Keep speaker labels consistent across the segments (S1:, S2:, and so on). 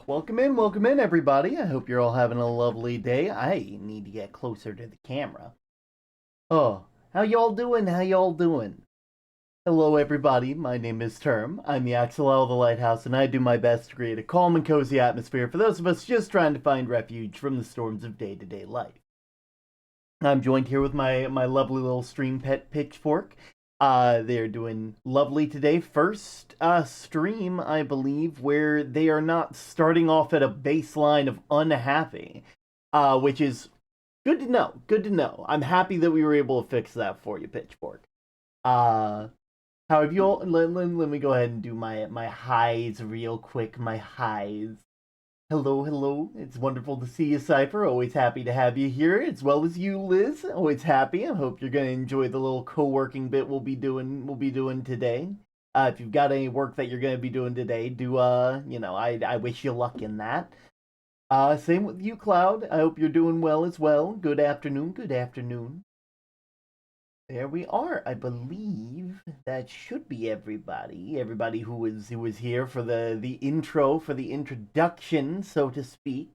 S1: Welcome in, everybody. I hope you're all having a lovely day. I need to get closer to the camera. Oh, how y'all doing? How y'all doing? Hello, everybody. My name is Term. I'm the Axel of the Lighthouse, and I do my best to create a calm and cozy atmosphere for those of us just trying to find refuge from the storms of day-to-day life. I'm joined here with my lovely little stream pet Pitchfork. They're doing lovely today. First stream, I believe, where they are not starting off at a baseline of unhappy, which is good to know. Good to know. I'm happy that we were able to fix that for you, Pitchfork. Uh, how have you all? Let me go ahead and do my highs real quick. My highs. Hello, hello. It's wonderful to see you, Cypher. Always happy to have you here, as well as you, Liz. Always happy. I hope you're gonna enjoy the little co-working bit we'll be doing today. If you've got any work that you're gonna be doing today, do I wish you luck in that. Same with you, Cloud. I hope you're doing well as well. Good afternoon, good afternoon. There we are. I believe that should be everybody. Everybody who was here for the intro, for the introduction, so to speak.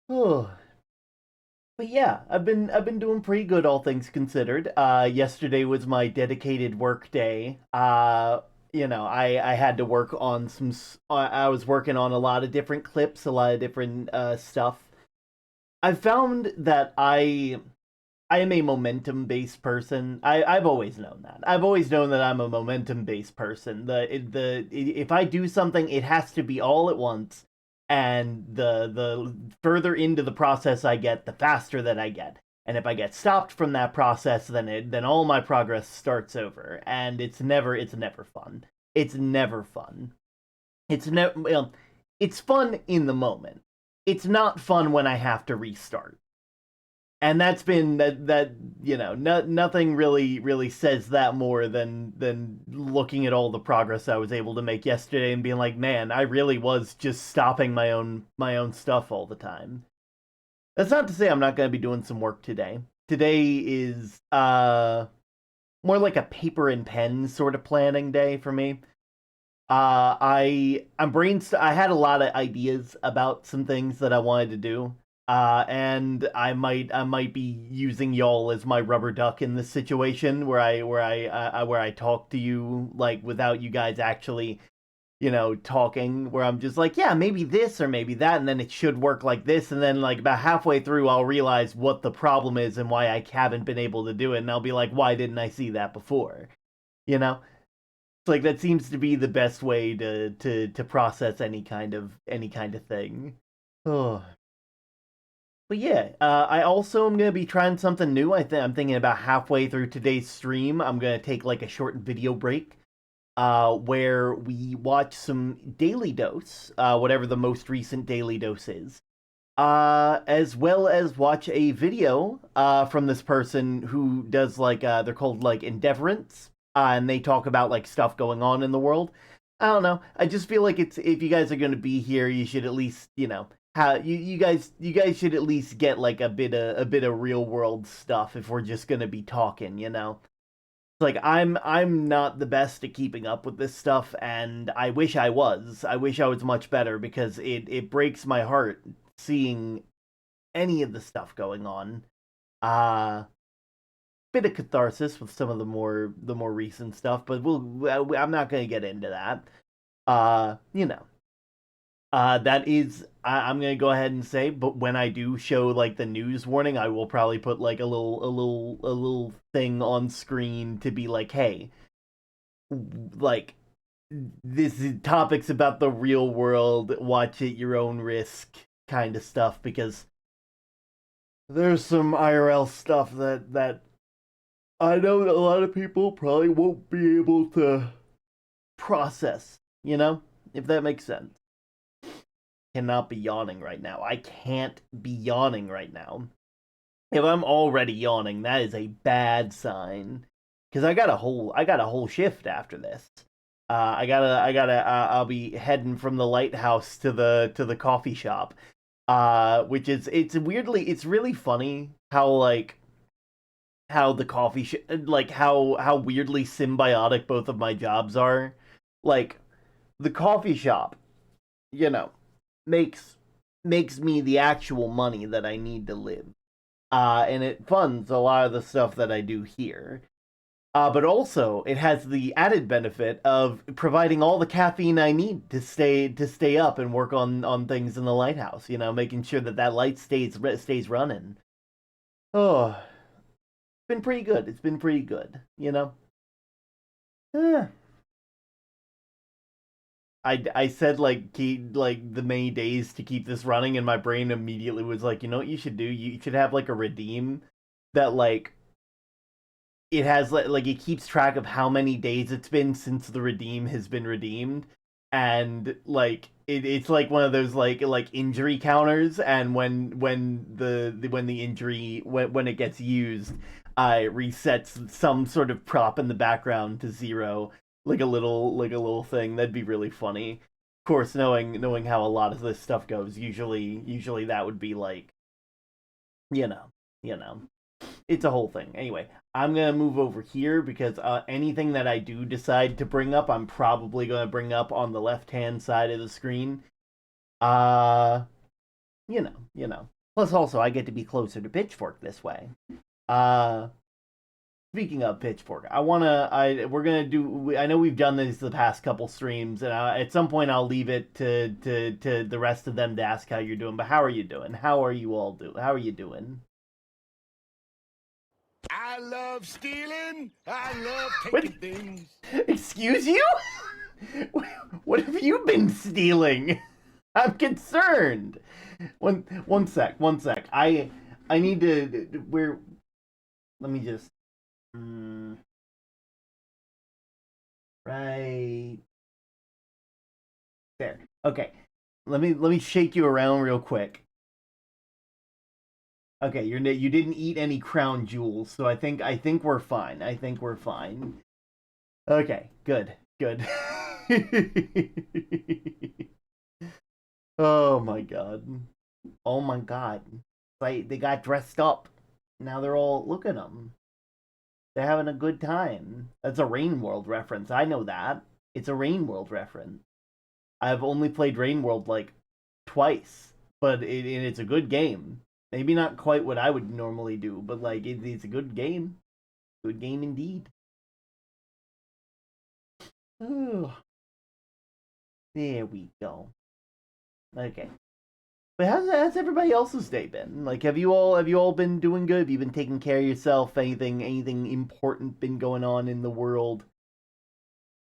S1: Oh, but yeah, I've been doing pretty good, all things considered. Yesterday was my dedicated work day. I had to work on some. I was working on a lot of different clips, a lot of different stuff. I found that I am a momentum based person. I've always known that. I've always known that I'm a momentum based person. If I do something, it has to be all at once, and the further into the process I get, the faster that I get. And if I get stopped from that process, then all my progress starts over, and it's never fun. It's never fun. It's never it's fun in the moment. It's not fun when I have to restart, and that's been that nothing really says that more than looking at all the progress I was able to make yesterday and being like, man, I really was just stopping my own stuff all the time. That's not to say I'm not going to be doing some work today. Today is more like a paper and pen sort of planning day for me. I had a lot of ideas about some things that I wanted to do. And I might be using y'all as my rubber duck in this situation where I talk to you like without you guys actually talking, where I'm just like, yeah, maybe this or maybe that, and then it should work like this, and then like about halfway through I'll realize what the problem is and why I haven't been able to do it, and I'll be like, why didn't I see that before? You know, it's like that seems to be the best way to process any kind of thing. Oh. But yeah, I also am gonna be trying something new. I'm thinking about halfway through today's stream, I'm gonna take like a short video break, where we watch some Daily Dose, whatever the most recent Daily Dose is, as well as watch a video from this person who does like they're called like Endeavorance, and they talk about like stuff going on in the world. I don't know. I just feel like it's if you guys are gonna be here, you should at least how you guys should at least get like a bit of real world stuff if we're just gonna be talking. It's like I'm not the best at keeping up with this stuff, and I wish I was. I wish I was much better because it breaks my heart seeing any of the stuff going on. Uh Bit of catharsis with some of the more recent stuff, but I'm not gonna get into that. Uh, you know, that is, I'm gonna go ahead and say, but when I do show like the news warning, I will probably put like a little thing on screen to be like, hey, like this is topics about the real world, watch at your own risk kind of stuff, because there's some IRL stuff that I know that a lot of people probably won't be able to process, if that makes sense. Cannot be yawning right now. I can't be yawning right now. If I'm already yawning, that is a bad sign. Because I got a whole shift after this. I'll be heading from the lighthouse to the coffee shop. Which is it's really funny how like how the like how weirdly symbiotic both of my jobs are. Like the coffee shop, you know. makes makes me the actual money that I need to live. And it funds a lot of the stuff that I do here. But also, it has the added benefit of providing all the caffeine I need to stay up and work on things in the lighthouse. You know, making sure that that light stays running. Oh, it's been pretty good. It's been pretty good. You know. Eh. I said like keep like the many days to keep this running, and my brain immediately was like, you know what you should do? You should have like a redeem that like it has like it keeps track of how many days it's been since the redeem has been redeemed, and like it's like one of those like injury counters, and when the injury when it gets used, resets some sort of prop in the background to zero, like a little thing. That'd be really funny. Of course, knowing how a lot of this stuff goes, usually that would be like you know you know it's a whole thing. Anyway, I'm gonna move over here because anything that I do decide to bring up, I'm probably gonna bring up on the left hand side of the screen. Uh, you know. Plus, also, I get to be closer to Pitchfork this way. Uh, Speaking of Pitchfork, we're gonna do. I know we've done this the past couple streams, and at some point I'll leave it to the rest of them to ask how you're doing. But how are you doing? How are you all doing? How are you doing?
S2: I love stealing. I love
S1: What?
S2: taking things.
S1: Excuse you? What have you been stealing? I'm concerned. One sec. I need to. Where? Let me just. Right there. Okay. Let me shake you around real quick. Okay, you didn't eat any crown jewels, so I think we're fine. I think we're fine. Okay, good, good. Oh my god. Oh my god. Like they got dressed up. Now they're all look at them. They're having a good time. That's a Rain World reference. I know that. It's a Rain World reference. I've only played Rain World like twice, but it's a good game. Maybe not quite what I would normally do, but like it's a good game. Good game indeed. Oh, there we go. Okay. But how's everybody else's day been? Like, have you all been doing good? Have you been taking care of yourself? Anything important been going on in the world?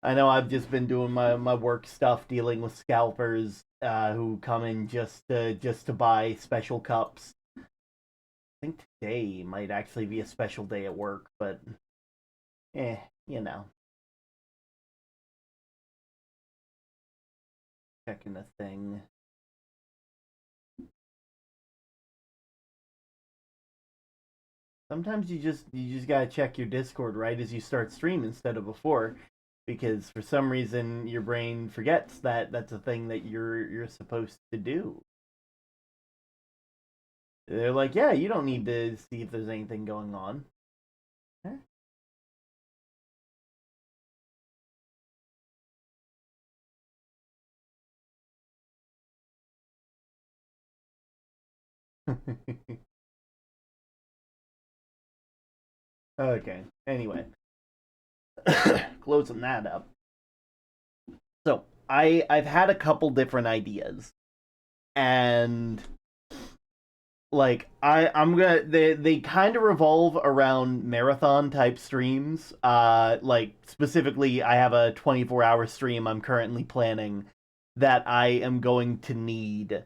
S1: I know I've just been doing my work stuff, dealing with scalpers who come in just to buy special cups. I think today might actually be a special day at work, but eh, you know, checking the thing. Sometimes you just gotta check your Discord right as you start stream instead of before, because for some reason your brain forgets that that's a thing that you're supposed to do. They're like, yeah, you don't need to see if there's anything going on. Huh? Okay. Anyway, closing that up. So I've had a couple different ideas, and like I'm gonna they kind of revolve around marathon type streams. Like specifically, I have a 24-hour stream I'm currently planning that I am going to need.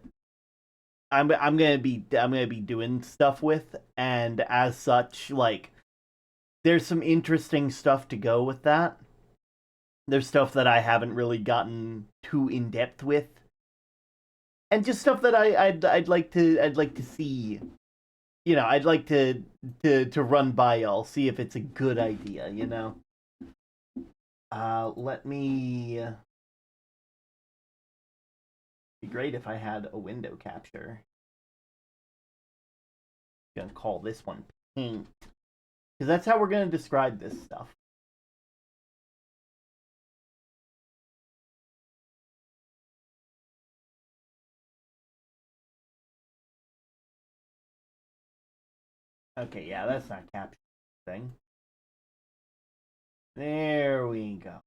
S1: I'm gonna be doing stuff with, and as such, like there's some interesting stuff to go with that. There's stuff that I haven't really gotten too in depth with, and just stuff that I'd like to see. You know, I'd like to run by y'all, see if it's a good idea. You know. Let me. Be great if I had a window capture. I'm gonna call this one paint, because that's how we're gonna describe this stuff. Okay, yeah, that's not capturing thing. There we go.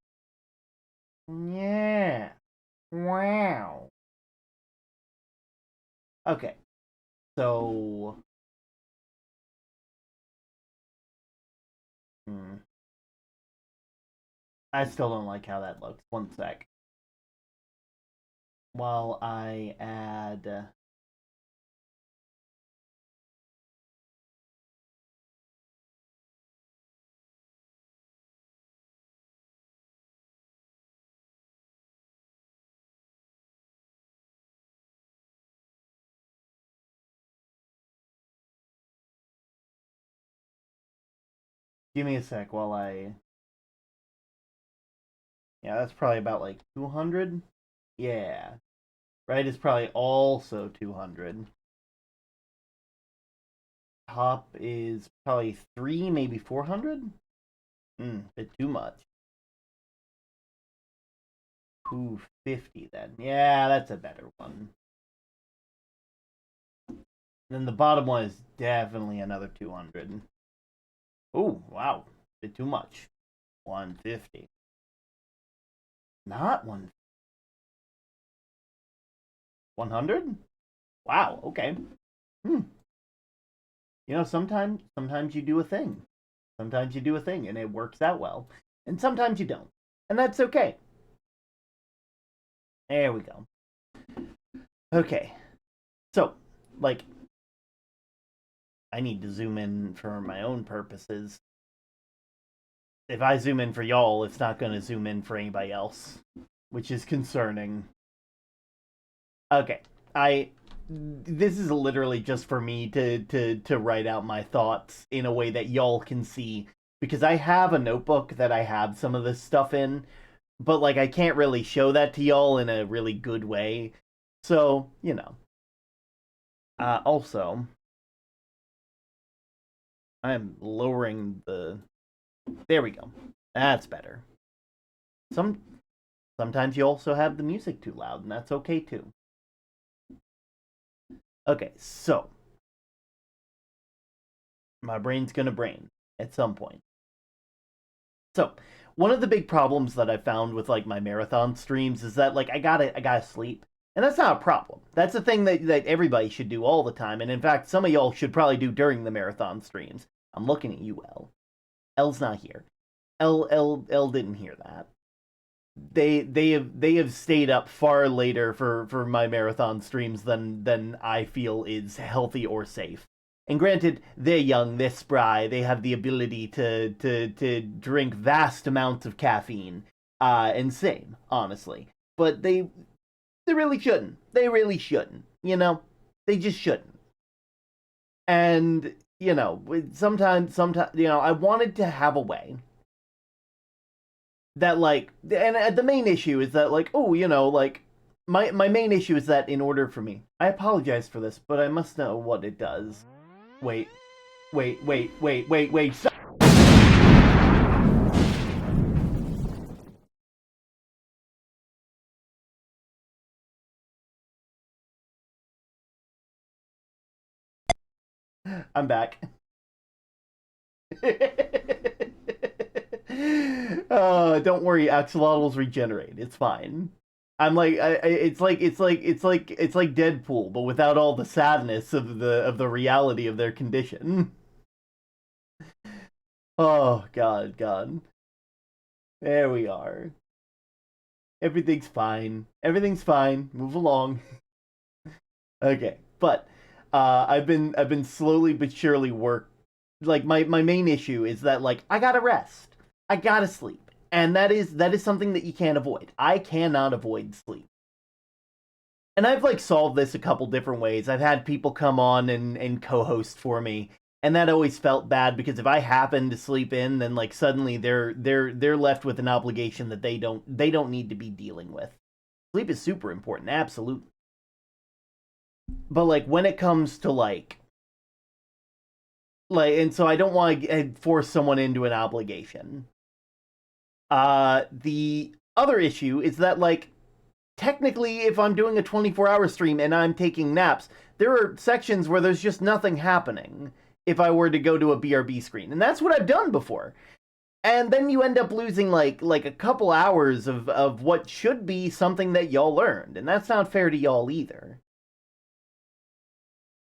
S1: Yeah. Wow. Okay. So. Hmm. I still don't like how that looks. One sec. While I add. Give me a sec while I. Yeah, that's probably about like 200. Yeah. Right is probably also 200. Top is probably 3, maybe 400. Bit too much. 250 then. Yeah, that's a better one. Then the bottom one is definitely another 200. Oh, wow. Bit too much. 150. Not 100? Wow, okay. Hmm. Sometimes you do a thing. Sometimes you do a thing and it works out well. And sometimes you don't. And that's okay. There we go. Okay. So, like, I need to zoom in for my own purposes. If I zoom in for y'all, it's not going to zoom in for anybody else, which is concerning. Okay. I this is literally just for me to write out my thoughts in a way that y'all can see, because I have a notebook that I have some of this stuff in, but like I can't really show that to y'all in a really good way. So, also, I'm lowering the. There we go. That's better. Some Sometimes you also have the music too loud, and that's okay too. Okay, so my brain's gonna brain at some point. So one of the big problems that I found with like my marathon streams is that like I gotta sleep. And that's not a problem. That's a thing that everybody should do all the time. And in fact, some of y'all should probably do during the marathon streams. I'm looking at you, L. L's not here. L didn't hear that. They have stayed up far later for my marathon streams than I feel is healthy or safe. And granted, they're young, they're spry, they have the ability to drink vast amounts of caffeine, and same, honestly. But they really shouldn't. They really shouldn't. They just shouldn't. And sometimes I wanted to have a way that like, and the main issue is that like, oh, like my main issue is that in order for me, I apologize for this, but I must know what it does. Wait, wait. Stop. I'm back. Don't worry, axolotls regenerate. It's fine. I'm like, it's like Deadpool, but without all the sadness of the reality of their condition. Oh God. There we are. Everything's fine. Everything's fine. Move along. Okay, but I've been slowly but surely like my main issue is that like I gotta rest. I gotta sleep. And that is something that you can't avoid. I cannot avoid sleep. And I've like solved this a couple different ways. I've had people come on and co-host for me, and that always felt bad because if I happen to sleep in, then like suddenly they're left with an obligation that they don't need to be dealing with. Sleep is super important, absolutely. But like when it comes to like, and so I don't want to force someone into an obligation. The other issue is that like technically if I'm doing a 24-hour stream and I'm taking naps, there are sections where there's just nothing happening. if I were to go to a BRB screen. And that's what I've done before. And then you end up losing like a couple hours of what should be something that y'all learned. And that's not fair to y'all either.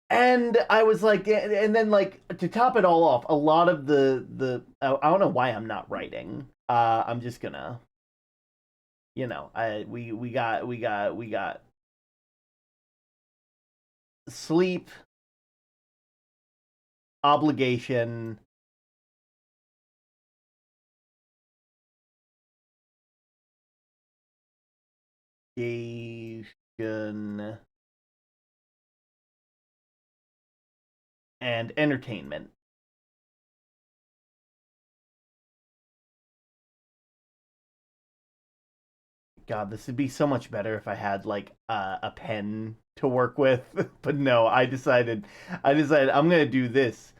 S1: And I was like, and then like to top it all off, a lot of the I don't know why I'm not writing. I'm just gonna, we got sleep, obligation, and entertainment. God, this would be so much better if I had like a pen to work with. But no, I decided I'm gonna do this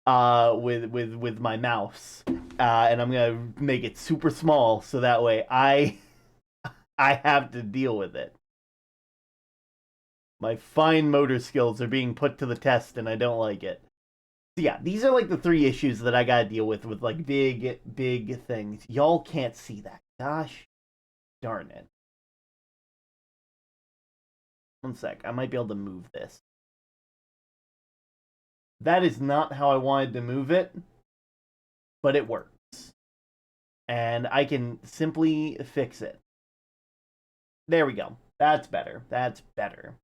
S1: with my mouse, and I'm gonna make it super small so that way I have to deal with it. My fine motor skills are being put to the test, and I don't like it. So yeah, these are like the three issues that I gotta deal with like big things. Y'all can't see that. Gosh darn it. One sec, I might be able to move this. That is not how I wanted to move it, but it works. And I can simply fix it. There we go. That's better. That's better.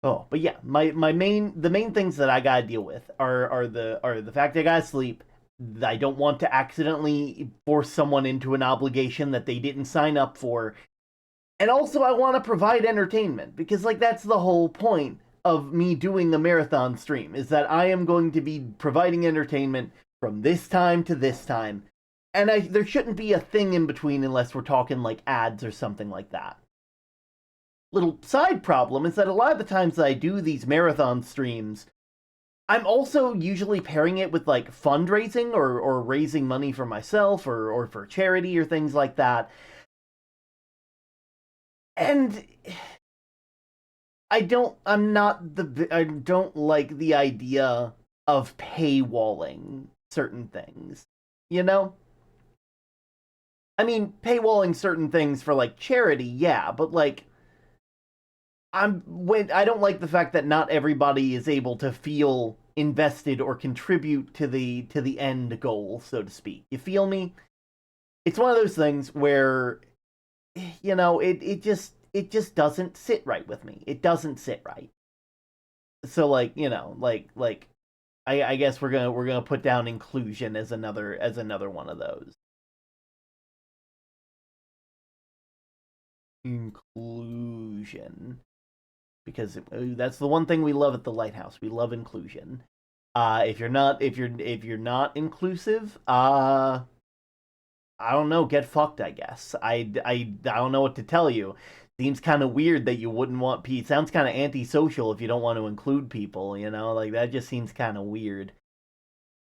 S1: Oh, but yeah, the main things that I gotta deal with are the fact I gotta sleep. I don't want to accidentally force someone into an obligation that they didn't sign up for. And also I want to provide entertainment because like that's the whole point of me doing a marathon stream is that I am going to be providing entertainment from this time to this time. And there shouldn't be a thing in between unless we're talking like ads or something like that. Little side problem is that a lot of the times that I do these marathon streams, I'm also usually pairing it with like fundraising or raising money for myself or for charity or things like that. And I don't like the idea of paywalling certain things. You know? I mean, paywalling certain things for like charity, yeah, but like I don't like the fact that not everybody is able to feel invested or contribute to the end goal, so to speak. You feel me? It's one of those things where it just doesn't sit right with me. It doesn't sit right. So like, I guess we're gonna put down inclusion as another one of those. Inclusion. Because that's the one thing we love at the lighthouse. We love inclusion. If you're not inclusive, I don't know, get fucked, I guess. I don't know what to tell you. Seems kind of weird that you wouldn't want people. Sounds kind of antisocial if you don't want to include people, Like that just seems kind of weird,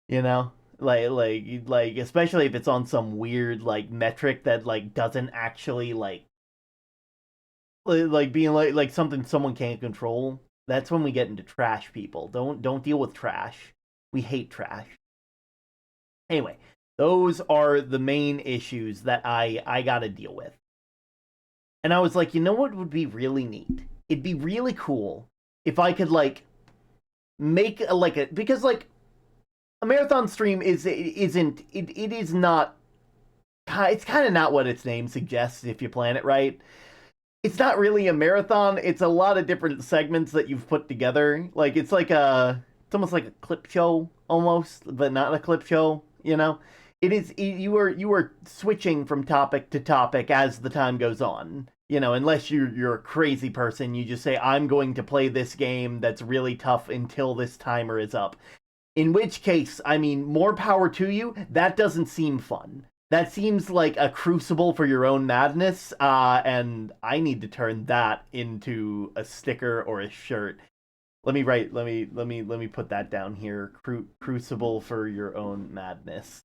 S1: you know? Like especially if it's on some weird like metric that like doesn't actually like being like something someone can't control. That's when we get into trash people. Don't deal with trash. We hate trash. Anyway, those are the main issues that I got to deal with. And I was like, you know what would be really neat? It'd be really cool if I could like make a because like a marathon stream is not it's kind of not what its name suggests if you plan it right. It's not really a marathon. It's a lot of different segments that you've put together. Like it's almost like a clip show almost, but not a clip show. You are switching from topic to topic as the time goes on. Unless you're a crazy person, you just say I'm going to play this game that's really tough until this timer is up. In which case, I mean, more power to you. That doesn't seem fun. That seems like a crucible for your own madness, and I need to turn that into a sticker or a shirt. Let me put that down here. Crucible for your own madness.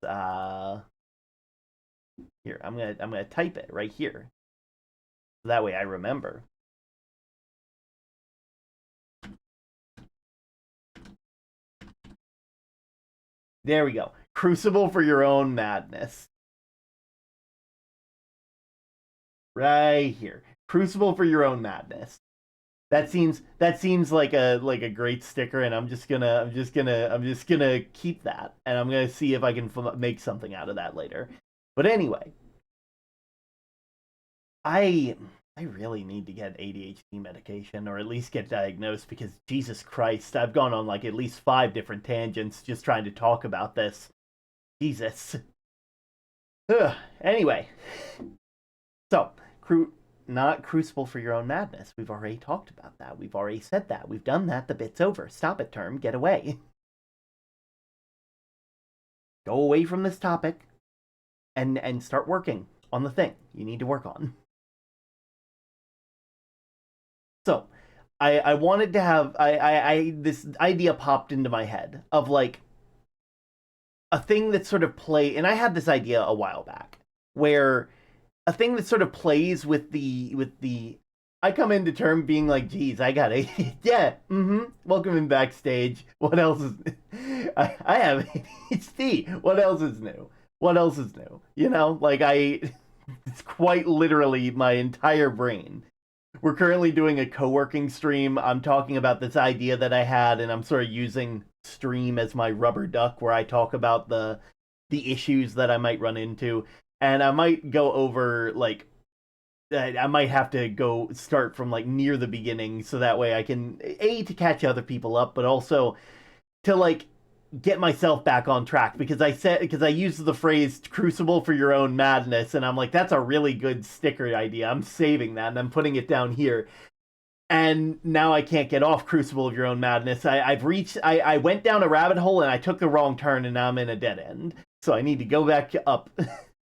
S1: Here, I'm gonna type it right here. That way I remember. There we go. Crucible for your own madness. Right here. Crucible for your own madness. That seems like a great sticker, and I'm just gonna keep that, and I'm gonna see if I can make something out of that later. But anyway, I I really need to get ADHD medication, or at least get diagnosed, because Jesus Christ, I've gone on like at least 5 different tangents just trying to talk about this. Jesus. Ugh. Anyway, so not crucible for your own madness. We've already talked about that. We've already said that. We've done that. The bit's over. Stop it, term. Get away. Go away from this topic and start working on the thing you need to work on. So, I wanted to have I this idea popped into my head of like a thing that sort of and I had this idea a while back where a thing that sort of plays with the I come into term being like, geez, I got a yeah, welcome in backstage. What else is I have ADHD. What else is new? What else is new? You know, like it's quite literally my entire brain. We're currently doing a co-working stream. I'm talking about this idea that I had, and I'm sort of using stream as my rubber duck, where I talk about the issues that I might run into, and I might go over like I might have to go start from like near the beginning, so that way I can to catch other people up, but also to like get myself back on track, because I used the phrase crucible for your own madness, and I'm like, that's a really good sticker idea. I'm saving that and I'm putting it down here. And now I can't get off crucible of your own madness. I went down a rabbit hole and I took the wrong turn, and now I'm in a dead end. So I need to go back up.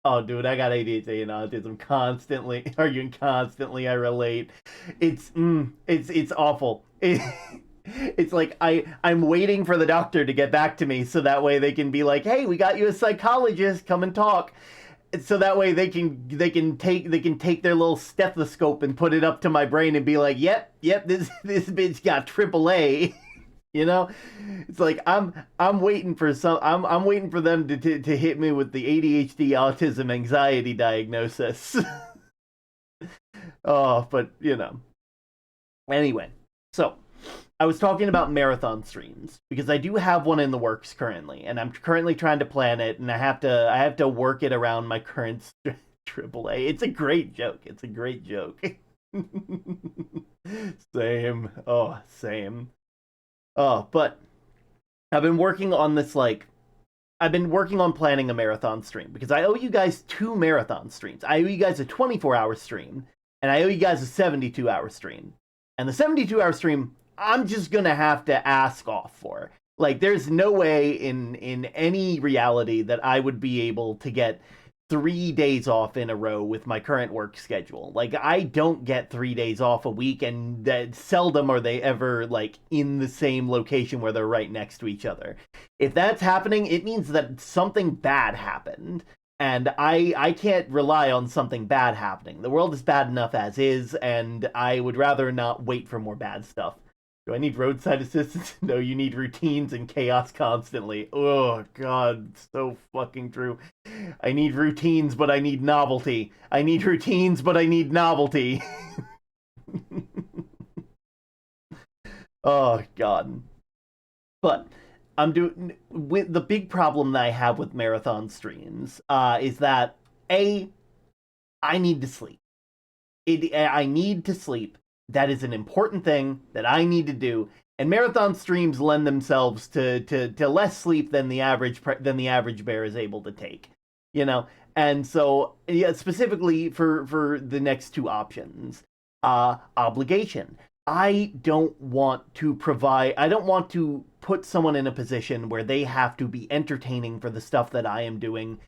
S1: Oh, dude, I got ADHD and autism constantly, arguing constantly. I relate. It's awful. It's like I'm waiting for the doctor to get back to me, so that way they can be like, "Hey, we got you a psychologist. Come and talk." So that way they can take their little stethoscope and put it up to my brain and be like, "Yep, this bitch got AAA." You know, it's like I'm waiting for I'm waiting for them to hit me with the ADHD autism anxiety diagnosis. Oh, but anyway, so I was talking about marathon streams because I do have one in the works currently, and I'm currently trying to plan it, and I have to work it around my current AAA. It's a great joke. It's a great joke. Same. Oh, same. Oh, but I've been working on this I've been working on planning a marathon stream because I owe you guys 2 marathon streams. I owe you guys a 24-hour stream, and I owe you guys a 72-hour stream. And the 72-hour stream, I'm just gonna have to ask off for. Like, there's no way in any reality that I would be able to get 3 days off in a row with my current work schedule. Like, I don't get 3 days off a week, and that seldom are they ever like in the same location where they're right next to each other. If that's happening, it means that something bad happened. And I can't rely on something bad happening. The world is bad enough as is, and I would rather not wait for more bad stuff. Do I need roadside assistance? No, you need routines and chaos constantly. Oh, God, so fucking true. I need routines, but I need novelty. I need routines, but I need novelty. Oh, God. But I'm doing with the big problem that I have with marathon streams is that a I need to sleep. I need to sleep. That is an important thing that I need to do. And marathon streams lend themselves to less sleep than the average bear is able to take. You know, and so yeah, specifically for the next 2 options, obligation. I don't want to provide. I don't want to put someone in a position where they have to be entertaining for the stuff that I am doing.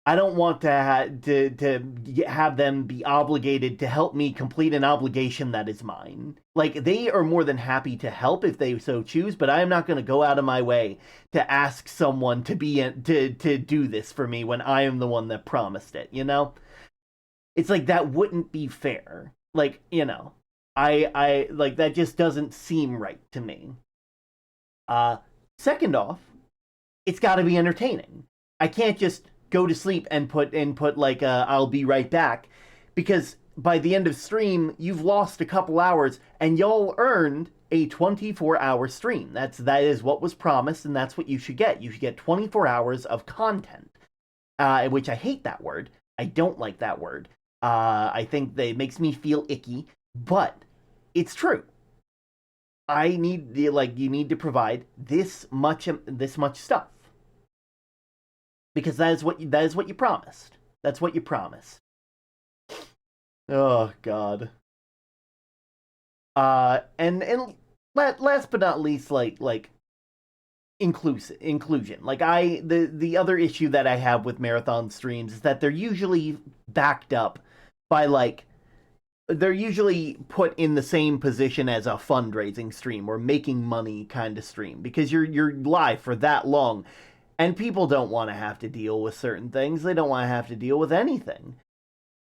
S1: I don't want to have them be obligated to help me complete an obligation that is mine. Like, they are more than happy to help if they so choose, but I am not going to go out of my way to ask someone to do this for me when I am the one that promised it. You know, it's like that wouldn't be fair. Like, I like that just doesn't seem right to me. Second off, it's got to be entertaining. I can't just go to sleep and put like I'll be right back, because by the end of stream you've lost a couple hours and y'all earned a 24-hour stream. That is what was promised, and that's what you should get. You should get 24 hours of content, which I hate that word. I don't like that word. I think that it makes me feel icky, but it's true. I need the like you need to provide this much stuff, because that is what you promised. That's what you promised. Oh God. And last but not least, like inclusion. Like the other issue that I have with marathon streams is that they're usually backed up by like they're usually put in the same position as a fundraising stream or making money kind of stream, because you're live for that long, and people don't want to have to deal with certain things. They don't want to have to deal with anything,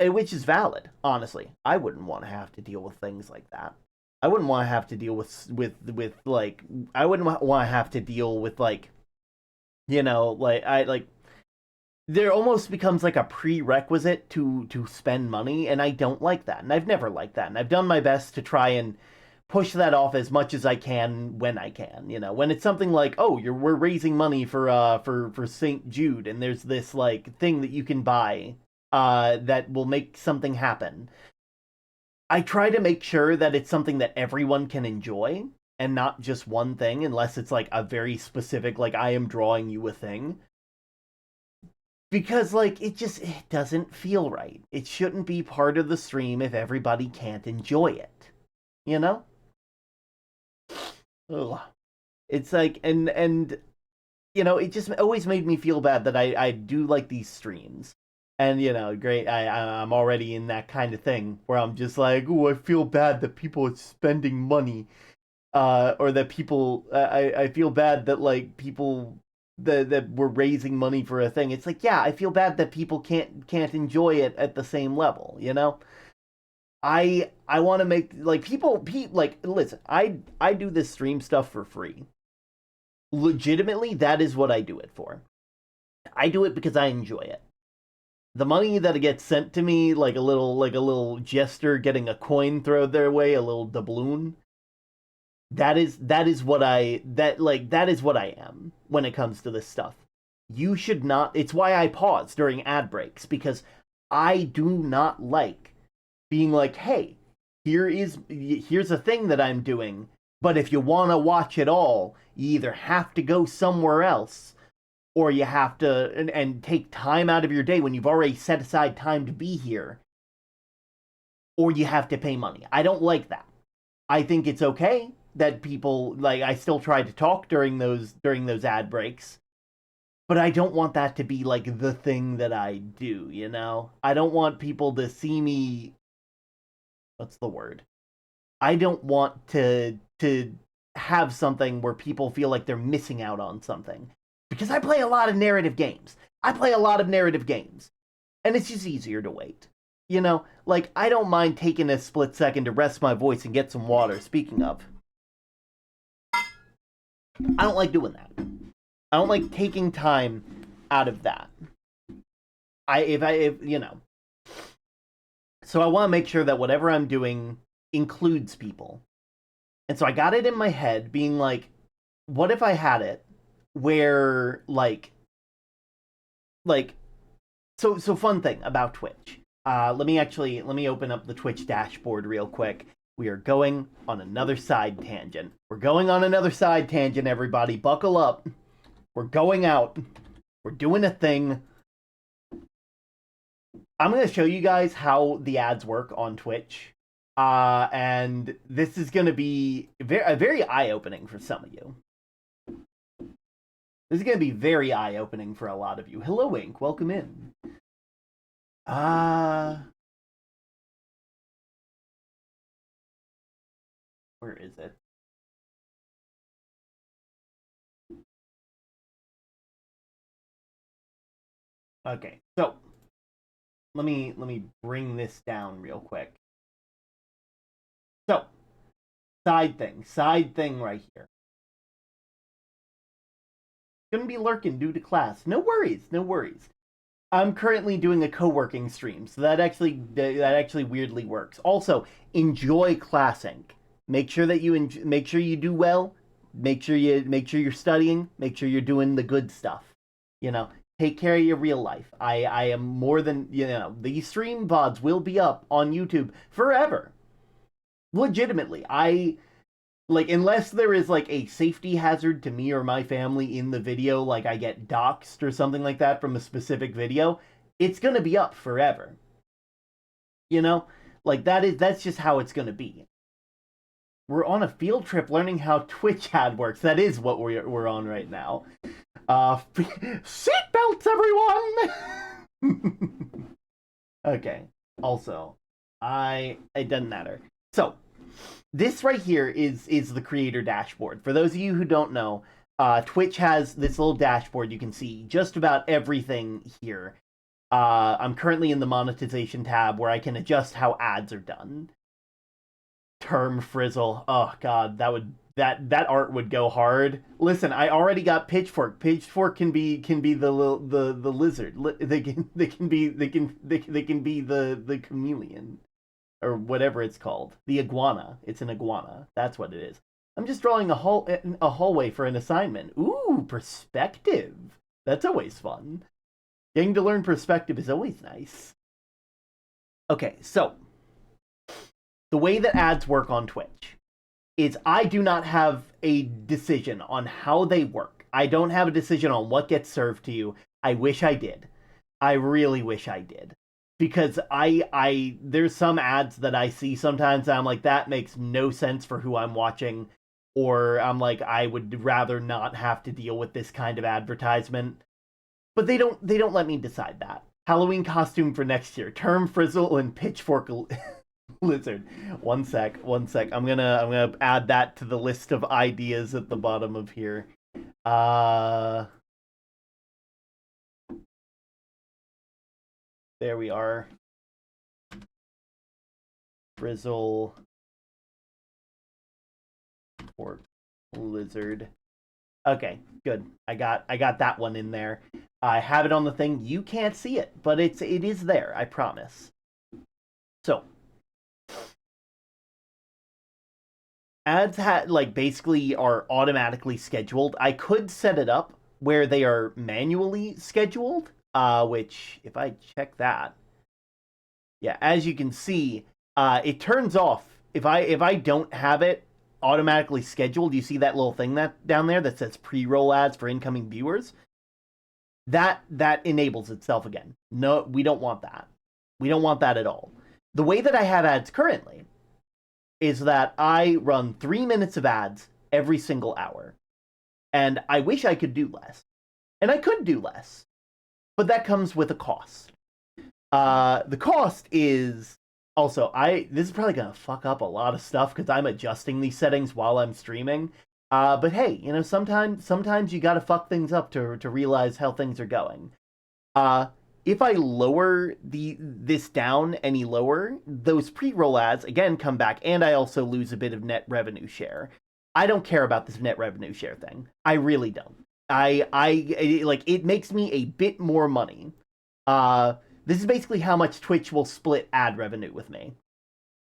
S1: which is valid. Honestly, I wouldn't want to have to deal with things like that. I wouldn't want to have to deal with like I wouldn't want to have to deal with like like I like there almost becomes like a prerequisite to spend money, and I don't like that, and I've never liked that, and I've done my best to try and push that off as much as I can when I can. When it's something like, oh, we're raising money for St. Jude, and there's this like thing that you can buy that will make something happen. I try to make sure that it's something that everyone can enjoy and not just one thing, unless it's like a very specific, like I am drawing you a thing, because like it doesn't feel right. It shouldn't be part of the stream if everybody can't enjoy it. You know? Ugh. It's like and it just always made me feel bad that I do like these streams. And great. I'm already in that kind of thing where I'm just like, oh, I feel bad that people are spending money, or that people. I feel bad that like people that we're raising money for a thing. It's like, yeah, I feel bad that people can't enjoy it at the same level. I want to make like like listen. I do this stream stuff for free. Legitimately, that is what I do it for. I do it because I enjoy it. The money that gets sent to me, like a little jester getting a coin thrown their way, a little doubloon. That is what that is what I am when it comes to this stuff. You should not. It's why I pause during ad breaks, because I do not like being like, hey, here's a thing that I'm doing, but if you want to watch it all, you either have to go somewhere else, or you have to and take time out of your day when you've already set aside time to be here, or you have to pay money. I don't like that. I think it's okay that people like I still try to talk during those ad breaks, but I don't want that to be like the thing that I do. I don't want people to see me. What's the word? I don't want to have something where people feel like they're missing out on something, because I play a lot of narrative games. And it's just easier to wait. Like I don't mind taking a split second to rest my voice and get some water. Speaking of, I don't like doing that. I don't like taking time out of that. If so I want to make sure that whatever I'm doing includes people. And so I got it in my head being like, what if I had it where like so fun thing about Twitch. Let me open up the Twitch dashboard real quick. We are going on another side tangent. We're going on another side tangent, everybody. Buckle up. We're going out. We're doing a thing. I'm going to show you guys how the ads work on Twitch. And this is going to be very eye-opening for some of you. This is going to be very eye-opening for a lot of you. Hello, Ink. Welcome in. Where is it? Okay, so let me bring this down real quick. So, side thing right here. Gonna be lurking due to class. No worries, no worries. I'm currently doing a co-working stream, so that actually weirdly works. Also, enjoy classing. Make sure that make sure you do well. Make sure you're studying. Make sure you're doing the good stuff. You know, take care of your real life. I am more than these stream VODs will be up on YouTube forever. Legitimately, I like unless there is like a safety hazard to me or my family in the video, like I get doxxed or something like that from a specific video, it's gonna be up forever. You know, like that's just how it's gonna be. We're on a field trip learning how Twitch ad works. That is what we're on right now. Seatbelts, everyone. Okay. Also, it doesn't matter. So, this right here is the creator dashboard. For those of you who don't know, Twitch has this little dashboard. You can see just about everything here. I'm currently in the monetization tab where I can adjust how ads are done. Term frizzle. Oh god, that art would go hard. Listen, I already got Pitchfork. Pitchfork can be the lizard. They can be the chameleon or whatever it's called. The iguana. It's an iguana. That's what it is. I'm just drawing a hallway for an assignment. Ooh, perspective. That's always fun. Getting to learn perspective is always nice. Okay, so the way that ads work on Twitch is I do not have a decision on how they work. I don't have a decision on what gets served to you. I wish I did. I really wish I did. Because there's some ads that I see sometimes and I'm like, that makes no sense for who I'm watching. Or I'm like, I would rather not have to deal with this kind of advertisement. But they don't let me decide that. Halloween costume for next year. Term frizzle and pitchfork lizard. One sec. I'm gonna add that to the list of ideas at the bottom of here. There we are. Frizzle or lizard. Okay, good. I got that one in there. I have it on the thing. You can't see it, but it is there. I promise. So, ads basically are automatically scheduled. I could set it up where they are manually scheduled, which if I check that, yeah, as you can see, it turns off if I don't have it automatically scheduled. You see that little thing that down there that says pre-roll ads for incoming viewers? That enables itself again. No, we don't want that. We don't want that at all. The way that I have ads currently is that I run 3 minutes of ads every single hour. And I wish I could do less. And I could do less. But that comes with a cost. The cost is also, this is probably gonna fuck up a lot of stuff because I'm adjusting these settings while I'm streaming. But hey, sometimes you gotta fuck things up to realize how things are going. If I lower this down any lower, those pre-roll ads again come back, and I also lose a bit of net revenue share. I don't care about this net revenue share thing. I really don't. It makes me a bit more money. This is basically how much Twitch will split ad revenue with me.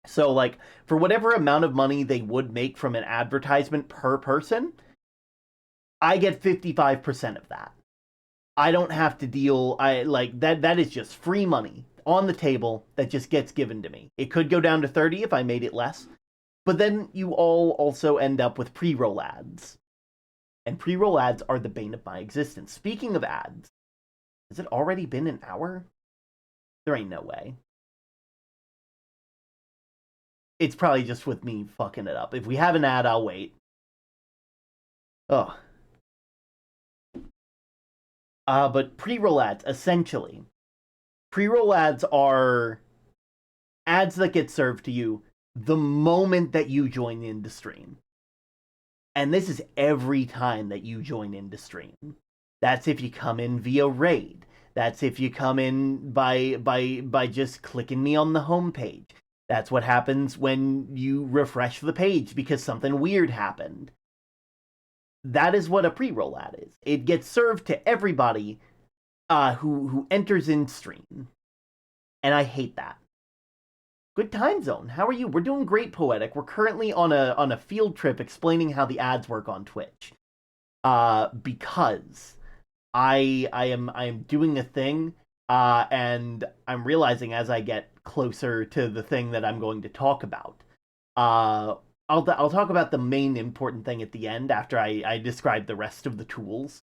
S1: So, like, for whatever amount of money they would make from an advertisement per person, I get 55% of that. I don't have to deal, that is just free money on the table that just gets given to me. It could go down to 30 if I made it less. But then you all also end up with pre-roll ads. And pre-roll ads are the bane of my existence. Speaking of ads, has it already been an hour? There ain't no way. It's probably just with me fucking it up. If we have an ad, I'll wait. Oh. But pre-roll ads, essentially. Pre-roll ads are ads that get served to you the moment that you join into stream. And this is every time that you join into stream. That's if you come in via raid. That's if you come in by just clicking me on the homepage. That's what happens when you refresh the page because something weird happened. That is what a pre-roll ad is. It gets served to everybody who enters in stream, and I hate that. Good time zone. How are you? We're doing great, Poetic. We're currently on a field trip explaining how the ads work on Twitch. Because I am doing a thing, and I'm realizing as I get closer to the thing that I'm going to talk about. Uh, I'll talk about the main important thing at the end after I describe the rest of the tools.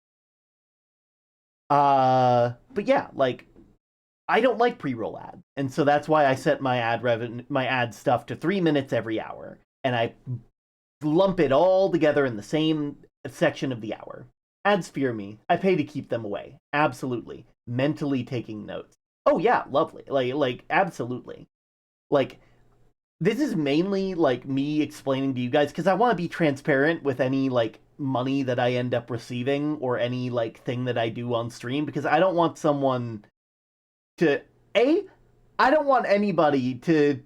S1: But yeah, like I don't like pre-roll ads, and so that's why I set my ad stuff to 3 minutes every hour, and I lump it all together in the same section of the hour. Ads fear me. I pay to keep them away. Absolutely. Mentally taking notes. Oh yeah, lovely. Like absolutely. Like this is mainly like me explaining to you guys because I want to be transparent with any like money that I end up receiving or any like thing that I do on stream because I don't want someone to a I don't want anybody to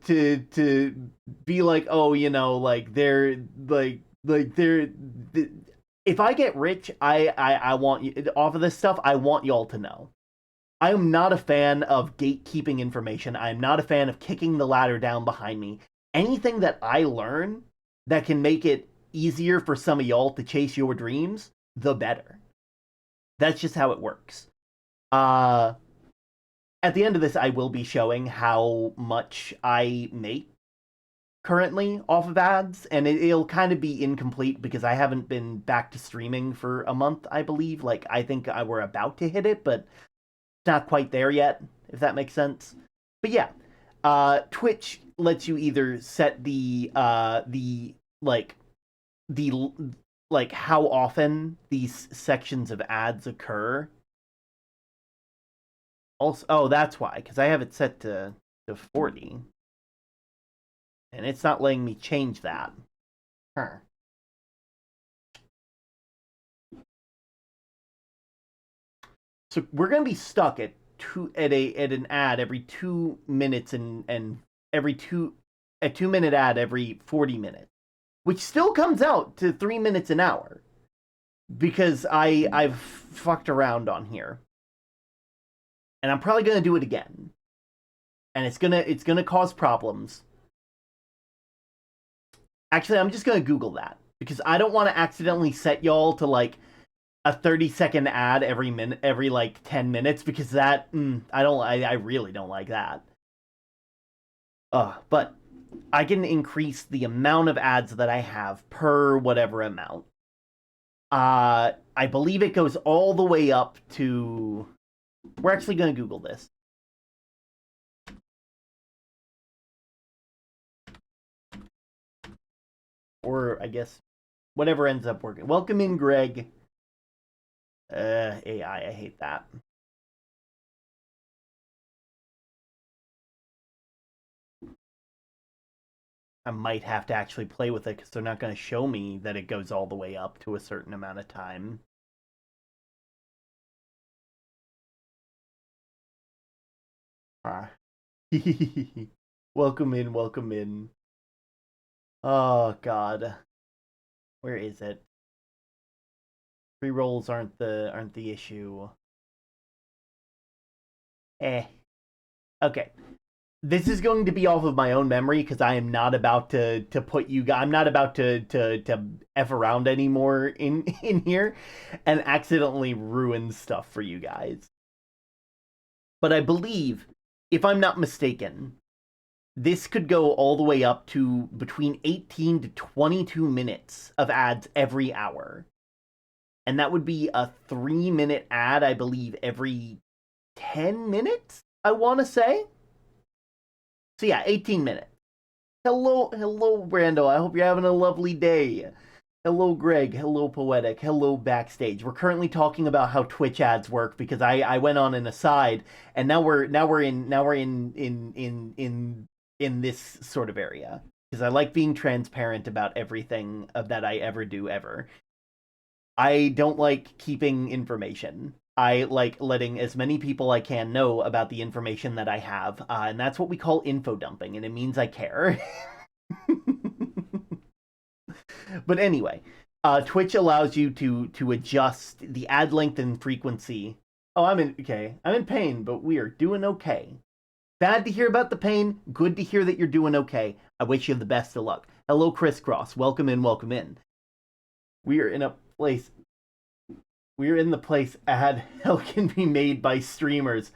S1: be like, oh, like they're like they're if I get rich, I want you off of this stuff. I want y'all to know. I am not a fan of gatekeeping information. I am not a fan of kicking the ladder down behind me. Anything that I learn that can make it easier for some of y'all to chase your dreams, the better. That's just how it works. Uh, at the end of this, I will be showing how much I make currently off of ads, and it'll kind of be incomplete because I haven't been back to streaming for a month, I believe. Like, I think we're about to hit it, but not quite there yet, if that makes sense. But yeah, Twitch lets you either set like the like how often these sections of ads occur. Also, oh, that's why, because I have it set to 40, and it's not letting me change that. Huh. So we're gonna be stuck at an ad every 2 minutes and every a 2 minute ad every 40 minutes, which still comes out to 3 minutes an hour because I've fucked around on here, and I'm probably gonna do it again, and it's gonna cause problems. Actually, I'm just gonna Google that because I don't want to accidentally set y'all to like a 30-second ad every minute, every like 10 minutes, because that I really don't like that. But I can increase the amount of ads that I have per whatever amount. I believe it goes all the way up to. We're actually going to Google this. Or I guess whatever ends up working. Welcome in, Greg. AI, I hate that. I might have to actually play with it because they're not going to show me that it goes all the way up to a certain amount of time. Ah. Welcome in, welcome in. Oh god. Where is it? Pre-rolls aren't the issue. Eh. Okay. This is going to be off of my own memory because I am not about to put you guys. I'm not about to f around anymore in here and accidentally ruin stuff for you guys. But I believe, if I'm not mistaken, this could go all the way up to between 18 to 22 minutes of ads every hour. And that would be a 3-minute ad, I believe, every 10 minutes, I want to say. So yeah, 18 minutes. Hello, Brando. I hope you're having a lovely day. Hello, Greg. Hello, Poetic. Hello, Backstage. We're currently talking about how Twitch ads work because I went on an aside, and now we're in this sort of area because I like being transparent about everything that I ever do ever. I don't like keeping information. I like letting as many people I can know about the information that I have, and that's what we call info dumping, and it means I care. But anyway, Twitch allows you to adjust the ad length and frequency. Oh, I'm in pain, but we are doing okay. Bad to hear about the pain. Good to hear that you're doing okay. I wish you the best of luck. Hello, Crisscross. Welcome in. Welcome in. We are in a place. We are in the place ad hell can be made by streamers.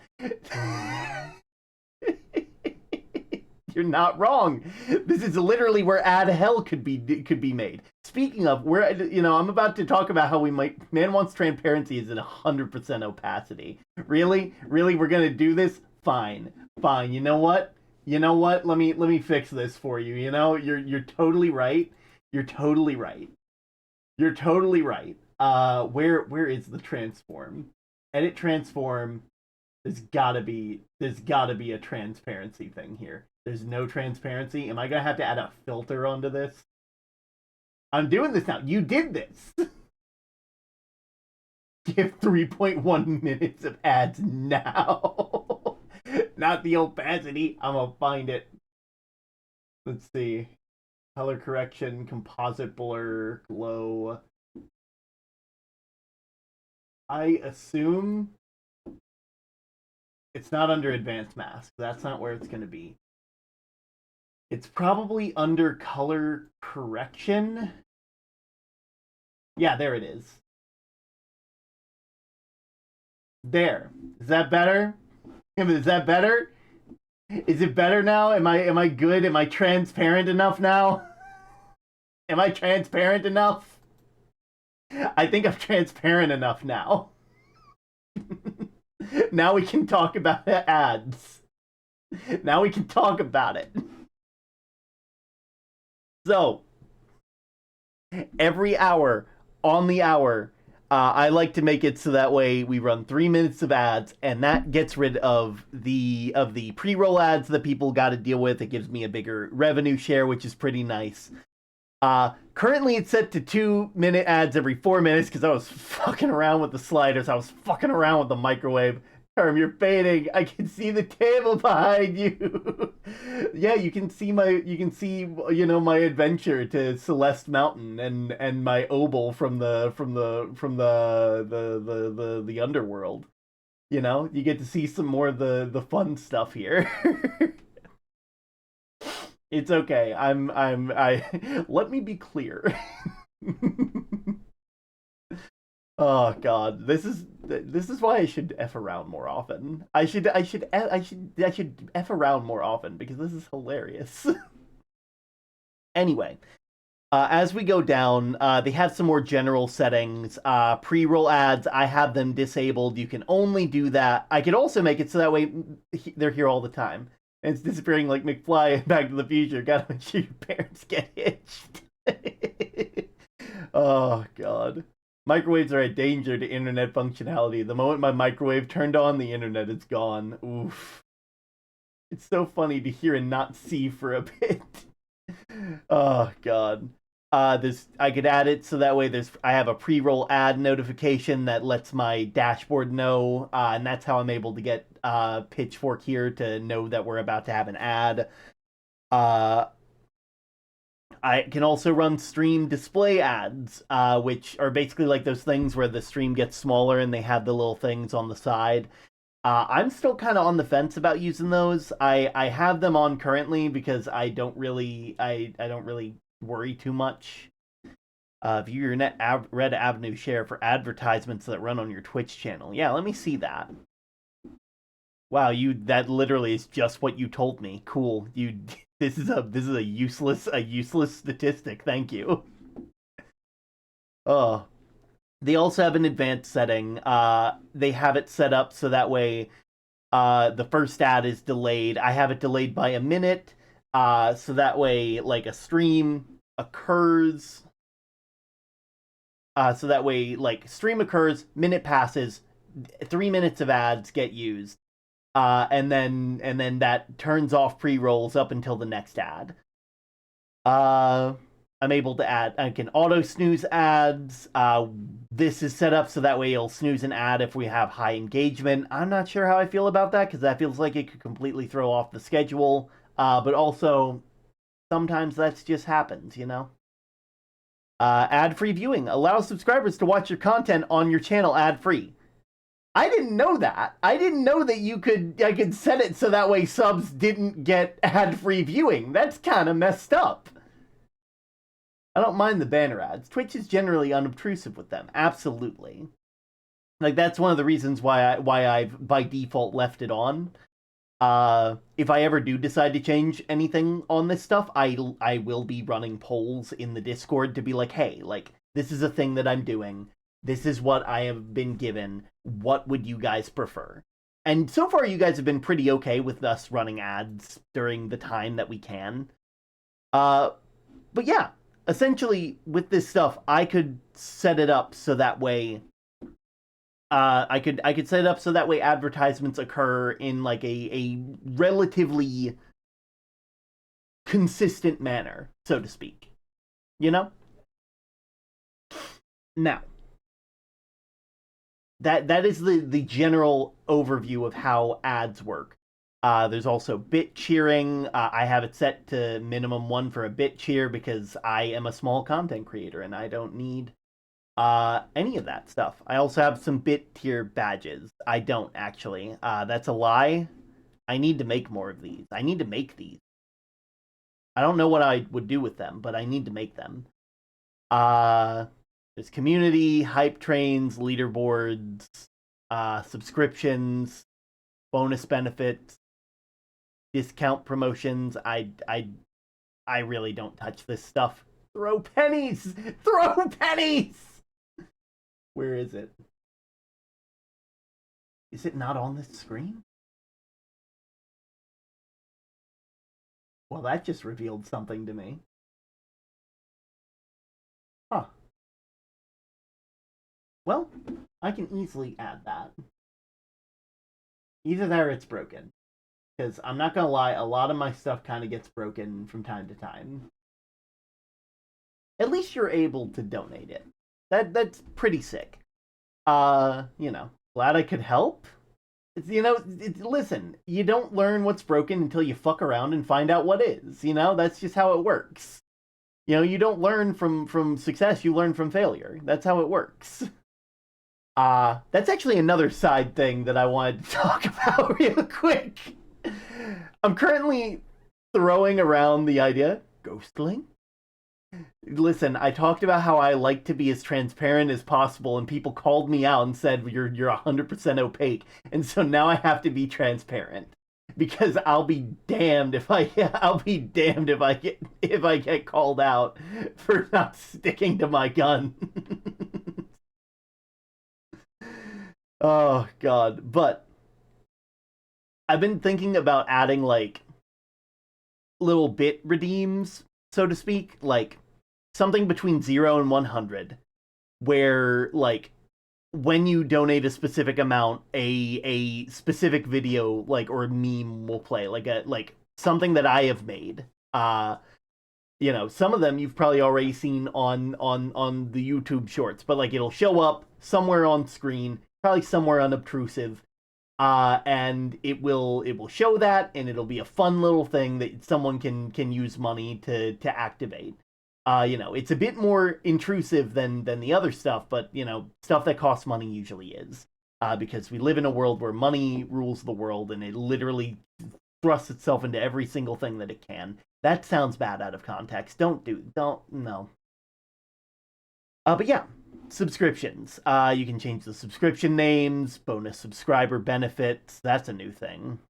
S1: You're not wrong. This is literally where ad hell could be made. Speaking of, I'm about to talk about how we might. Man wants transparency is at 100% opacity. Really, we're gonna do this? Fine. You know what? Let me fix this for you. You're totally right. You're totally right. You're totally right. Where is the transform? Edit transform. There's gotta be a transparency thing here. There's no transparency. Am I gonna have to add a filter onto this? I'm doing this now. You did this. Give 3.1 minutes of ads now. Not the opacity. I'm gonna find it. Let's see. Color correction, composite blur, glow. I assume it's not under advanced mask. That's not where it's gonna be. It's probably under color correction. Yeah, there it is. There. Is that better? Is that better? Is it better now? Am I good? Am I transparent enough now? Am I transparent enough? I think I'm transparent enough now. Now we can talk about ads. Now we can talk about it. So, every hour, on the hour, I like to make it so that way we run 3 minutes of ads, and that gets rid of the pre-roll ads that people got to deal with. It gives me a bigger revenue share, which is pretty nice. Currently, it's set to 2-minute ads every 4 minutes because I was fucking around with the sliders. I was fucking around with the microwave. Herm, you're fading. I can see the table behind you. Yeah, you can see my adventure to Celeste Mountain and my obol from the underworld. You get to see some more of the fun stuff here. It's okay. I let me be clear. Oh God, this is why I should f around more often. I should f around more often because this is hilarious. Anyway, as we go down, they have some more general settings. Pre-roll ads, I have them disabled. You can only do that. I could also make it so that way they're here all the time. And it's disappearing like McFly in Back to the Future. Gotta make sure your parents get hitched. Oh God. Microwaves are a danger to internet functionality. The moment my microwave turned on, the internet is gone. Oof. It's so funny to hear and not see for a bit. Oh God. This I could add it so that way I have a pre-roll ad notification that lets my dashboard know, and that's how I'm able to get Pitchfork here to know that we're about to have an ad. I can also run stream display ads, which are basically like those things where the stream gets smaller and they have the little things on the side. I'm still kind of on the fence about using those. I have them on currently because I don't really worry too much. View your net red avenue share for advertisements that run on your Twitch channel. Yeah, let me see that. Wow, that literally is just what you told me. Cool. This is a useless statistic. Thank you. Oh. They also have an advanced setting. They have it set up so that way the first ad is delayed. I have it delayed by a minute. So that way like a stream occurs. So that way like stream occurs, minute passes, 3 minutes of ads get used. And then that turns off pre-rolls up until the next ad. I'm able to add. I can auto snooze ads. This is set up so that way it'll snooze an ad if we have high engagement. I'm not sure how I feel about that because that feels like it could completely throw off the schedule. But also, sometimes that just happens, Ad-free viewing allows subscribers to watch your content on your channel ad-free. I didn't know that. I didn't know that I could set it so that way subs didn't get ad-free viewing. That's kind of messed up. I don't mind the banner ads. Twitch is generally unobtrusive with them. Absolutely. Like, that's one of the reasons why I've by default left it on. If I ever do decide to change anything on this stuff, I will be running polls in the Discord to be like, hey, like, this is a thing that I'm doing. This is what I have been given. What would you guys prefer? And so far, you guys have been pretty okay with us running ads during the time that we can. But yeah, essentially, with this stuff, I could set it up so that way I could set it up so that way advertisements occur in like a relatively consistent manner, so to speak. You know? Now, that is the general overview of how ads work. There's also bit cheering. I have it set to minimum 1 for a bit cheer because I am a small content creator and I don't need any of that stuff. I also have some bit tier badges. I don't actually. That's a lie. I need to make more of these. I need to make these. I don't know what I would do with them, but I need to make them. There's community, hype trains, leaderboards, subscriptions, bonus benefits, discount promotions. I really don't touch this stuff. Throw pennies! Throw pennies! Where is it? Is it not on this screen? Well, that just revealed something to me. Huh. Well, I can easily add that. Either that or it's broken. Because I'm not gonna lie, a lot of my stuff kind of gets broken from time to time. At least you're able to donate it. That's pretty sick. Glad I could help. Listen, you don't learn what's broken until you fuck around and find out what is. That's just how it works. You don't learn from success, you learn from failure. That's how it works. That's actually another side thing that I wanted to talk about real quick. I'm currently throwing around the idea, ghostling? Listen, I talked about how I like to be as transparent as possible, and people called me out and said you're 100% opaque, and so now I have to be transparent because I'll be damned if I get called out for not sticking to my gun. Oh god, but I've been thinking about adding like little bit redeems, so to speak, like something between 0 and 100, where like when you donate a specific amount, a specific video like or a meme will play, like something that I have made. Some of them you've probably already seen on the YouTube shorts, but like it'll show up somewhere on screen, probably somewhere unobtrusive. And it will show that, and it'll be a fun little thing that someone can use money to activate. It's a bit more intrusive than the other stuff, but stuff that costs money usually is. Because we live in a world where money rules the world, and it literally thrusts itself into every single thing that it can. That sounds bad out of context. No. But yeah. Subscriptions. You can change the subscription names, bonus subscriber benefits. That's a new thing.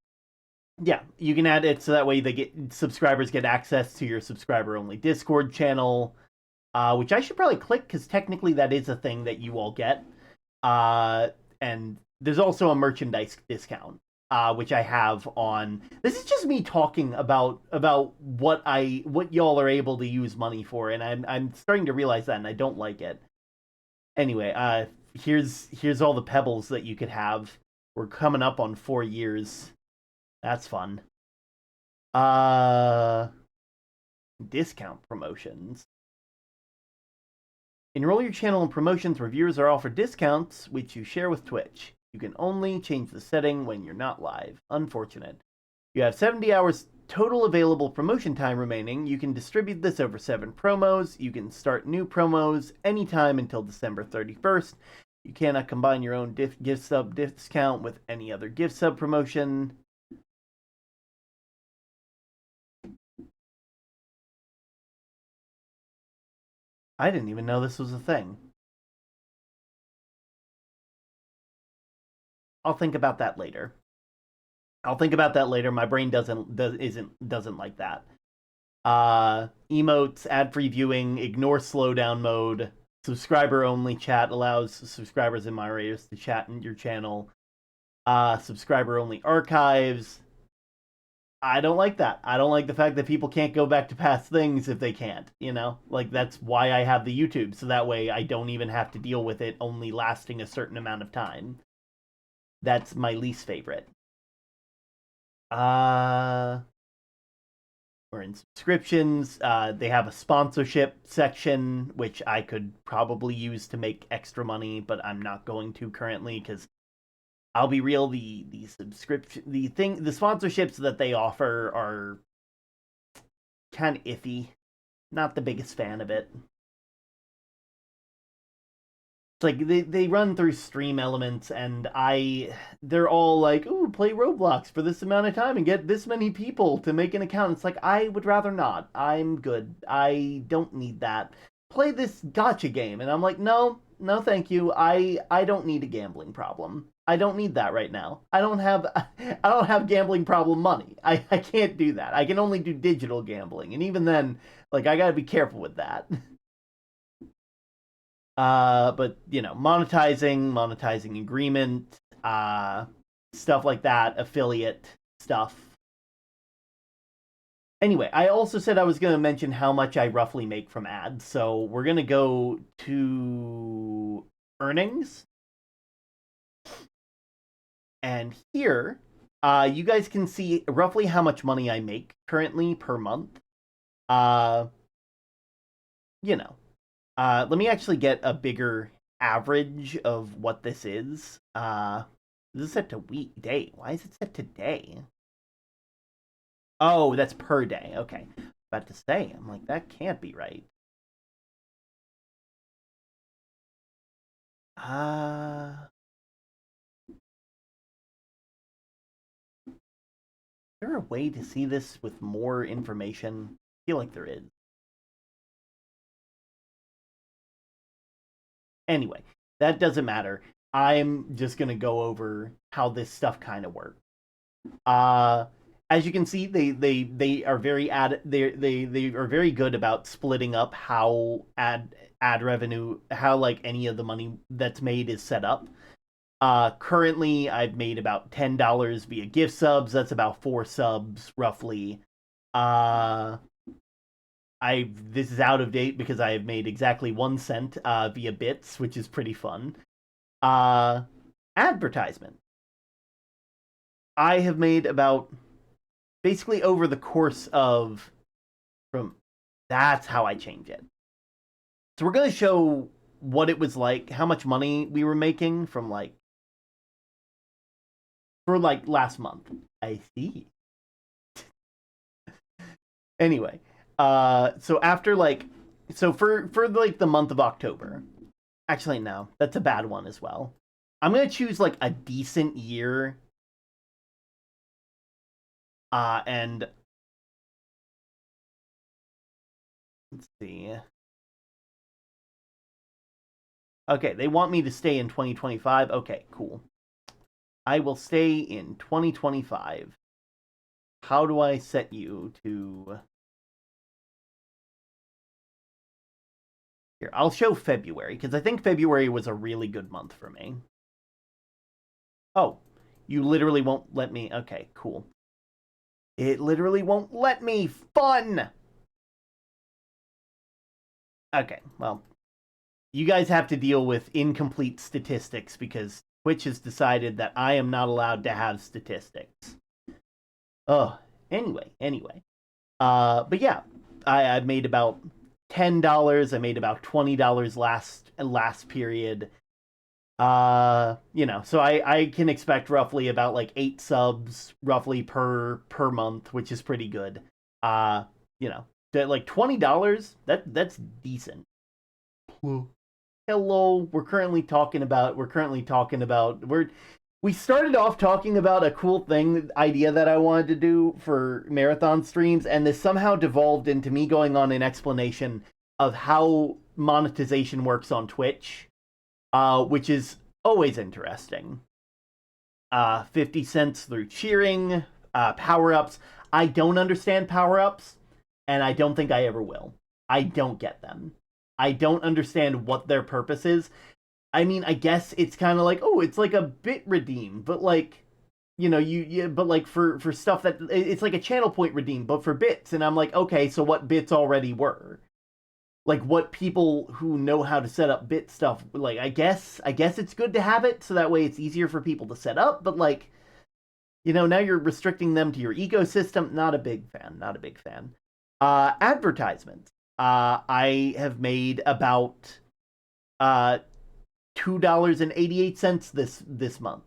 S1: Yeah, you can add it so that way subscribers get access to your subscriber-only Discord channel, which I should probably click because technically that is a thing that you all get. And there's also a merchandise discount, which I have on. This is just me talking about what y'all are able to use money for, and I'm starting to realize that, and I don't like it. Anyway, here's all the pebbles that you could have. We're coming up on 4 years. That's fun. Discount promotions. Enroll your channel in promotions where viewers are offered discounts, which you share with Twitch. You can only change the setting when you're not live. Unfortunate. You have 70 hours total available promotion time remaining. You can distribute this over 7 promos. You can start new promos anytime until December 31st. You cannot combine your own gift sub discount with any other gift sub promotion. I didn't even know this was a thing. I'll think about that later. My brain doesn't like that. Emotes, ad-free viewing, ignore slowdown mode, subscriber-only chat allows subscribers and moderators to chat in your channel. Subscriber-only archives. I don't like that. I don't like the fact that people can't go back to past things if they can't, you know? Like, that's why I have the YouTube, so that way I don't even have to deal with it only lasting a certain amount of time. That's my least favorite. We're in subscriptions. They have a sponsorship section, which I could probably use to make extra money, but I'm not going to currently because I'll be real. The sponsorships that they offer are kind of iffy. Not the biggest fan of it. It's like they run through stream elements, and they're all like, "Ooh, play Roblox for this amount of time and get this many people to make an account." It's like, I would rather not. I'm good. I don't need that. Play this gotcha game, and I'm like, no, thank you. I don't need a gambling problem. I don't need that right now. I don't have gambling problem money. I can't do that. I can only do digital gambling, and even then, like, I gotta be careful with that. But you know, monetizing agreement, stuff like that, affiliate stuff. Anyway, I also said I was going to mention how much I roughly make from ads, so we're going to go to earnings. And here, you guys can see roughly how much money I make currently per month. You know, let me actually get a bigger average of what this is. This is set to day. Why is it set to day? Oh, that's per day. Okay. About to say, I'm like, that can't be right. Is there a way to see this with more information? I feel like there is. Anyway, that doesn't matter. I'm just gonna go over how this stuff kind of works. As you can see, they are very they are very good about splitting up how ad revenue, how like any of the money that's made is set up. Currently, I've made about $10 via gift subs. That's about 4 subs roughly. This is out of date because I have made exactly 1 cent via bits, which is pretty fun. Advertisement. I have made about, basically over the course of, that's how I change it. So we're going to show what it was like, how much money we were making from for last month. I see. Anyway, so after for the month of October. Actually, no, that's a bad one as well. I'm going to choose like a decent year. And let's see. Okay, they want me to stay in 2025. Okay, cool. I will stay in 2025. How do I set you to... Here, I'll show February, because I think February was a really good month for me. Oh, you literally won't let me... Okay, cool. It literally won't let me. Fun! Okay, well, you guys have to deal with incomplete statistics because Twitch has decided that I am not allowed to have statistics. Oh, anyway. But yeah, I've made about $10. I made about $20 last period. So I can expect roughly about like 8 subs roughly per month, which is pretty good. Uh, you know, like $20, that's decent. Hello, we started off talking about a cool thing idea that I wanted to do for marathon streams, and this somehow devolved into me going on an explanation of how monetization works on Twitch, which is always interesting. 50 cents through cheering, power ups. I don't understand power ups, and I don't think I ever will. I don't get them. I don't understand what their purpose is. I mean, I guess it's kind of like, oh, it's like a bit redeem, but like, but like for stuff that it's like a channel point redeem, but for bits. And I'm like, okay, so what bits already were? Like what people who know how to set up bit stuff, like I guess it's good to have it so that way it's easier for people to set up, but like, now you're restricting them to your ecosystem. Not a big fan. Not a big fan. Advertisements. I have made about uh $2.88 this month.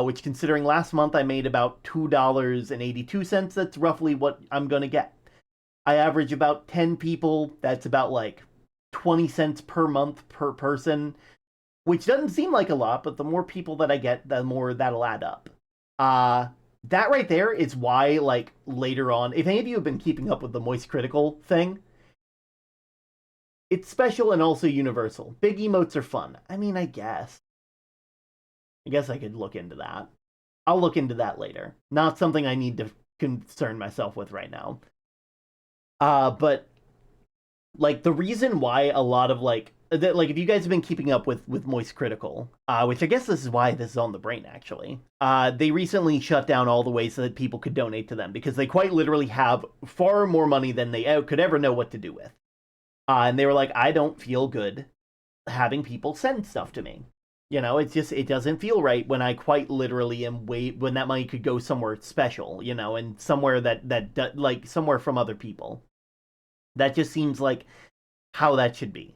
S1: Which, considering last month I made about $2.82, that's roughly what I'm gonna get. I average about 10 people. That's about like 20 cents per month per person, which doesn't seem like a lot, but the more people that I get, the more that'll add up. Uh, that right there is why, like, later on, if any of you have been keeping up with the Moist Critical thing, it's special and also universal. Big emotes are fun. I mean, I guess. I guess I could look into that. I'll look into that later. Not something I need to concern myself with right now. But like the reason why a lot of like if you guys have been keeping up with Moist Critical, which I guess this is why this is on the brain actually. They recently shut down all the ways that people could donate to them because they quite literally have far more money than they could ever know what to do with. And they were like, I don't feel good having people send stuff to me. It doesn't feel right when I quite literally am when that money could go somewhere special, and somewhere that like somewhere from other people. That just seems like how that should be.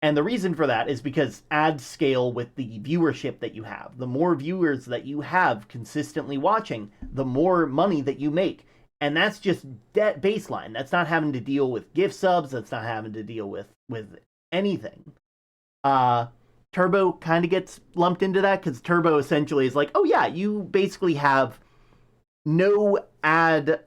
S1: And the reason for that is because ads scale with the viewership that you have. The more viewers that you have consistently watching, the more money that you make. And that's just baseline. That's not having to deal with gift subs. That's not having to deal with anything. Uh, Turbo kind of gets lumped into that because Turbo essentially is like, oh yeah, you basically have no ad.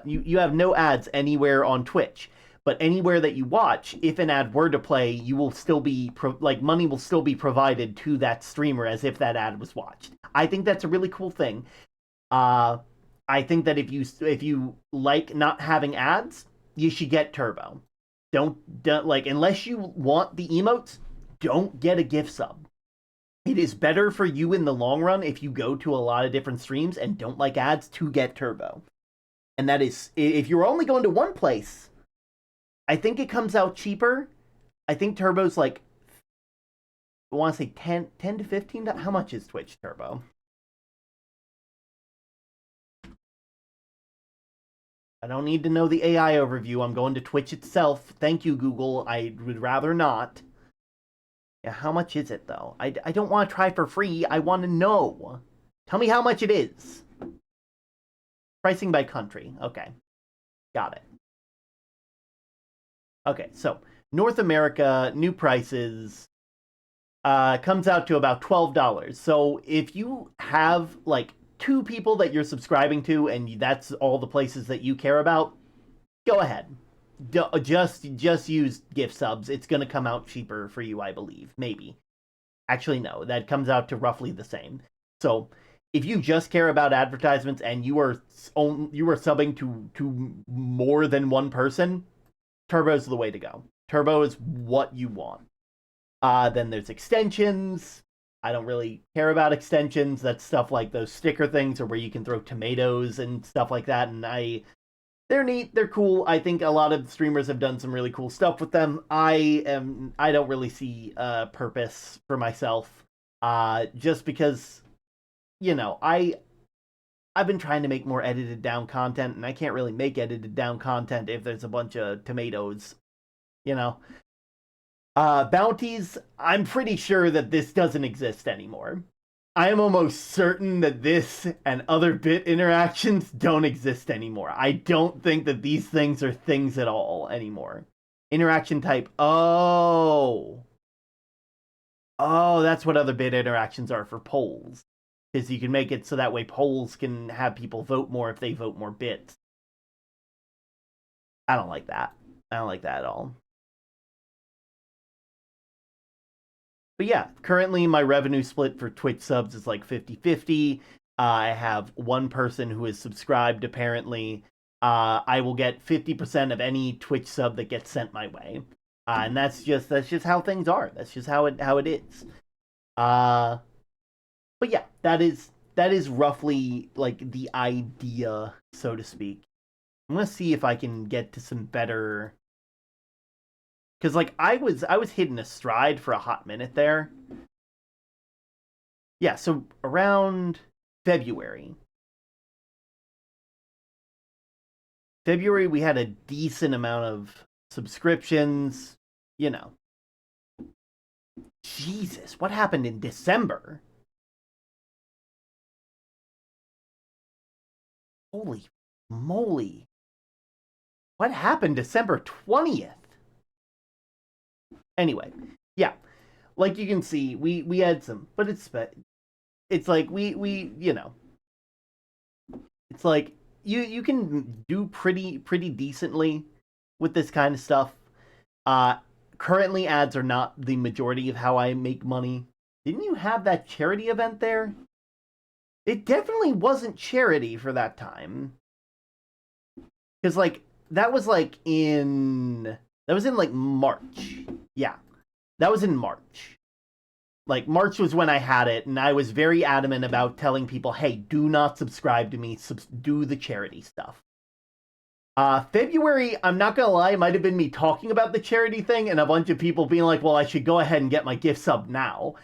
S1: You have no ads anywhere on Twitch, but anywhere that you watch, if an ad were to play, you will still be like money will still be provided to that streamer as if that ad was watched. I think that's a really cool thing. Uh, I think that if you like not having ads, you should get Turbo. Don't like unless you want the emotes, don't get a gift sub. It is better for you in the long run if you go to a lot of different streams and don't like ads to get Turbo. And that is if you're only going to one place, I think it comes out cheaper. I think Turbo's like I want to say 10 to 15. How much is Twitch Turbo? I don't need to know the AI overview. I'm going to Twitch itself. Thank you, Google. I would rather not. Yeah, how much is it, though? I don't want to try for free. I want to know. Tell me how much it is. Pricing by country. Okay. Got it. Okay, so North America, new prices, comes out to about $12. So if you have like two people that you're subscribing to and that's all the places that you care about, go ahead. Just use gift subs. It's going to come out cheaper for you, I believe. Maybe. Actually, no. That comes out to roughly the same. So if you just care about advertisements and you are subbing to more than one person, Turbo's the way to go. Turbo is what you want. Then there's extensions. I don't really care about extensions. That's stuff like those sticker things or where you can throw tomatoes and stuff like that. And they're neat. They're cool. I think a lot of streamers have done some really cool stuff with them. I don't really see a purpose for myself. Just because, I've been trying to make more edited down content, and I can't really make edited down content if there's a bunch of tomatoes, you know. Bounties, I'm pretty sure that this doesn't exist anymore. I am almost certain that this and other bit interactions don't exist anymore. I don't think that these things are things at all anymore. Interaction type. Oh. Oh, that's what other bit interactions are for polls. Because you can make it so that way polls can have people vote more if they vote more bits. I don't like that. I don't like that at all. But yeah, currently my revenue split for Twitch subs is like 50-50. I have one person who is subscribed apparently. I will get 50% of any Twitch sub that gets sent my way. And that's just how things are. That's just how it is. Uh but yeah, that is roughly like the idea, so to speak. I'm gonna see if I can get to some better, because like I was hitting a stride for a hot minute there. Yeah, so around February. February we had a decent amount of subscriptions, you know. Jesus, what happened in December? Holy moly. What happened December 20th? Anyway, yeah. Like you can see, we had some, but it's like we it's like you can do pretty decently with this kind of stuff. Uh Currently ads are not the majority of how I make money. Didn't you have that charity event there? It definitely wasn't charity for that time. Cuz like that was in like March. Yeah. That was in March. Like March was when I had it, and I was very adamant about telling people, "Hey, do not subscribe to me. Do the charity stuff." February, I'm not gonna lie, it might have been me talking about the charity thing, and a bunch of people being like, "Well, I should go ahead and get my gift sub now,"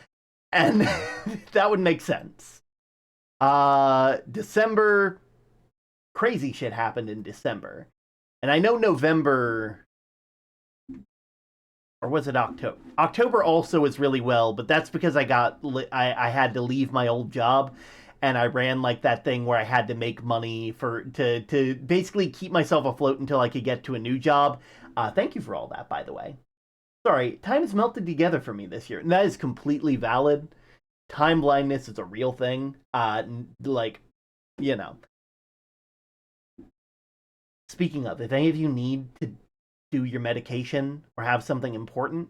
S1: and that would make sense. December, crazy shit happened in December, and I know November, or was it October? October also was really well, but that's because I had to leave my old job, and I ran like that thing where I had to make money to basically keep myself afloat until I could get to a new job. Thank you for all that, by the way. Sorry, time has melted together for me this year, and that is completely valid. Time blindness is a real thing. Like, you know. Speaking of, if any of you need to do your medication or have something important,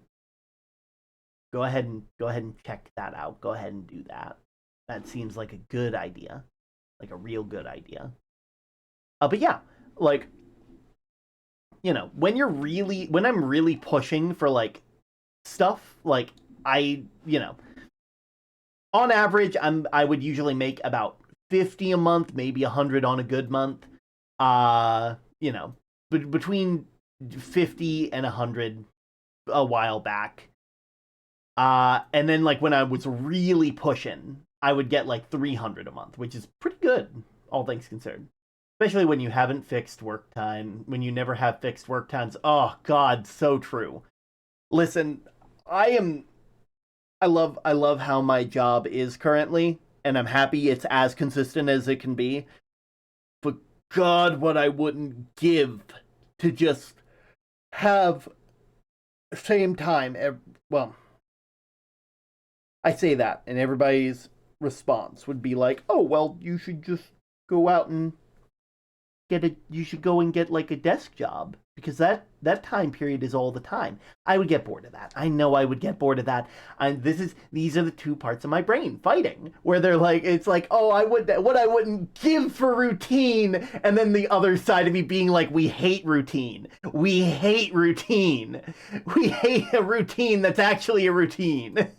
S1: go ahead and check that out. Go ahead and do that. That seems like a good idea, like a real good idea. But yeah, like when I'm really pushing for like stuff, like on average, I would usually make about 50 a month, maybe 100 on a good month. You know, between 50 and 100 a while back. And then like when I was really pushing, I would get like 300 a month, which is pretty good, all things considered. Especially when you haven't fixed work time, when you never have fixed work times. Oh God, so true. Listen, I am I love how my job is currently, and I'm happy it's as consistent as it can be. But God, what I wouldn't give to just have same time. Well, I say that, and everybody's response would be like, "Oh, well, you should just go out and you should go and get like a desk job because that time period is all the time." I would get bored of that. I know I would get bored of that. And these are the two parts of my brain fighting where they're like, it's like, "Oh, I wouldn't give for routine," and then the other side of me being like, "We hate routine. We hate routine. We hate a routine that's actually a routine."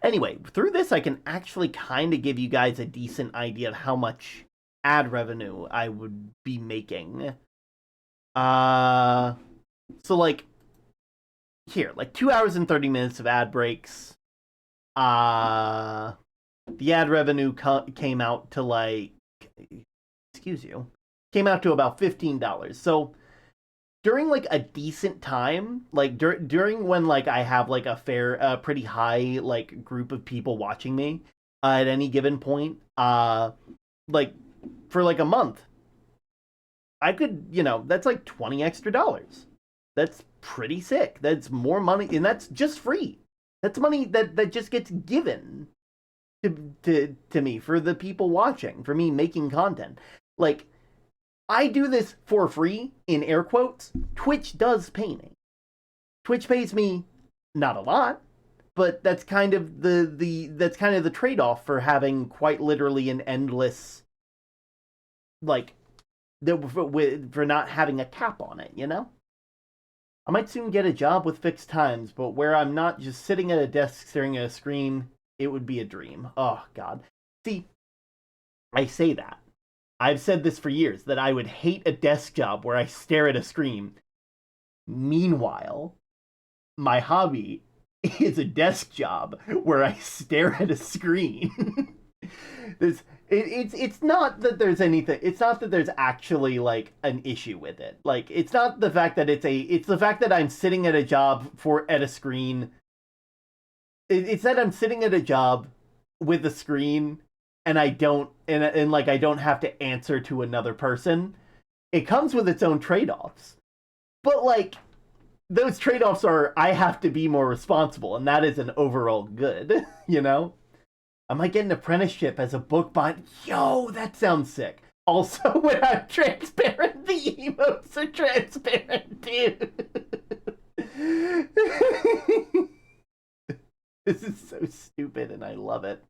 S1: Anyway, through this, I can actually kind of give you guys a decent idea of how much ad revenue I would be making. Uh, so like here, like 2 hours and 30 minutes of ad breaks. Uh, the ad revenue came out to like, excuse you, came out to about $15. So during like a decent time, like during when like I have like a pretty high like group of people watching me at any given point, like for like a month, I could, that's like 20 extra dollars. That's pretty sick. That's more money, and that's just free. That's money that just gets given to me for the people watching, for me making content. Like, I do this for free in air quotes. Twitch does pay me. Twitch pays me not a lot, but that's kind of the trade-off for having quite literally an endless, like, for not having a cap on it, you know? I might soon get a job with fixed times, but where I'm not just sitting at a desk staring at a screen, it would be a dream. Oh, God. See, I say that. I've said this for years, that I would hate a desk job where I stare at a screen. Meanwhile, my hobby is a desk job where I stare at a screen. It's not that there's anything. It's not that there's actually like an issue with it. Like it's not the fact that it's the fact that I'm sitting at a job at a screen. It's that I'm sitting at a job with a screen and I don't and like I don't have to answer to another person. It comes with its own trade-offs. But like those trade-offs are I have to be more responsible, and that is an overall good, you know? I might get an apprenticeship as a book bind. Yo, that sounds sick. Also, when I'm transparent, the emotes are transparent too. This is so stupid, and I love it.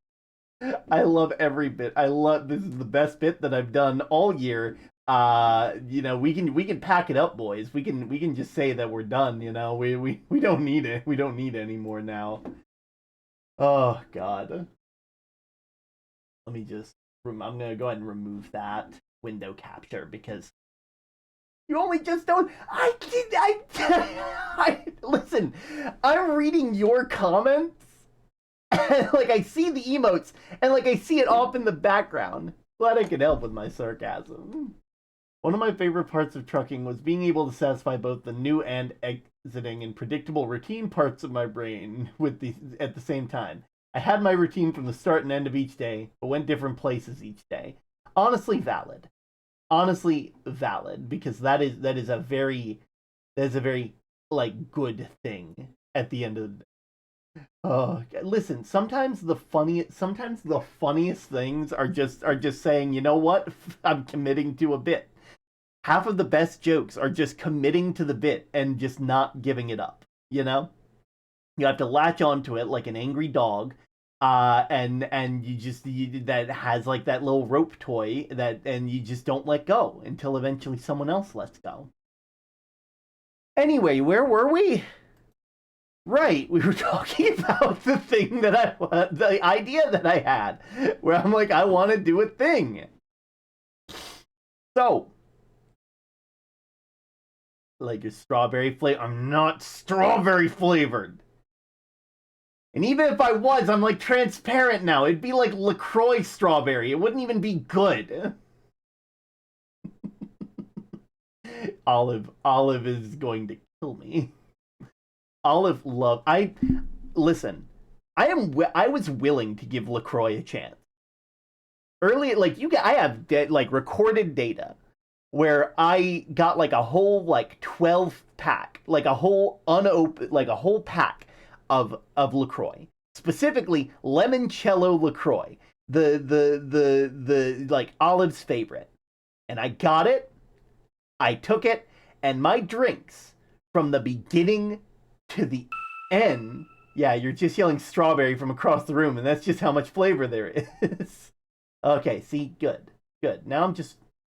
S1: I love every bit. This is the best bit that I've done all year. We can pack it up, boys. We can just say that we're done. We don't need it. We don't need it anymore now. Oh God. Let me just. I'm gonna go ahead and remove that window capture because you only just don't. I listen. I'm reading your comments. And, like I see the emotes and like I see it off in the background. Glad I could help with my sarcasm. One of my favorite parts of trucking was being able to satisfy both the new and exiting and predictable routine parts of my brain at the same time. I had my routine from the start and end of each day, but went different places each day. Honestly valid. Honestly valid because that is a very like good thing at the end of the day. Oh, listen. Sometimes the funniest things are just saying, you know what? I'm committing to a bit. Half of the best jokes are just committing to the bit and just not giving it up. You know, you have to latch onto it like an angry dog, and that has like that little rope toy and you just don't let go until eventually someone else lets go. Anyway, where were we? Right, we were talking about the idea that I had, where I'm like, I want to do a thing. So, like your strawberry flavor, I'm not strawberry flavored. And even if I was, I'm like transparent now. It'd be like LaCroix strawberry. It wouldn't even be good. Olive is going to kill me. Olive love. I listen. I was willing to give LaCroix a chance. Early, like I have like recorded data where I got like a whole like 12 pack, like a whole unopened, like a whole pack of LaCroix, specifically limoncello LaCroix, the like Olive's favorite, and I got it. I took it, and my drinks from the beginning to the end. Yeah, you're just yelling strawberry from across the room, and that's just how much flavor there is. Okay, see, good, good. Now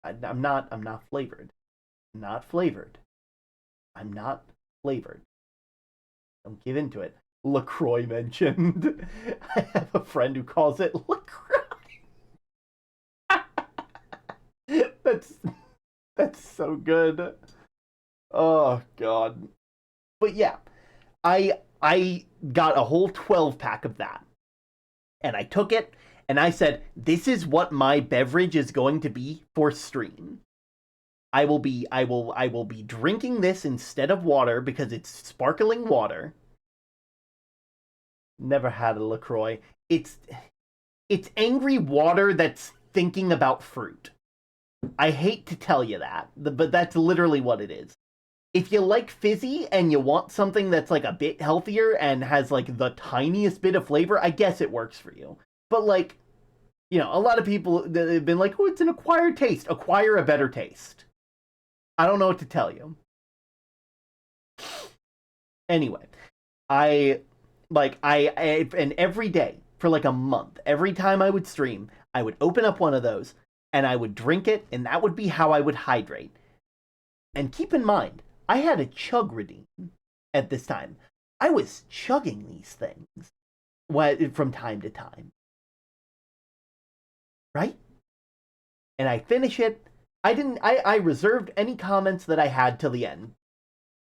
S1: I'm not flavored. Not flavored. I'm not flavored. Don't give into it. LaCroix mentioned. I have a friend who calls it LaCroix. that's that's so good. Oh God. But yeah, I got a whole 12 pack of that. And I took it and I said, this is what my beverage is going to be for stream. I will be drinking this instead of water because it's sparkling water. Never had a LaCroix. It's it's angry water that's thinking about fruit. I hate to tell you that, but that's literally what it is. If you like fizzy and you want something that's like a bit healthier and has like the tiniest bit of flavor, I guess it works for you. But like, a lot of people have been like, "Oh, it's an acquired taste. Acquire a better taste." I don't know what to tell you. Anyway, I and every day for like a month, every time I would stream, I would open up one of those and I would drink it, and that would be how I would hydrate. And keep in mind, I had a chug redeem at this time. I was chugging these things from time to time, right? And I finish it. I didn't. I reserved any comments that I had till the end,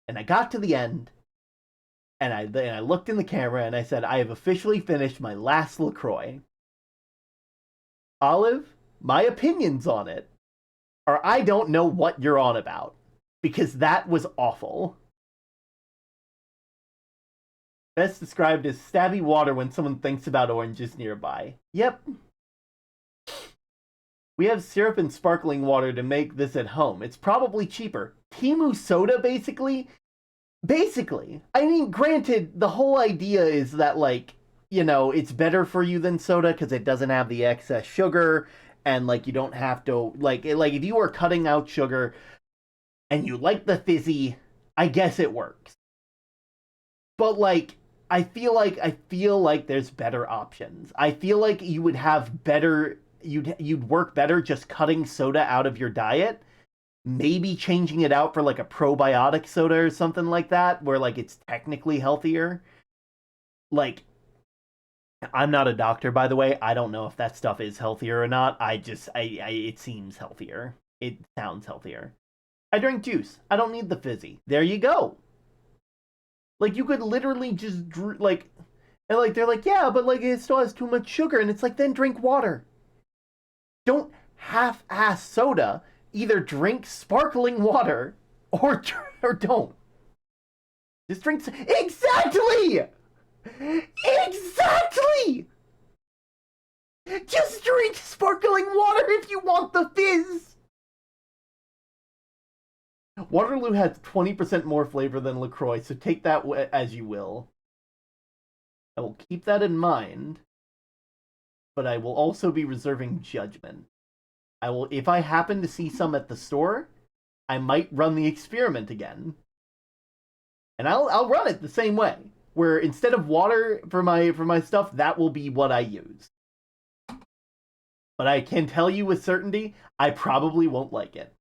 S1: and I got to the end, and I looked in the camera and I said, I have officially finished my last LaCroix. Olive, my opinions on it are I don't know what you're on about, because that was awful. Best described as stabby water when someone thinks about oranges nearby. Yep. We have syrup and sparkling water to make this at home. It's probably cheaper. Timu soda, basically. Basically. I mean, granted, the whole idea is that, like, it's better for you than soda because it doesn't have the excess sugar, and, like, you don't have to, like, if you are cutting out sugar and you like the fizzy, I guess it works. But, like, I feel like there's better options. I feel like you would have better you'd work better just cutting soda out of your diet, maybe changing it out for like a probiotic soda or something like that, where like it's technically healthier. Like, I'm not a doctor, by the way. I don't know if that stuff is healthier or not. It seems healthier. It sounds healthier. I drink juice. I don't need the fizzy. There you go. Like, you could literally just like, and like they're like, yeah, but like it still has too much sugar, and it's like, then drink water. Don't half-ass soda. Either drink sparkling water or don't. Just drink. Exactly. Exactly. Just drink sparkling water if you want the fizz. Waterloo has 20% more flavor than LaCroix, so take that as you will. I will keep that in mind, but I will also be reserving judgment. I will, if I happen to see some at the store, I might run the experiment again. And I'll run it the same way, where instead of water for my stuff, that will be what I use. But I can tell you with certainty, I probably won't like it,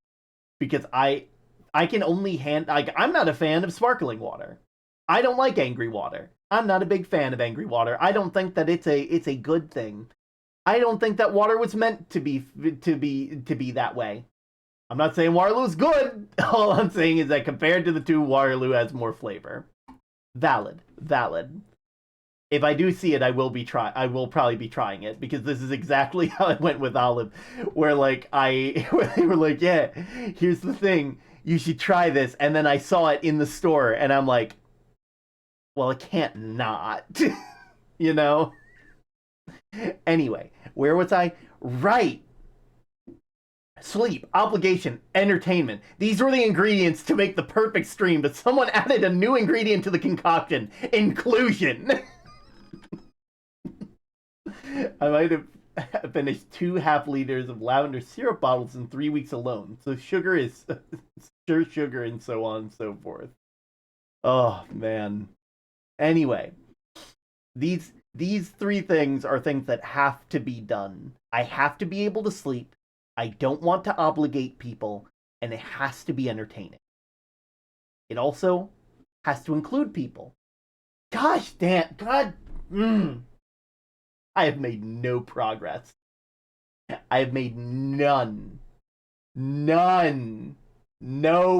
S1: because I can only I'm not a fan of sparkling water. I don't like angry water. I'm not a big fan of angry water. I don't think that it's a good thing. I don't think that water was meant to be that way. I'm not saying Waterloo is good. All I'm saying is that compared to the two, Waterloo has more flavor. Valid. If I do see it, I will probably be trying it, because this is exactly how I went with Olive, where like where they were like, yeah, here's the thing, you should try this, and then I saw it in the store, and I'm like, well, it can't not, you know. Anyway, where was I? Right. Sleep, obligation, entertainment. These were the ingredients to make the perfect stream, but someone added a new ingredient to the concoction: inclusion. I might have finished 2.5 liters of lavender syrup bottles in 3 weeks alone. So sugar is sugar, and so on and so forth. Oh man. Anyway, these three things are things that have to be done. I have to be able to sleep. I don't want to obligate people, and it has to be entertaining. It also has to include people. Gosh damn, God, I have made no progress. I have made none. No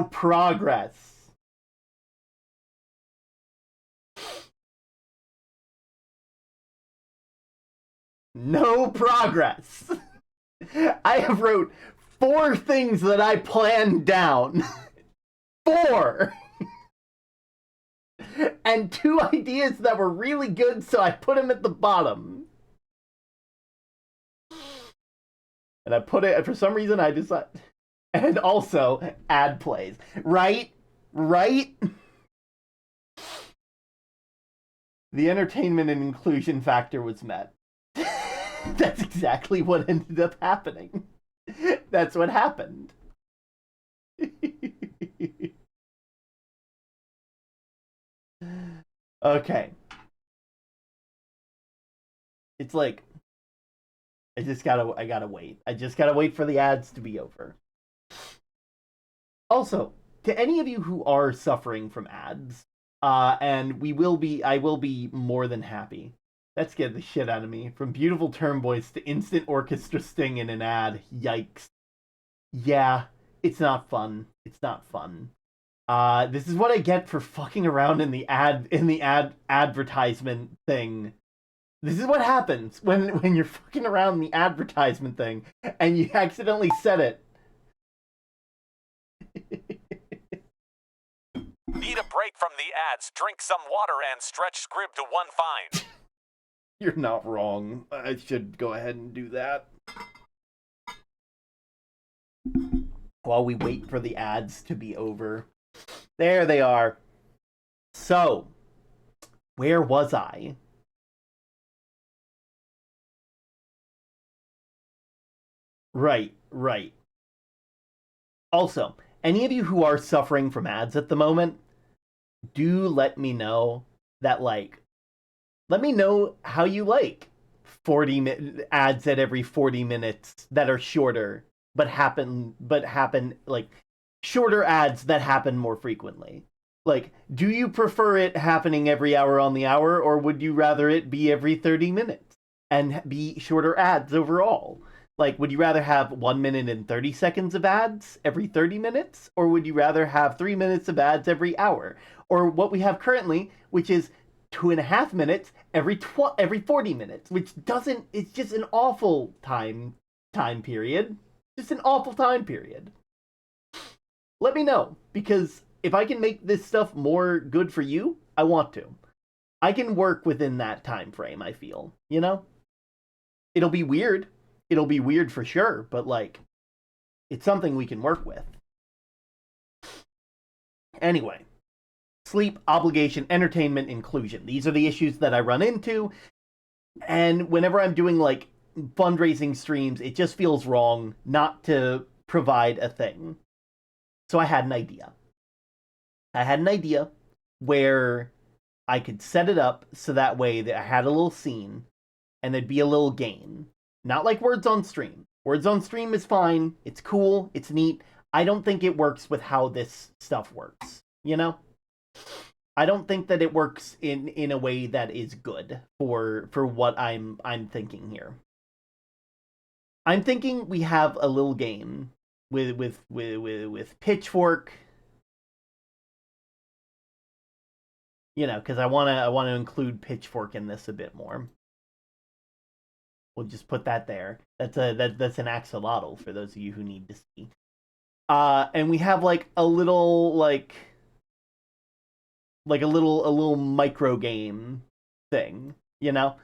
S1: progress. No progress. I have wrote 4 things that I planned down. 4! And 2 ideas that were really good, so I put them at the bottom. And I put it, for some reason, I decided. And also, ad plays. Right? Right? The entertainment and inclusion factor was met. That's exactly what ended up happening. That's what happened. Okay. It's like I gotta wait. I just gotta wait for the ads to be over. Also, to any of you who are suffering from ads, and I will be more than happy. That scared the shit out of me. From beautiful term voice to instant orchestra sting in an ad. Yikes. Yeah, it's not fun. It's not fun. This is what I get for fucking around in the advertisement thing. This is what happens when you're fucking around the advertisement thing and you accidentally set it.
S3: Need a break from the ads, drink some water, and stretch scrib to one fine.
S1: You're not wrong. I should go ahead and do that. While we wait for the ads to be over. There they are. So, where was I? Right. Also, any of you who are suffering from ads at the moment, do let me know that, like, let me know how you like 40 ads at every 40 minutes that are shorter but happen like shorter ads that happen more frequently. Like, do you prefer it happening every hour on the hour, or would you rather it be every 30 minutes and be shorter ads overall? Like, would you rather have 1 minute and 30 seconds of ads every 30 minutes? Or would you rather have 3 minutes of ads every hour? Or what we have currently, which is 2.5 minutes every 40 minutes, which doesn't, it's just an awful time period. Just an awful time period. Let me know, because if I can make this stuff more good for you, I want to. I can work within that time frame, I feel, you know? It'll be weird. It'll be weird for sure, but, like, it's something we can work with. Anyway, sleep, obligation, entertainment, inclusion. These are the issues that I run into, and whenever I'm doing, like, fundraising streams, it just feels wrong not to provide a thing. So I had an idea. Where I could set it up so that way that I had a little scene and there'd be a little game. Not like words on stream. Words on stream is fine. It's cool. It's neat. I don't think it works with how this stuff works. You know? I don't think that it works in a way that is good for what I'm thinking here. I'm thinking we have a little game with Pitchfork. You know, because I want to include Pitchfork in this a bit more. We'll just put that there. That's an axolotl for those of you who need to see. And we have like a little a little micro game thing. You know,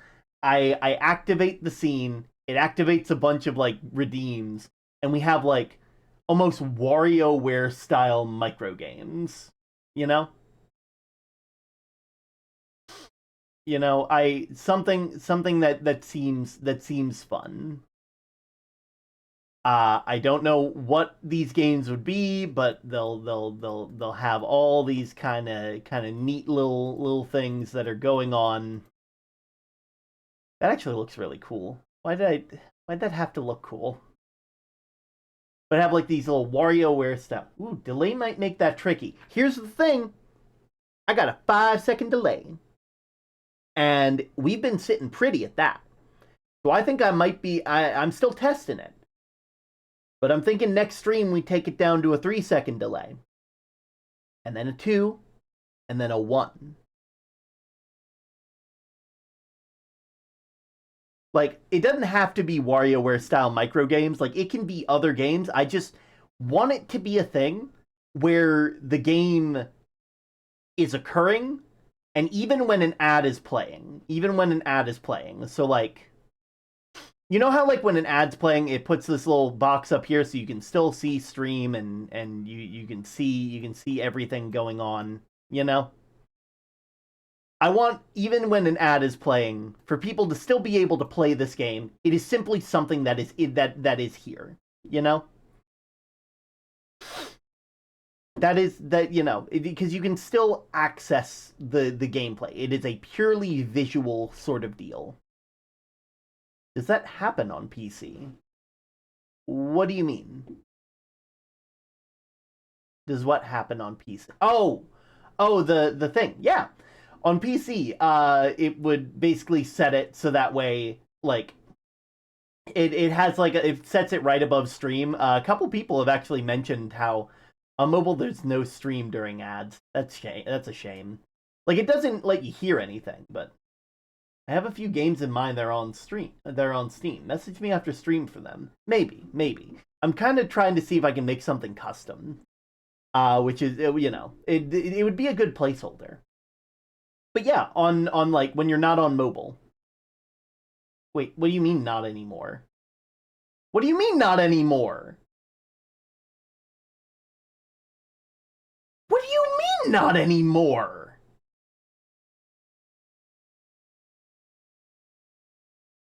S1: I activate the scene. It activates a bunch of like redeems, and we have like almost WarioWare style micro games. You know. You know, something that seems fun. I don't know what these games would be, but they'll have all these kind of neat little things that are going on. That actually looks really cool. Why'd that have to look cool? But have like these little WarioWare stuff. Ooh, delay might make that tricky. Here's the thing. I got a 5-second delay. And we've been sitting pretty at that. So I think I might be, I'm still testing it. But I'm thinking next stream we take it down to a 3-second delay. And then a 2. And then a 1. Like, it doesn't have to be WarioWare style micro games. Like, it can be other games. I just want it to be a thing where the game is occurring, and even when an ad is playing, so like, you know how like when an ad's playing, it puts this little box up here so you can still see stream and you can see everything going on, you know? I want, even when an ad is playing, for people to still be able to play this game. It is simply something that is here, you know? Because you can still access the gameplay. It is a purely visual sort of deal. Does that happen on PC? What do you mean? Does what happen on PC? Oh, the thing. Yeah, on PC, it would basically set it so that way, like, it has like it sets it right above stream. A couple people have actually mentioned how on mobile there's no stream during ads. That's a shame. Like, it doesn't let you hear anything, but I have a few games in mind that are on stream. They're on Steam. Message me after stream for them. Maybe. I'm kind of trying to see if I can make something custom. Which is, it would be a good placeholder. But yeah, on like when you're not on mobile. Wait, what do you mean not anymore? What do you mean not anymore? What do you mean not anymore?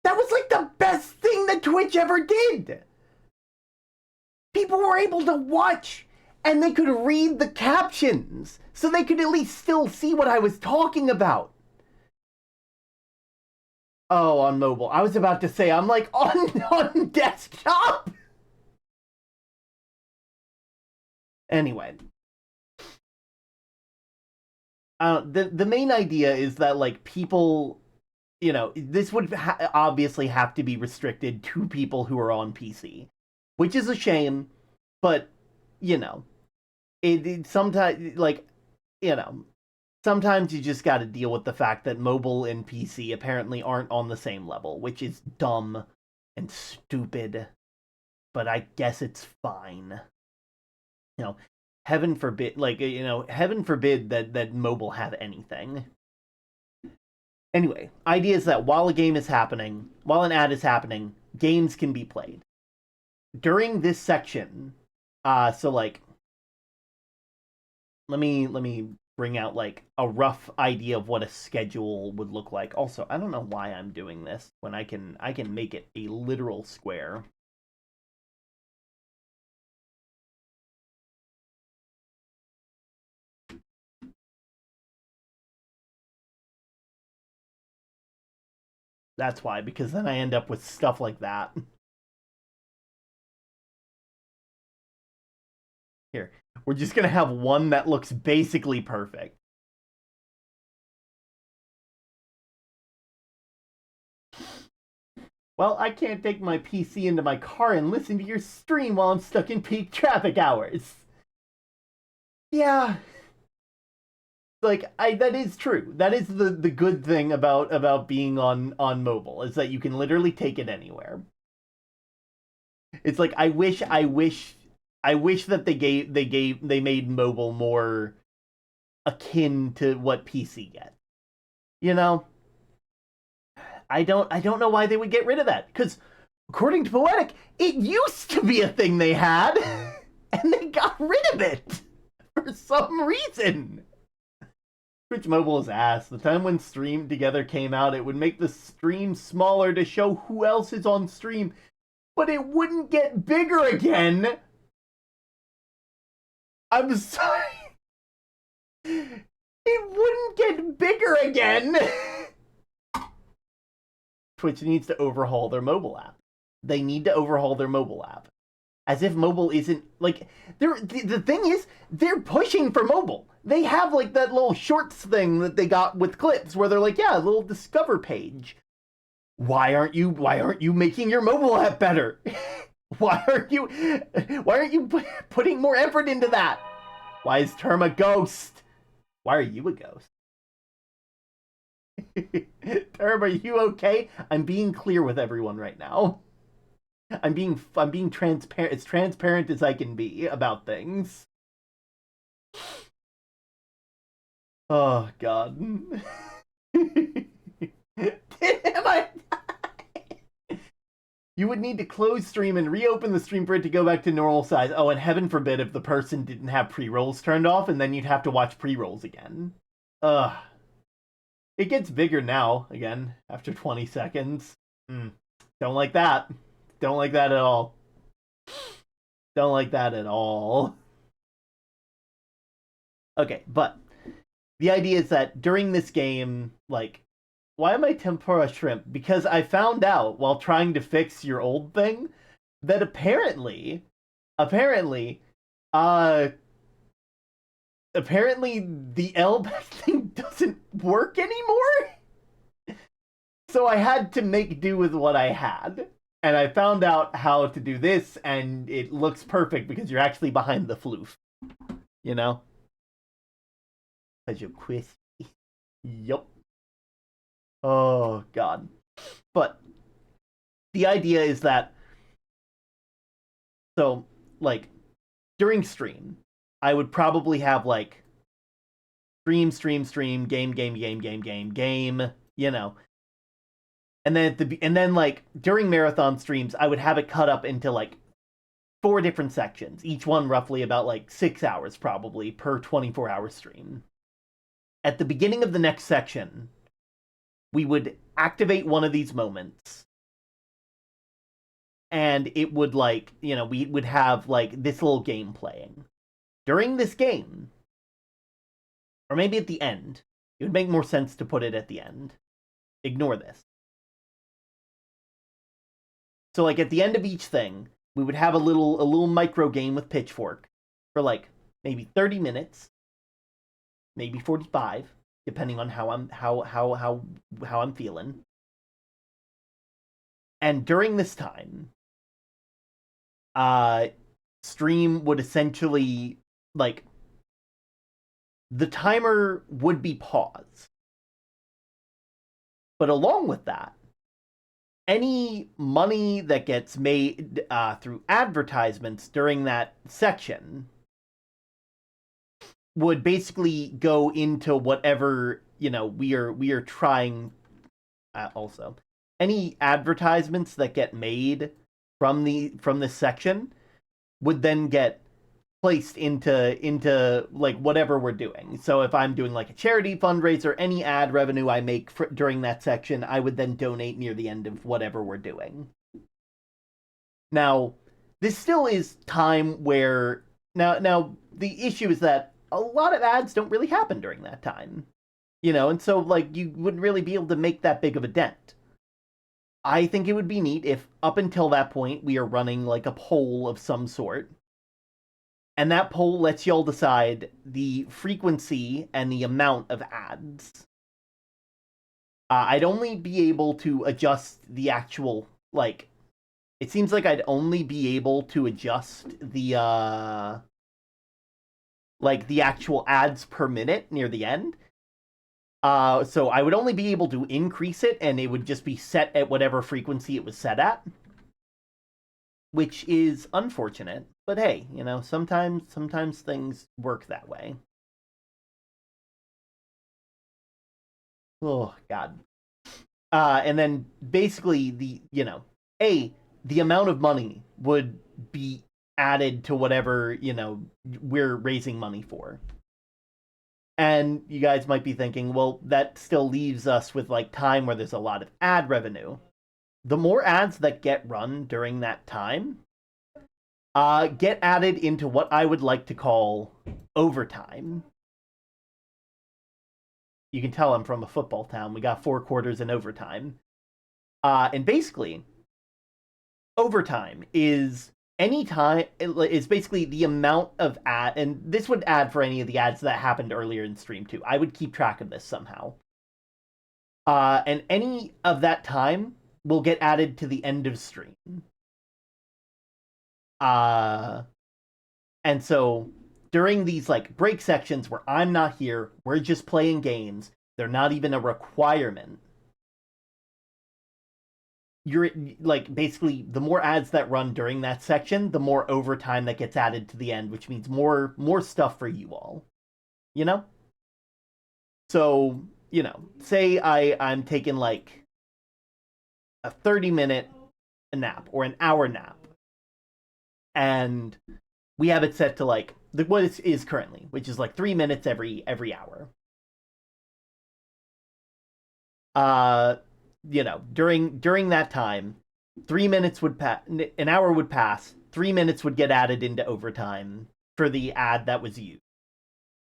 S1: That was like the best thing that Twitch ever did. People were able to watch and they could read the captions so they could at least still see what I was talking about. Oh, on mobile. I was about to say, I'm like, on desktop? Anyway. The main idea is that, like, people, this would obviously have to be restricted to people who are on PC. Which is a shame, but, it sometimes, like, sometimes you just gotta deal with the fact that mobile and PC apparently aren't on the same level, which is dumb and stupid, but I guess it's fine. Heaven forbid, heaven forbid that mobile have anything. Anyway, idea is that while an ad is happening, games can be played. During this section, so like, let me bring out like a rough idea of what a schedule would look like. Also, I don't know why I'm doing this when I can make it a literal square. That's why, because then I end up with stuff like that. Here, we're just gonna have one that looks basically perfect. Well, I can't take my PC into my car and listen to your stream while I'm stuck in peak traffic hours. Yeah. Like, that is true. That is the good thing about being on mobile, is that you can literally take it anywhere. It's like, I wish that they made mobile more akin to what PC gets. I don't know why they would get rid of that, because according to Poetic, it used to be a thing they had, and they got rid of it for some reason. Twitch Mobile is ass. The time when Stream Together came out, it would make the stream smaller to show who else is on stream, but it wouldn't get bigger again. I'm sorry. It wouldn't get bigger again. Twitch needs to overhaul their mobile app. They need to overhaul their mobile app. As if mobile isn't, like, the thing is, they're pushing for mobile. They have, like, that little shorts thing that they got with clips where they're like, yeah, a little discover page. Why aren't you making your mobile app better? Why aren't you putting more effort into that? Why is Term a ghost? Why are you a ghost? Term, are you okay? I'm being clear with everyone right now. I'm being transparent, as transparent as I can be about things. Oh God. Am I? You would need to close stream and reopen the stream for it to go back to normal size. Oh, and heaven forbid if the person didn't have pre-rolls turned off, and then you'd have to watch pre-rolls again. Ugh. It gets bigger now, again, after 20 seconds. Don't like that. Don't like that at all. Don't like that at all. Okay, but the idea is that during this game, like, why am I tempura shrimp? Because I found out while trying to fix your old thing that apparently, uh, apparently the L thing doesn't work anymore. So I had to make do with what I had. And I found out how to do this, and it looks perfect because you're actually behind the floof. You know? Because you're crispy. Yup. Oh, God. But the idea is that, so, like, during stream, I would probably have, like, stream, game, you know. And then like during marathon streams, I would have it cut up into like 4 different sections, each one roughly about like 6 hours probably per 24-hour stream. At the beginning of the next section, we would activate one of these moments, and it would like, you know, we would have like this little game playing. During this game, or maybe at the end, it would make more sense to put it at the end. Ignore this. So like at the end of each thing, we would have a little micro game with Pitchfork for like maybe 30 minutes, maybe 45, depending on how I'm feeling. And during this time, stream would essentially like the timer would be paused. But along with that, any money that gets made through advertisements during that section would basically go into whatever, you know, we are trying. Also, any advertisements that get made from this section would then get placed into like whatever we're doing. So if I'm doing like a charity fundraiser, any ad revenue I make during that section, I would then donate near the end of whatever we're doing. Now, this still is time where now the issue is that a lot of ads don't really happen during that time. You know, and so like you wouldn't really be able to make that big of a dent. I think it would be neat if up until that point we are running like a poll of some sort. And that poll lets y'all decide the frequency and the amount of ads. I'd only be able to adjust the actual, like, it seems like I'd only be able to adjust the, like, the actual ads per minute near the end. So I would only be able to increase it, and it would just be set at whatever frequency it was set at. Which is unfortunate. But hey, you know, sometimes things work that way. Oh God. And then basically the amount of money would be added to whatever, you know, we're raising money for. And you guys might be thinking, well, that still leaves us with like time where there's a lot of ad revenue. The more ads that get run during that time, get added into what I would like to call overtime. You can tell I'm from a football town. We got 4 quarters in overtime. And basically, overtime is any time, it's basically the amount of ad, and this would add for any of the ads that happened earlier in stream too. I would keep track of this somehow. And any of that time will get added to the end of stream. And so during these like break sections where I'm not here, we're just playing games, They're not even a requirement. You're like basically the more ads that run during that section, the more overtime that gets added to the end, which means more stuff for you all. You know? So, say I'm taking like a 30-minute nap or an hour nap, and we have it set to like what it is currently, which is like 3 minutes every hour. Uh, during that time, 3 minutes would pass, an hour would pass, 3 minutes would get added into overtime for the ad that was used.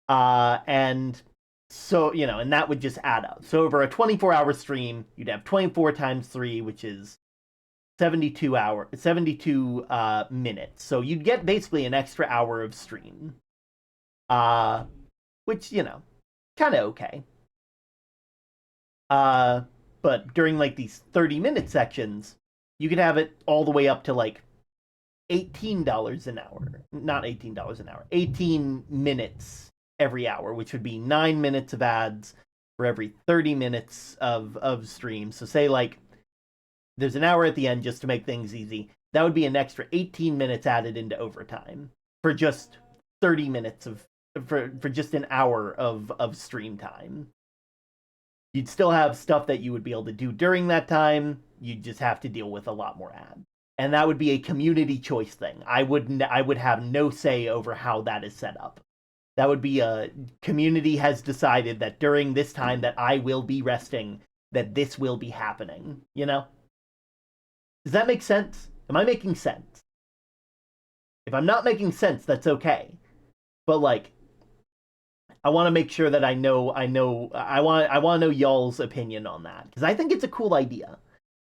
S1: And so, and that would just add up. So over a 24-hour stream, you'd have 24 times 3, which is 72 minutes. So you'd get basically an extra hour of stream. Which, kind of okay. But during like these 30-minute sections, you could have it all the way up to like $18 an hour. Not $18 an hour. 18 minutes every hour, which would be 9 minutes of ads for every 30 minutes of stream. So say like there's an hour at the end just to make things easy. That would be an extra 18 minutes added into overtime for just 30 minutes for just an hour of stream time. You'd still have stuff that you would be able to do during that time. You'd just have to deal with a lot more ads. And that would be a community choice thing. I would have no say over how that is set up. That would be a community has decided that during this time that I will be resting, that this will be happening, Does that make sense? Am I making sense? If I'm not making sense, that's okay. But like I want to make sure that I want to know y'all's opinion on that because I think it's a cool idea.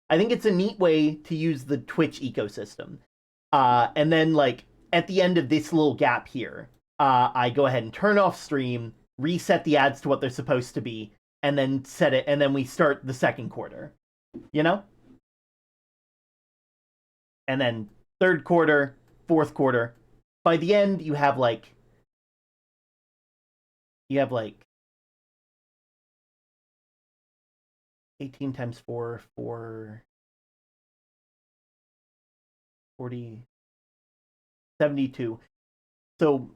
S1: I think it's a neat way to use the Twitch ecosystem. And then like at the end of this little gap here, I go ahead and turn off stream, reset the ads to what they're supposed to be, and then set it, and then we start the second quarter. And then third quarter, fourth quarter. By the end, you have like 18 times 4, 40, 72. So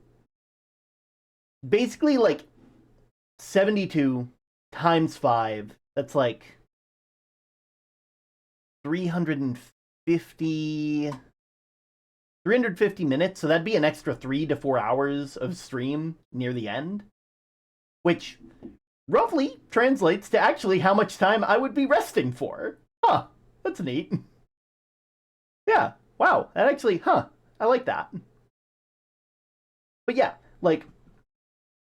S1: basically like 72 times 5, that's like 350 minutes, so that'd be an extra 3 to 4 hours of stream near the end, which roughly translates to actually how much time I would be resting for. Huh, that's neat. Yeah, wow, that actually, I like that. But yeah, like,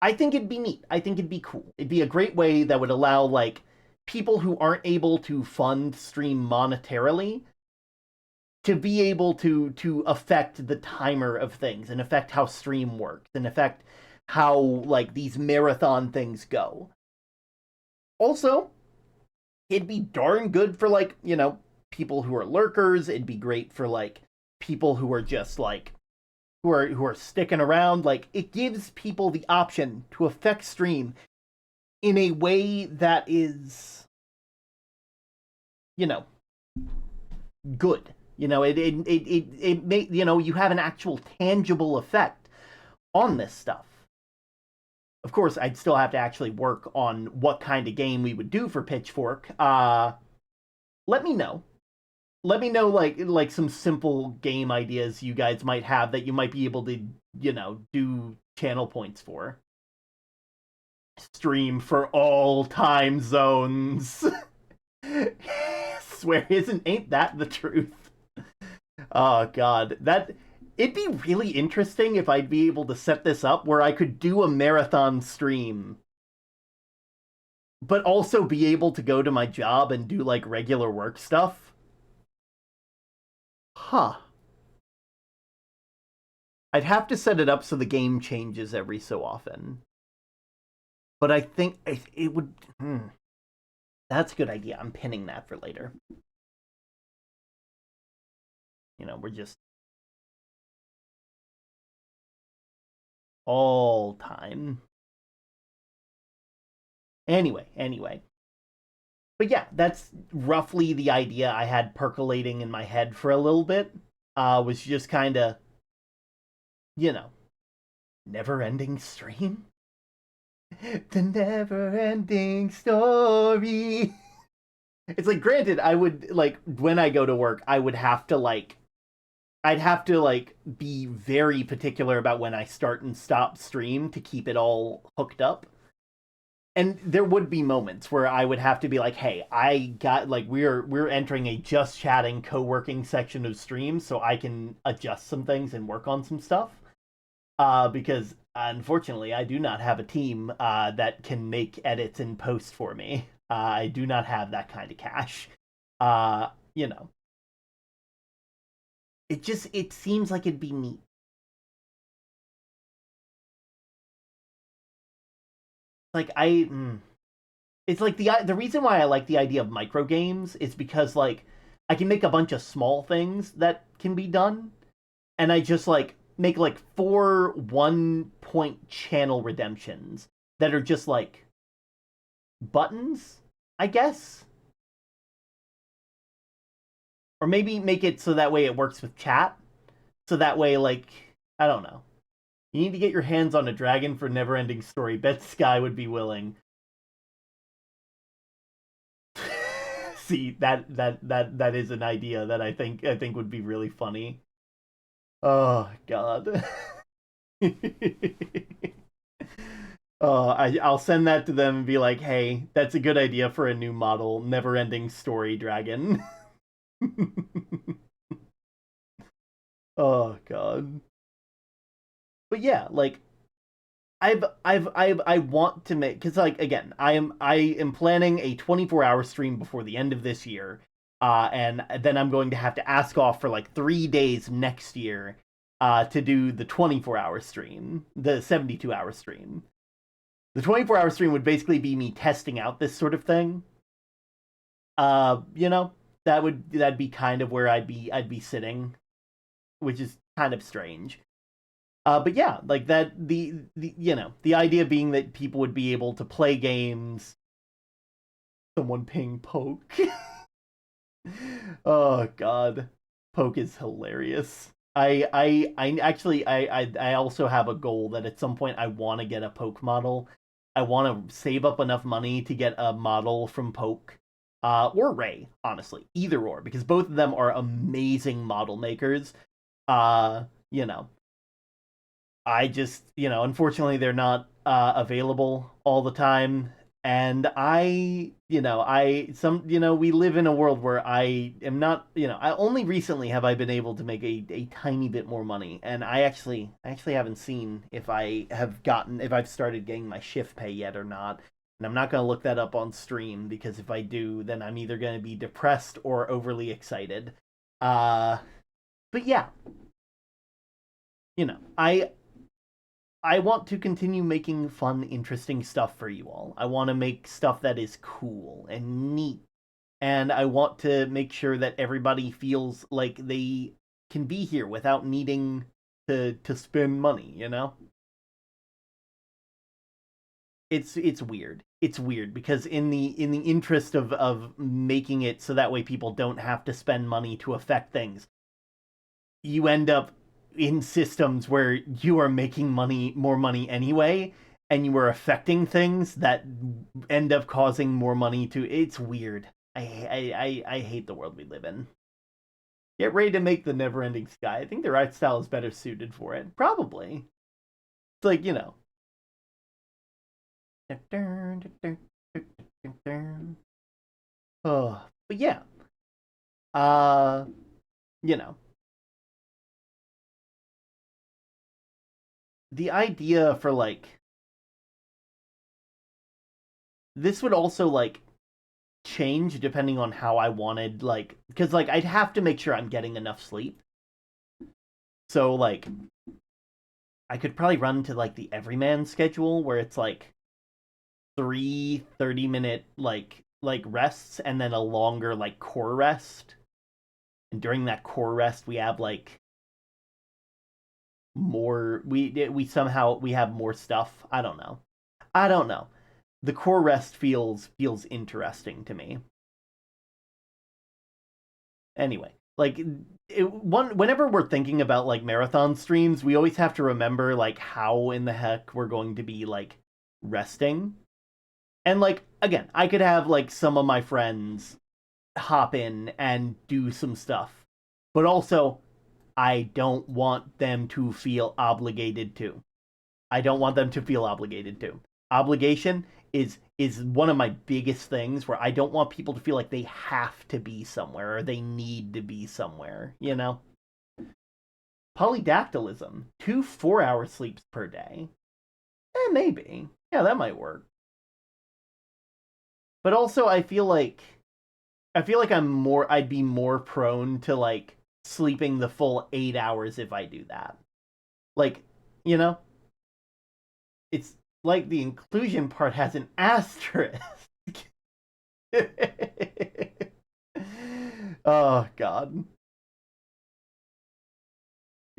S1: I think it'd be neat. I think it'd be cool. It'd be a great way that would allow, like, people who aren't able to fund stream monetarily to be able to affect the timer of things and affect how stream works and affect how like these marathon things go. Also, it'd be darn good for like, people who are lurkers. It'd be great for like people who are just like who are sticking around. Like it gives people the option to affect stream in a way that is good. It may, you have an actual tangible effect on this stuff. Of course, I'd still have to actually work on what kind of game we would do for Pitchfork. Let me know. Let me know like some simple game ideas you guys might have that you might be able to, do channel points for. Stream for all time zones. Swear ain't that the truth? Oh god, it'd be really interesting if I'd be able to set this up where I could do a marathon stream, but also be able to go to my job and do like regular work stuff. Huh. I'd have to set it up so the game changes every so often. But I think it would. That's a good idea. I'm pinning that for later. We're just all time. Anyway. But yeah, that's roughly the idea I had percolating in my head for a little bit. Was just kind of, you know, never ending stream. The never ending story. It's like, granted, I would, like, when I go to work, I'd have to, like, be very particular about when I start and stop stream to keep it all hooked up. And there would be moments where I would have to be like, "Hey, I got like we're entering a just chatting co-working section of stream, so I can adjust some things and work on some stuff." Because unfortunately, I do not have a team that can make edits and post for me. I do not have that kind of cash. Uh, you know, it seems like it'd be neat. Like it's like the reason why I like the idea of micro games is because like I can make a bunch of small things that can be done, and I just like make like 4 1 point channel redemptions that are just like buttons, I guess, or maybe make it so that way it works with chat, so that way like I don't know. You need to get your hands on a dragon for Neverending Story. Bet Sky would be willing. See that is an idea that I think would be really funny. Oh God. I'll send that to them and be like, hey, that's a good idea for a new model, never ending story dragon. Oh God. But yeah, like I want to make because like again, I am planning a 24-hour stream before the end of this year, and then I'm going to have to ask off for like 3 days next year, to do the 24-hour stream, the 72-hour stream. The 24-hour stream would basically be me testing out this sort of thing. You know, that'd be kind of where I'd be sitting, which is kind of strange. But yeah, like that the idea being that people would be able to play games. Someone ping poke. Oh God, poke is hilarious. I actually I also have a goal that at some point I want to get a poke model. I want to save up enough money to get a model from poke. Or Ray, honestly, either or, because both of them are amazing model makers. You know, I just, unfortunately, they're not available all the time. And we live in a world where I am not, I only recently have I been able to make a tiny bit more money. And I actually haven't seen if I've started getting my shift pay yet or not. And I'm not going to look that up on stream because if I do, then I'm either going to be depressed or overly excited. Uh, but yeah, I want to continue making fun, interesting stuff for you all. I want to make stuff that is cool and neat. And I want to make sure that everybody feels like they can be here without needing to spend money, you know? It's weird. It's weird because in the interest of making it so that way people don't have to spend money to affect things, you end up in systems where you are making more money anyway, and you are affecting things that end up causing more money to. It's weird. I hate the world we live in. Get ready to make the never-ending sky. I think the art style is better suited for it. Probably. It's like Oh, but yeah. Uh, you know, the idea for like this would also like change depending on how I wanted, like, because like I'd have to make sure I'm getting enough sleep. So like I could probably run to like the everyman schedule where it's like 3 30-minute like rests and then a longer like core rest. And during that core rest we have like more we have more stuff. I don't know. the core rest feels interesting to me. Anyway, like whenever we're thinking about like marathon streams, we always have to remember like how in the heck we're going to be like resting. And like again, I could have like some of my friends hop in and do some stuff. But also I don't want them to feel obligated to. I don't want them to feel obligated to. Obligation is one of my biggest things where I don't want people to feel like they have to be somewhere or they need to be somewhere, you know? Polydactylism. 2 4-hour sleeps per day. Maybe. Yeah, that might work. But also I feel like I'd be more prone to like sleeping the full 8 hours if I do that. Like, you know, it's like the inclusion part has an asterisk. Oh god.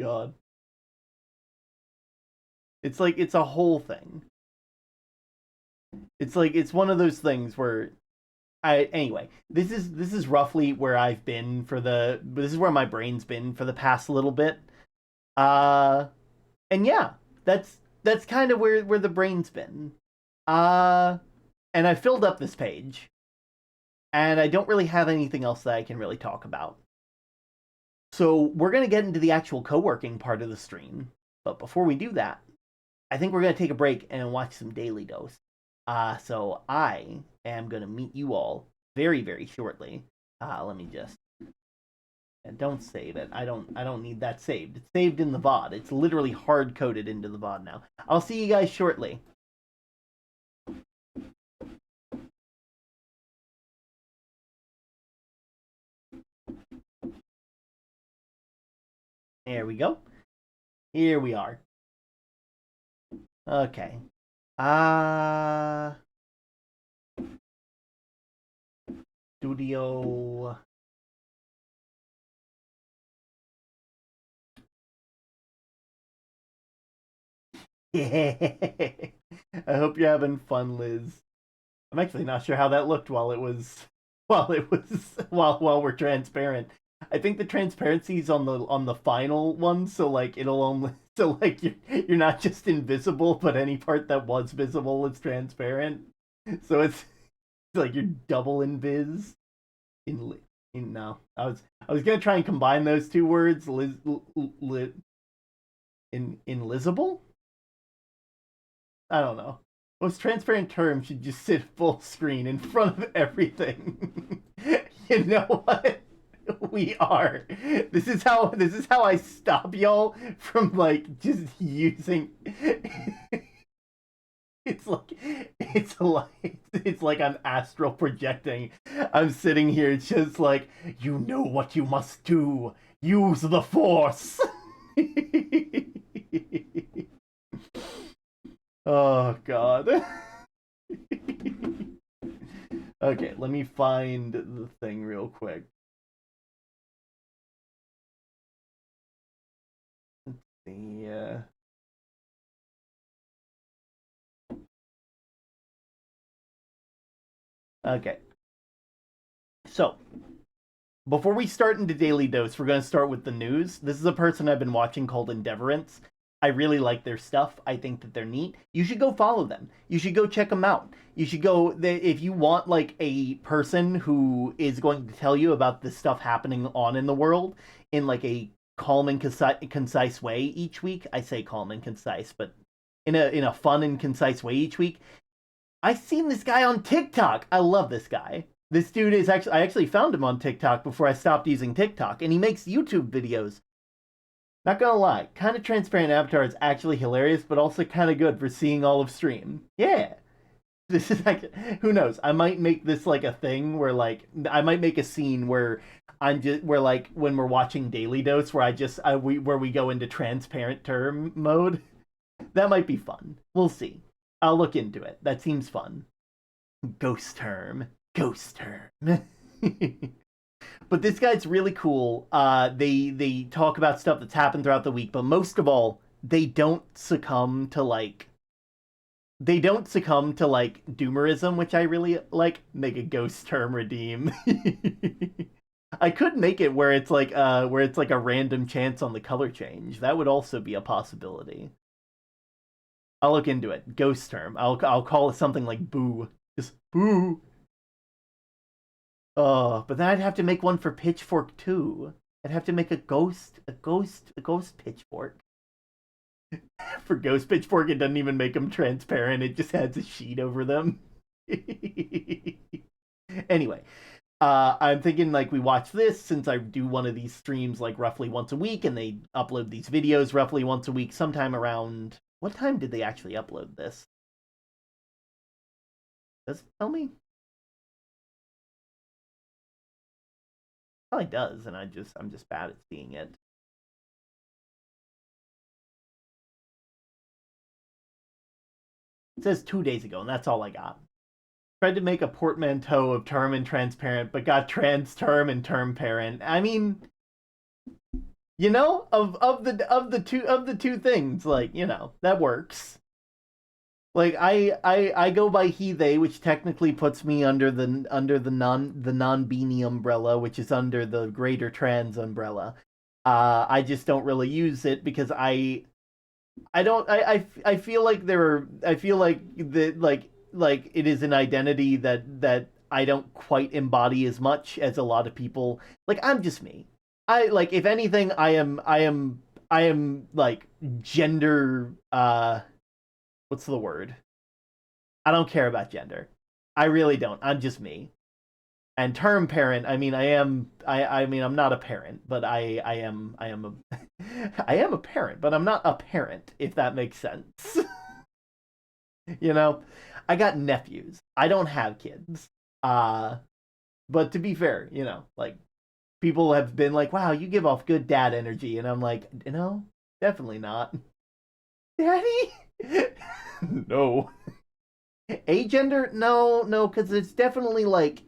S1: God. It's like it's a whole thing. It's like it's one of those things where anyway, this is roughly where I've been for the this is where my brain's been for the past little bit. Uh and yeah, that's kind of where the brain's been. Uh and I filled up this page and I don't really have anything else that I can really talk about. So, we're going to get into the actual co-working part of the stream. But before we do that, I think we're going to take a break and watch some Daily Dose. So I am going to meet you all very, very shortly. Let me just and don't save it. I don't need that saved. It's saved in the VOD. It's literally hard coded into the VOD now. I'll see you guys shortly. There we go. Here we are. Okay. Studio. I hope you're having fun, Liz. I'm actually not sure how that looked while while we're transparent. I think the transparency's on the final one, so like it'll only so like you're not just invisible, but any part that was visible is transparent. So it's like you're double invis. In no, I was gonna try and combine those two words, inlizable. I don't know. Most transparent term should just sit full screen in front of everything. You know what? We are. This is how I stop y'all from like just using it's like I'm astral projecting. I'm sitting here just like you know what you must do. Use the force. Oh god. Okay, let me find the thing real quick. The Okay. So, before we start into Daily Dose, we're going to start with the news. This is a person I've been watching called Endeavorance. I really like their stuff. I think that they're neat. You should go follow them. You should go check them out. You should go if you want like a person who is going to tell you about the stuff happening on in the world in like a calm and concise way each week. I say calm and concise, but in a fun and concise way each week. I've seen this guy on TikTok. I love this guy. This dude is I actually found him on TikTok before I stopped using TikTok, and he makes YouTube videos. Not gonna lie, kind of transparent avatar is actually hilarious, but also kind of good for seeing all of stream. Yeah, this is like, who knows? I might make this like a thing where like I might make a scene where I'm just where like when we're watching Daily Dose, where where we go into transparent term mode. That might be fun. We'll see. I'll look into it. That seems fun. Ghost term. But this guy's really cool. They talk about stuff that's happened throughout the week, but most of all, they don't succumb to like they don't succumb to like doomerism, which I really like. Make a ghost term redeem. I could make it where it's like a random chance on the color change. That would also be a possibility. I'll look into it. Ghost term. I'll call it something like boo. Just boo. Oh, but then I'd have to make one for pitchfork too. I'd have to make a ghost pitchfork. For ghost pitchfork, it doesn't even make them transparent. It just has a sheet over them. Anyway, I'm thinking like we watch this since I do one of these streams like roughly once a week, and they upload these videos roughly once a week. Sometime around what time did they actually upload this? Does it tell me? Probably does, and I'm just bad at seeing it. It says 2 days ago, and that's all I got. Tried to make a portmanteau of term and transparent, but got trans term and term parent. I mean, you know, of the two things, like, you know, that works. Like I go by he they, which technically puts me under the non-beanie umbrella, which is under the greater trans umbrella. I just don't really use it because I don't I feel like I feel like that like it is an identity that I don't quite embody as much as a lot of people. Like I'm just me. I like if anything I am like gender what's the word? I don't care about gender. I really don't. I'm just me. And term parent, I mean I mean I'm not a parent, but I am a I am a parent, but I'm not a parent, if that makes sense. You know? I got nephews. I don't have kids. Uh but to be fair, you know, like people have been like, "Wow, you give off good dad energy." And I'm like, "No, definitely not." Daddy? No. Agender? No, no, cuz it's definitely like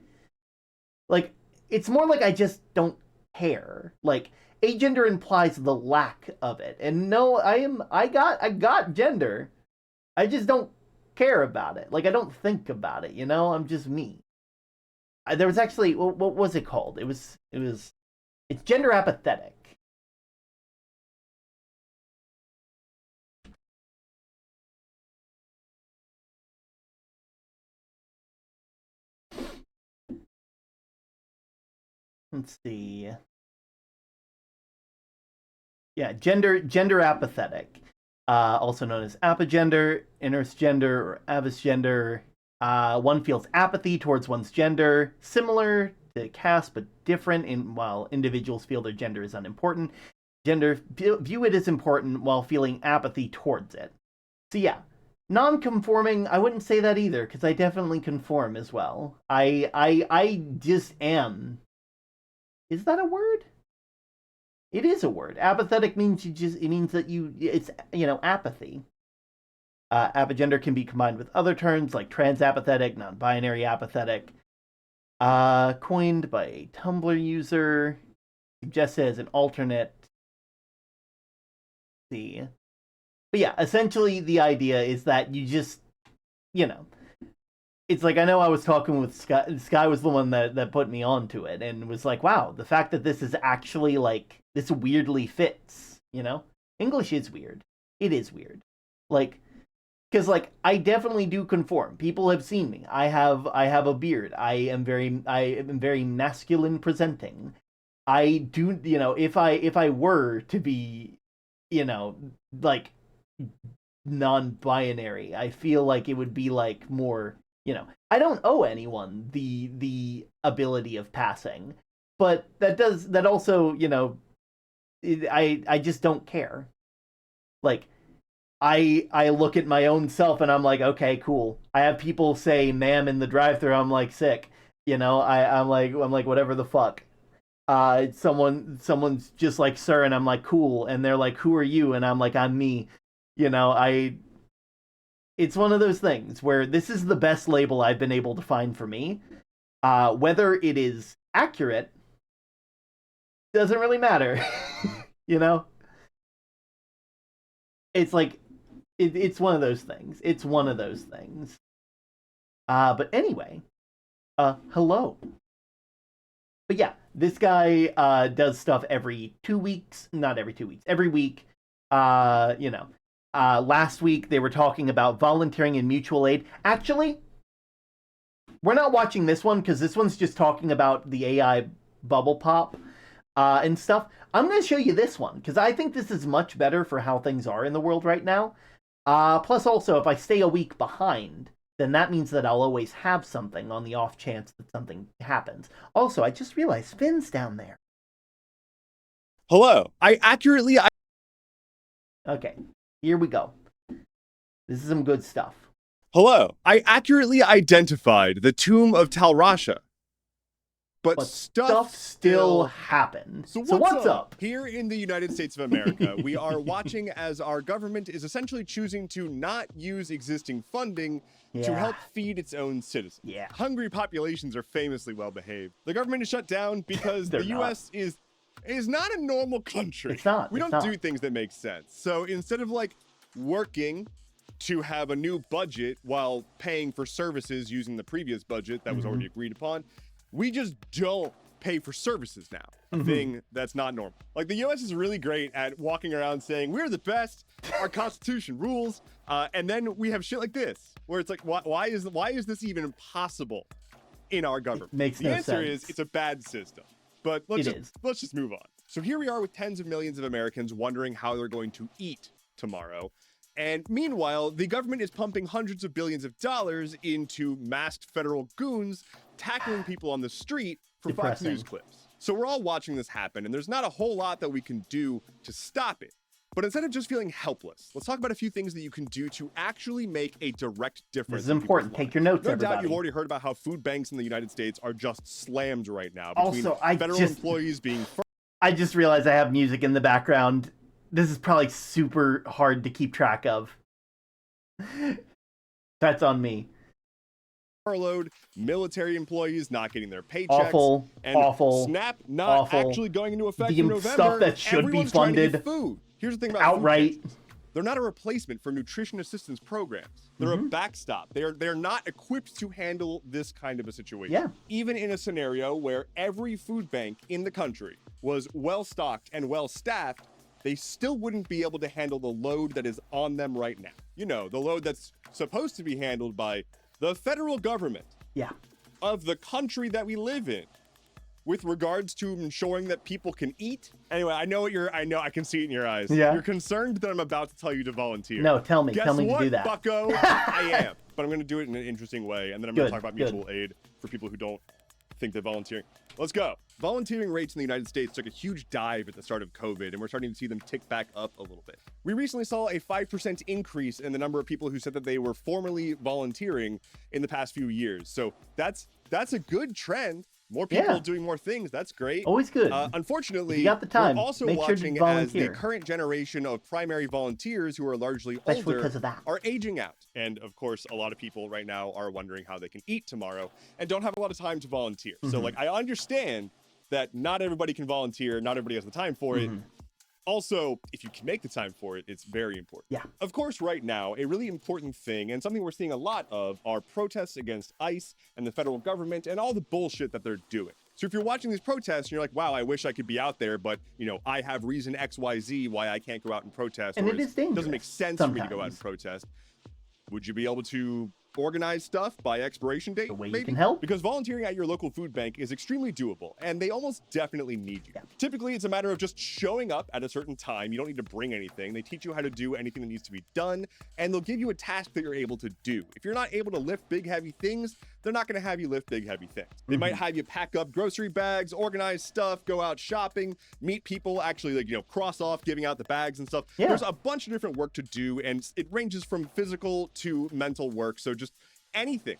S1: it's more like I just don't care. Like agender implies the lack of it. And no, I got gender. I just don't care about it. Like I don't think about it, you know? I'm just me. There was actually what was it called? It's gender apathetic. Let's see. Yeah, gender apathetic. Also known as apagender, intergender, or avisgender. One feels apathy towards one's gender, similar to caste but different. While individuals feel their gender is unimportant, gender view it as important while feeling apathy towards it. So yeah, non-conforming. I wouldn't say that either because I definitely conform as well. I just am. Is that a word? It is a word. Apathetic means it means that it's apathy. Apagender can be combined with other terms like trans-apathetic, non-binary apathetic. Coined by a Tumblr user, suggested as an alternate. See, but yeah, essentially the idea is that you just, you know, it's like I know I was talking with Sky. Sky was the one that put me onto it, and was like, "Wow, the fact that this is actually like this weirdly fits." You know, English is weird. It is weird, like because like I definitely do conform. People have seen me. I have a beard. I am very masculine presenting. I do if I were to be you know like non-binary, I feel like it would be like more I don't owe anyone the ability of passing, but that also I just don't care. Like I look at my own self and I'm like, okay, cool. I have people say "ma'am" in the drive-thru. I'm like sick. I'm like whatever the fuck. Someone's just like sir, and I'm like cool, and they're like who are you, and I'm like I'm me. I it's one of those things where this is the best label I've been able to find for me. Whether it is accurate doesn't really matter. you know, it's like It's one of those things. It's one of those things. But anyway, hello. But yeah, this guy does stuff every 2 weeks. Not every 2 weeks. Every week. You know. Last week they were talking about volunteering and mutual aid. Actually, we're not watching this one because this one's just talking about the AI bubble pop and stuff. I'm going to show you this one because I think this is much better for how things are in the world right now. Plus, also, if I stay a week behind, then that means that I'll always have something on the off chance that something happens. Also, I just realized Finn's down there.
S4: Hello.
S1: Okay, here we go. This is some good stuff.
S4: Hello. I accurately identified the tomb of Tal Rasha. But
S1: stuff still happened. So what's up?
S4: Here in the United States of America, we are watching as our government is essentially choosing to not use existing funding to help feed its own citizens.
S1: Yeah.
S4: Hungry populations are famously well behaved. The government is shut down because the U.S. is not a normal country.
S1: It's not.
S4: We don't do things that make sense. So instead of like working to have a new budget while paying for services using the previous budget that was already agreed upon, we just don't pay for services now. A thing that's not normal. Like the US is really great at walking around saying we're the best, our constitution rules, and then we have shit like this where it's like why is this even possible in our government?
S1: Makes
S4: no
S1: no
S4: sense. The answer
S1: sense.
S4: is it's a bad system. But let's just move on. So here we are with tens of millions of Americans wondering how they're going to eat tomorrow. And meanwhile, the government is pumping hundreds of billions of dollars into masked federal goons tackling people on the street for Fox News clips. So we're all watching this happen, and there's not a whole lot that we can do to stop it. But instead of just feeling helpless, let's talk about a few things that you can do to actually make a direct difference.
S1: This is important. Take your notes, everybody.
S4: No doubt you've already heard about how food banks in the United States are just slammed right now.
S1: Also,
S4: federal employees being...
S1: I just realized I have music in the background. This is probably super hard to keep track of. That's on me.
S4: Furloughed, military employees not getting their paychecks,
S1: awful,
S4: SNAP not actually going into effect in November.
S1: Stuff that should be funded
S4: food. Here's the thing about
S1: outright.
S4: They're not a replacement for nutrition assistance programs. They're a backstop. They're not equipped to handle this kind of a situation.
S1: Yeah.
S4: Even in a scenario where every food bank in the country was well stocked and well staffed, they still wouldn't be able to handle the load that is on them right now. You know, the load that's supposed to be handled by the federal government of the country that we live in with regards to ensuring that people can eat. Anyway, I can see it in your eyes.
S1: Yeah.
S4: You're concerned that I'm about to tell you to volunteer.
S1: No, tell me
S4: Guess
S1: to
S4: what,
S1: do that.
S4: bucko? I am. But I'm going to do it in an interesting way, and then I'm going to talk about mutual aid for people who don't think that volunteering. Let's go. Volunteering rates in the United States took a huge dive at the start of COVID, and we're starting to see them tick back up a little bit. We recently saw a 5% increase in the number of people who said that they were formerly volunteering in the past few years. So that's a good trend. More people doing more things. That's great.
S1: Always good.
S4: Unfortunately,
S1: you got the time.
S4: We're also watching as the current generation of primary volunteers who are largely older are aging out. And of course, a lot of people right now are wondering how they can eat tomorrow and don't have a lot of time to volunteer. So like, I understand that not everybody can volunteer. Not everybody has the time for it. Also, if you can make the time for it, it's very important.
S1: Yeah.
S4: Of course, right now, a really important thing and something we're seeing a lot of are protests against ICE and the federal government and all the bullshit that they're doing. So if you're watching these protests and you're like, wow, I wish I could be out there, but you know, I have reason XYZ why I can't go out and protest.
S1: And it is dangerous.
S4: It doesn't make sense for me to go out and protest. Would you be able to organize stuff by expiration date?
S1: Maybe you can help.
S4: Because volunteering at your local food bank is extremely doable, and they almost definitely need you. Typically, it's a matter of just showing up at a certain time. You don't need to bring anything. They teach you how to do anything that needs to be done, and they'll give you a task that you're able to do. If you're not able to lift big, heavy things, they're not going to have you lift big, heavy things. They might have you pack up grocery bags, organize stuff, go out shopping, meet people, actually, like, you know, cross off giving out the bags and stuff. There's a bunch of different work to do, and it ranges from physical to mental work. So just anything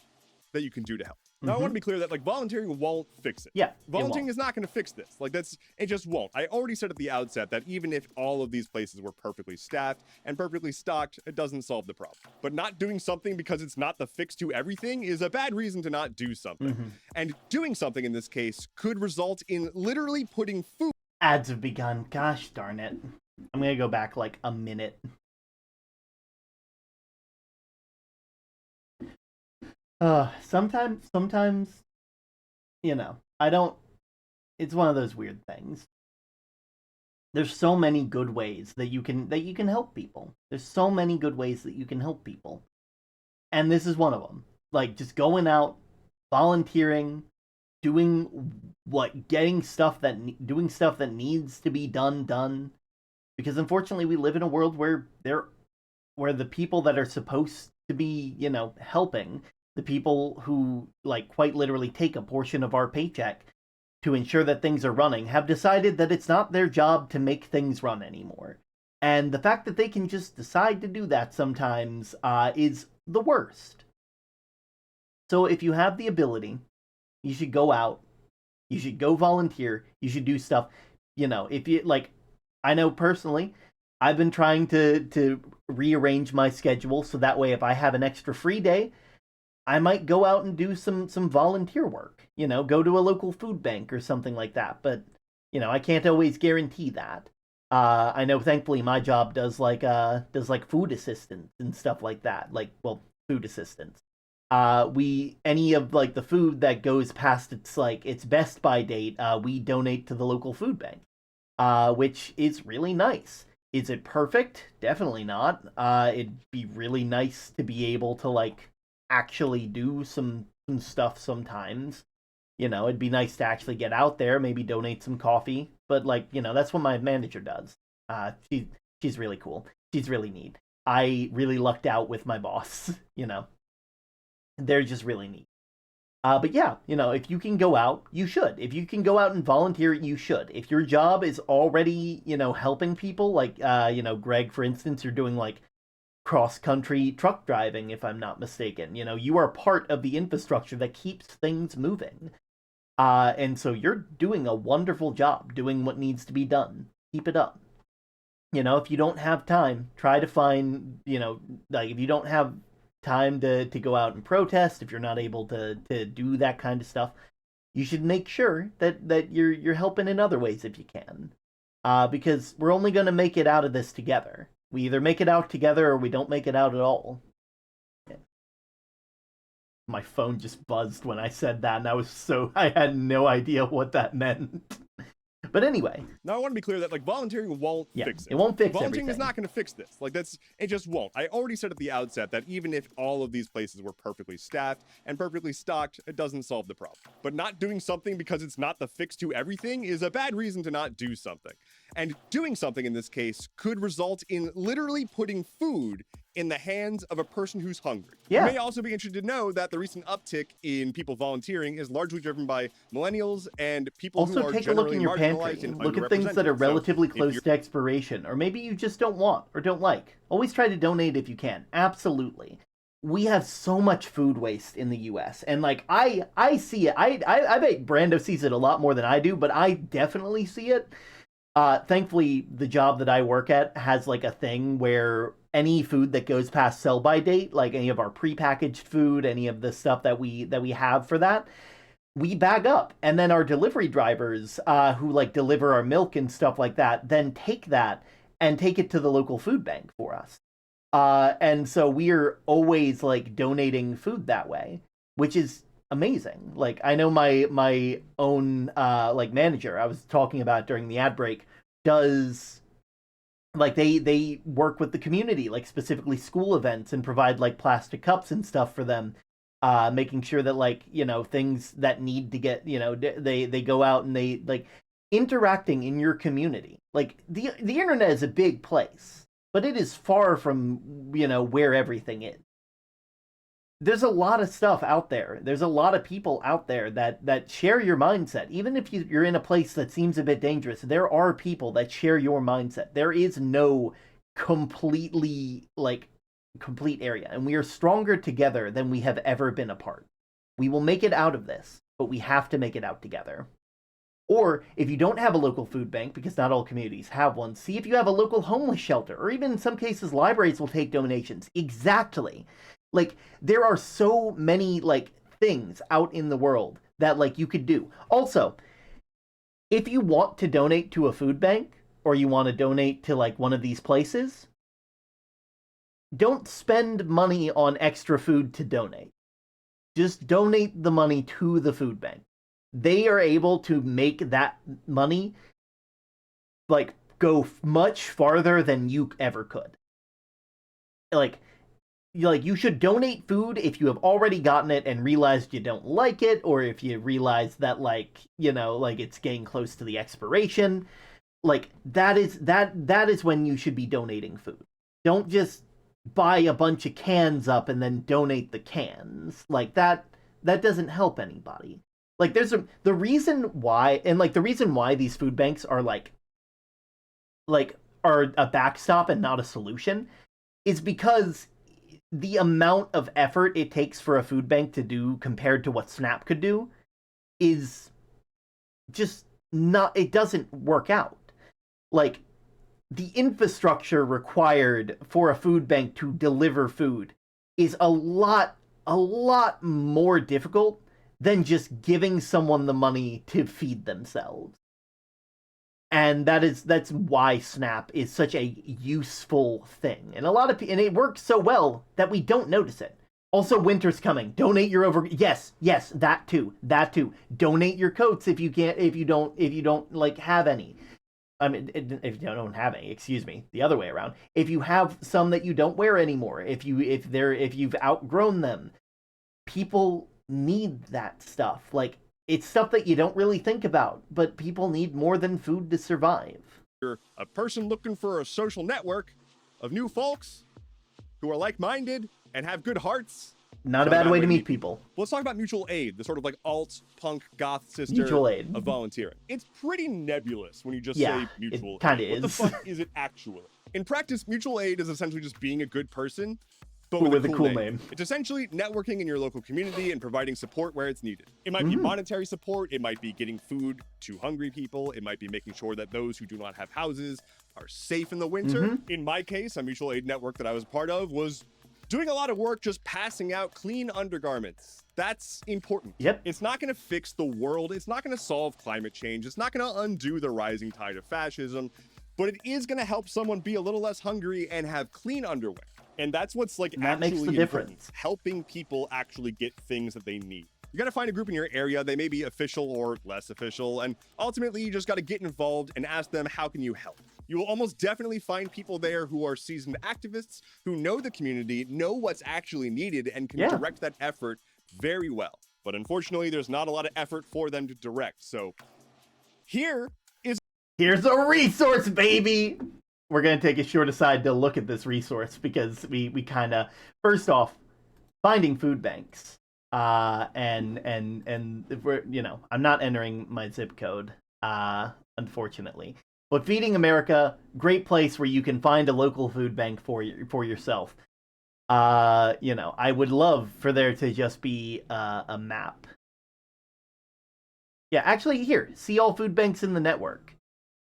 S4: that you can do to help. Now, I want to be clear that like volunteering won't fix it.
S1: Yeah,
S4: volunteering is not going to fix this. Like it just won't. I already said at the outset that even if all of these places were perfectly staffed and perfectly stocked, it doesn't solve the problem. But not doing something because it's not the fix to everything is a bad reason to not do something. And doing something in this case could result in literally putting food.
S1: Ads have begun. Gosh darn it. I'm going to go back like a minute. Sometimes, I don't. It's one of those weird things. There's so many good ways that you can help people. There's so many good ways that you can help people, and this is one of them. Like just going out, volunteering, doing stuff that needs to be done. Because unfortunately, we live in a world where the people that are supposed to be, helping, the people who like quite literally take a portion of our paycheck to ensure that things are running, have decided that it's not their job to make things run anymore. And the fact that they can just decide to do that sometimes is the worst. So if you have the ability, you should go out, you should go volunteer, you should do stuff. If you like, I know personally, I've been trying to rearrange my schedule so that way if I have an extra free day, I might go out and do some volunteer work. Go to a local food bank or something like that. But I can't always guarantee that. I know, thankfully, my job does like food assistance and stuff like that. Like, well, food assistance. We any of like the food that goes past its best by date, we donate to the local food bank, which is really nice. Is it perfect? Definitely not. It'd be really nice to be able to like actually do some stuff sometimes. It'd be nice to actually get out there, maybe donate some coffee. But like, that's what my manager does. She's really cool. She's really neat. I really lucked out with my boss. They're just really neat. But yeah, if you can go out, you should. If you can go out and volunteer, you should. If your job is already, helping people, like, Greg, for instance, you're doing like cross country truck driving, if I'm not mistaken. You are part of the infrastructure that keeps things moving. And so you're doing a wonderful job doing what needs to be done. Keep it up. If you don't have time, try to find, like if you don't have time to go out and protest, if you're not able to do that kind of stuff, you should make sure that you're helping in other ways if you can. Because we're only going to make it out of this together. We either make it out together or we don't make it out at all. My phone just buzzed when I said that, and I had no idea what that meant. But anyway,
S4: Now I want to be clear that like volunteering won't
S1: yeah,
S4: fix it.
S1: it won't fix
S4: Volunteering
S1: everything.
S4: is not going to fix this. Like it just won't. I already said at the outset that even if all of these places were perfectly staffed and perfectly stocked, it doesn't solve the problem. But not doing something because it's not the fix to everything is a bad reason to not do something. And doing something in this case could result in literally putting food in the hands of a person who's hungry.
S1: Yeah.
S4: You may also be interested to know that the recent uptick in people volunteering is largely driven by millennials and people who
S1: Also,
S4: are
S1: take a look
S4: generally
S1: in your
S4: marginalized
S1: pantry.
S4: and
S1: Look at things that are
S4: underrepresented. So
S1: relatively
S4: if
S1: close
S4: you're
S1: to expiration, or maybe you just don't want or don't like. Always try to donate if you can. Absolutely. We have so much food waste in the U.S. and like I see it. I bet Brando sees it a lot more than I do, but I definitely see it. Thankfully, the job that I work at has like a thing where any food that goes past sell by date, like any of our prepackaged food, any of the stuff that we have for that, we bag up, and then our delivery drivers, who like deliver our milk and stuff like that, then take that and take it to the local food bank for us. And so we're always like donating food that way, which is amazing. Like I know my own like manager I was talking about during the ad break does like they work with the community, like specifically school events, and provide like plastic cups and stuff for them, making sure that like things that need to get they go out and they like interacting in your community. Like the internet is a big place, but it is far from where everything is. There's a lot of stuff out there. There's a lot of people out there that share your mindset. Even if you're in a place that seems a bit dangerous, there are people that share your mindset. There is no completely like complete area, and we are stronger together than we have ever been apart. We will make it out of this, but we have to make it out together. Or if you don't have a local food bank, because not all communities have one, see if you have a local homeless shelter, or even in some cases, libraries will take donations. Exactly. Like, there are so many, like, things out in the world that, like, you could do. Also, if you want to donate to a food bank, or you want to donate to, like, one of these places, don't spend money on extra food to donate. just donate the money to the food bank. They are able to make that money like go much farther than you ever could. Like you should donate food if you have already gotten it and realized you don't like it, or if you realize that like it's getting close to the expiration. Like that is when you should be donating food. Don't just buy a bunch of cans up and then donate the cans. Like that doesn't help anybody. Like the reason why, and like the reason why these food banks are like are a backstop and not a solution is because the amount of effort it takes for a food bank to do compared to what Snap could do is just not, it doesn't work out. Like, the infrastructure required for a food bank to deliver food is a lot more difficult than just giving someone the money to feed themselves. And that's why Snap is such a useful thing. And and it works so well that we don't notice it. Also, winter's coming. Donate your yes, that too. Donate your coats if you don't like have any. I mean, if you don't have any, excuse me, the other way around. If you have some that you don't wear anymore, if you've outgrown them, people need that stuff. Like, it's stuff that you don't really think about, but people need more than food to survive.
S4: You're a person looking for a social network of new folks who are like-minded and have good hearts.
S1: Not a bad way to meet people.
S4: Let's talk about mutual aid, the sort of like alt punk goth sister
S1: mutual aid
S4: of volunteering. It's pretty nebulous when you just say mutual
S1: aid. Kind of is.
S4: What the fuck is it actually? In practice, mutual aid is essentially just being a good person, but
S1: with a cool name.
S4: It's essentially networking in your local community and providing support where it's needed. It might be monetary support, it might be getting food to hungry people, it might be making sure that those who do not have houses are safe in the winter. In my case, a mutual aid network that I was part of was doing a lot of work just passing out clean undergarments. That's important.
S1: Yep.
S4: It's not going to fix the world. It's not going to solve climate change. It's not going to undo the rising tide of fascism, but it is going to help someone be a little less hungry and have clean underwear. And that's what's like
S1: that
S4: actually
S1: makes the difference.
S4: Helping people actually get things that they need. You got to find a group in your area. They may be official or less official. And ultimately, you just got to get involved and ask them, how can you help? You will almost definitely find people there who are seasoned activists, who know the community, know what's actually needed, and can direct that effort very well. But unfortunately, there's not a lot of effort for them to direct. So here's
S1: a resource, baby. We're going to take a short aside to look at this resource because we kind of, first off, finding food banks. And if we're, I'm not entering my zip code, unfortunately. But Feeding America, great place where you can find a local food bank for yourself. I would love for there to just be a map. Yeah, actually, here, see all food banks in the network.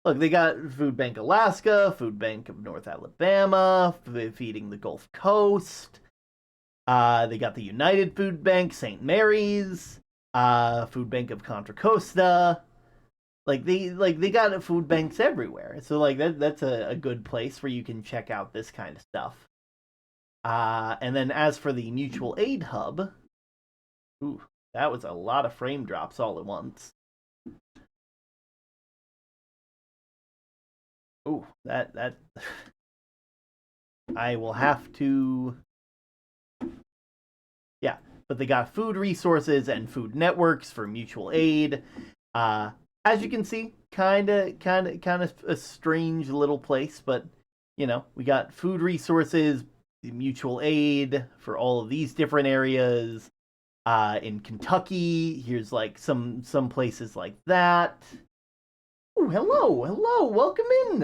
S1: Look, they got Food Bank Alaska, Food Bank of North Alabama, Feeding the Gulf Coast. They got the United Food Bank, St. Mary's, Food Bank of Contra Costa. They got food banks everywhere. So that's a good place where you can check out this kind of stuff. And then as for the mutual aid hub, ooh, that was a lot of frame drops all at once. Ooh, that I will have to. Yeah, but they got food resources and food networks for mutual aid. As you can see, kind of a strange little place, but we got food resources, mutual aid for all of these different areas. In Kentucky, here's like some places like that. Oh, hello, welcome in,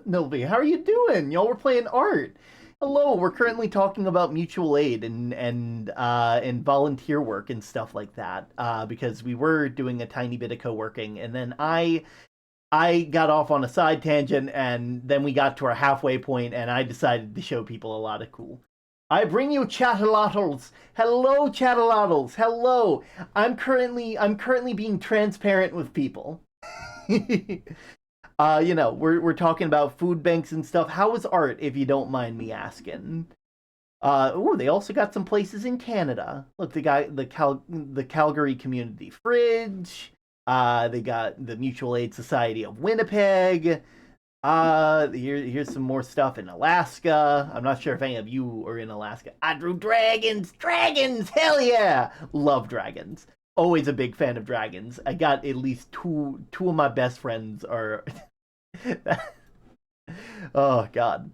S1: Nilvi. How are you doing? Y'all were playing art. Hello, we're currently talking about mutual aid and volunteer work and stuff like that. Because we were doing a tiny bit of co-working, and then I got off on a side tangent, and then we got to our halfway point, and I decided to show people a lot of cool. I bring you chatterlottles. Hello, chatterlottles. Hello. I'm currently being transparent with people. We're talking about food banks and stuff. How was art, if you don't mind me asking? Ooh, they also got some places in Canada. Look, they got the Calgary Community Fridge. They got the Mutual Aid Society of Winnipeg. Here's some more stuff in Alaska. I'm not sure if any of you are in Alaska. I drew dragons. Dragons, hell yeah! Love dragons. Always a big fan of dragons. I got at least two of my best friends are. Oh God.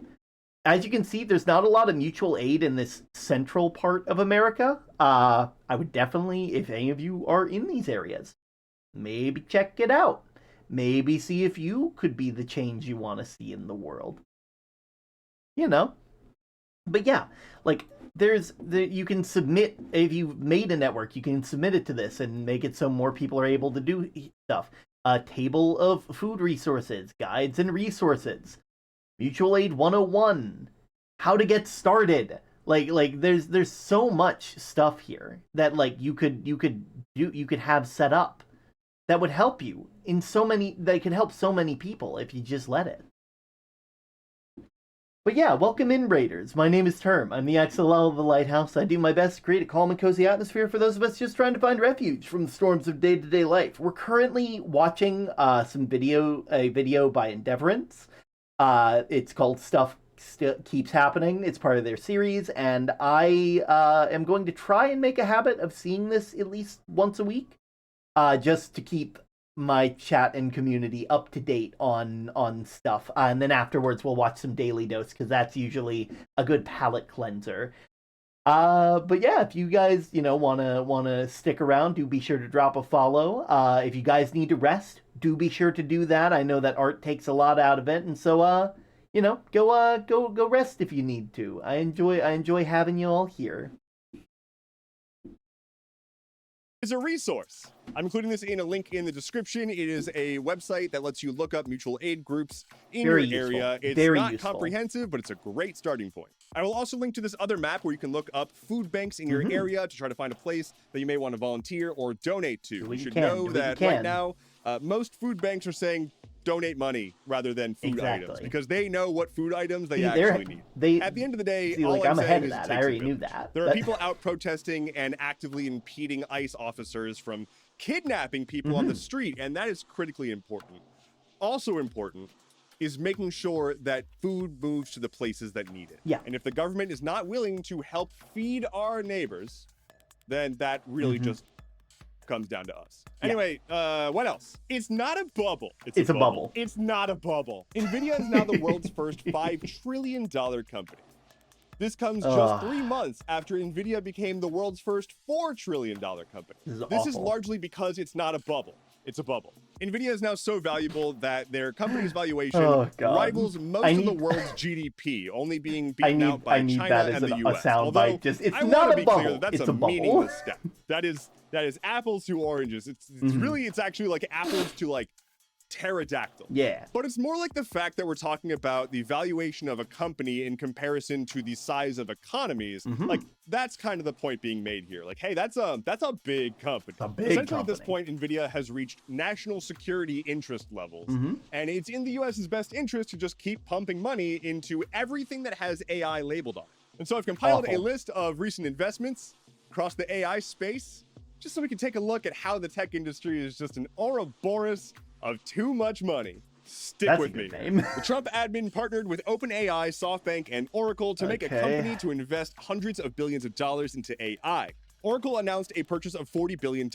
S1: As you can see, there's not a lot of mutual aid in this central part of America. I would definitely, if any of you are in these areas, maybe check it out. Maybe see if you could be the change you want to see in the world. You know. But yeah, like you can submit, if you've made a network, you can submit it to this and make it so more people are able to do stuff. A table of food resources, guides and resources. Mutual Aid 101, how to get started. Like there's so much stuff here that like you could have set up that would help you in so many, that could help so many people if you just let it. But yeah, welcome in, Raiders. My name is Term. I'm the XLL of the Lighthouse. I do my best to create a calm and cozy atmosphere for those of us just trying to find refuge from the storms of day-to-day life. We're currently watching a video by Endeavorance. It's called Stuff Keeps Happening. It's part of their series, and I am going to try and make a habit of seeing this at least once a week, just to keep my chat and community up to date on stuff. And then afterwards, we'll watch some Daily Dose, because that's usually a good palate cleanser. But yeah, if you guys, wanna stick around, do be sure to drop a follow. If you guys need to rest, do be sure to do that. I know that art takes a lot out of it, and so go rest if you need to. I enjoy having you all here.
S4: Is a resource. I'm including this in a link in the description. It is a website that lets you look up mutual aid groups in
S1: Very
S4: your
S1: useful.
S4: area. It's
S1: Very
S4: not
S1: useful.
S4: comprehensive, but it's a great starting point. I will also link to this other map where you can look up food banks in your area to try to find a place that you may want to volunteer or donate to. You should know that right now, most food banks are saying donate money rather than food items, because they know what food items they actually need. At the end of the day, all
S1: I'm ahead of
S4: is
S1: that.
S4: it
S1: I
S4: takes a
S1: already knew
S4: village.
S1: that.
S4: There are people out protesting and actively impeding ICE officers from kidnapping people on the street, and that is critically important. Also important is making sure that food moves to the places that need it.
S1: Yeah.
S4: And if the government is not willing to help feed our neighbors, then that really just comes down to us. Anyway, what else? It's not a bubble.
S1: It's a bubble.
S4: It's not a bubble. NVIDIA is now the world's first $5 trillion company. This comes just 3 months after NVIDIA became the world's first $4 trillion company. This is largely because it's not a bubble. It's a bubble. NVIDIA is now so valuable that their company's valuation rivals most of the world's GDP, only being beaten out by China and the US. Although,
S1: it's
S4: I
S1: not
S4: want
S1: a
S4: to be
S1: bubble.
S4: clear that that's
S1: It's
S4: a
S1: a bubble.
S4: meaningless step. That is apples to oranges. It's really, it's actually like apples to like pterodactyl.
S1: Yeah.
S4: But it's more like the fact that we're talking about the valuation of a company in comparison to the size of economies. Like, that's kind of the point being made here. Like, hey, that's a big company. Essentially, at this point, NVIDIA has reached national security interest levels. And it's in the US's best interest to just keep pumping money into everything that has AI labeled on it. And so I've compiled a list of recent investments across the AI space, just so we can take a look at how the tech industry is just an Ouroboros of too much money. Stick with me. The Trump admin partnered with OpenAI, SoftBank, and Oracle to make a company to invest hundreds of billions of dollars into AI. Oracle announced a purchase of $40 billion of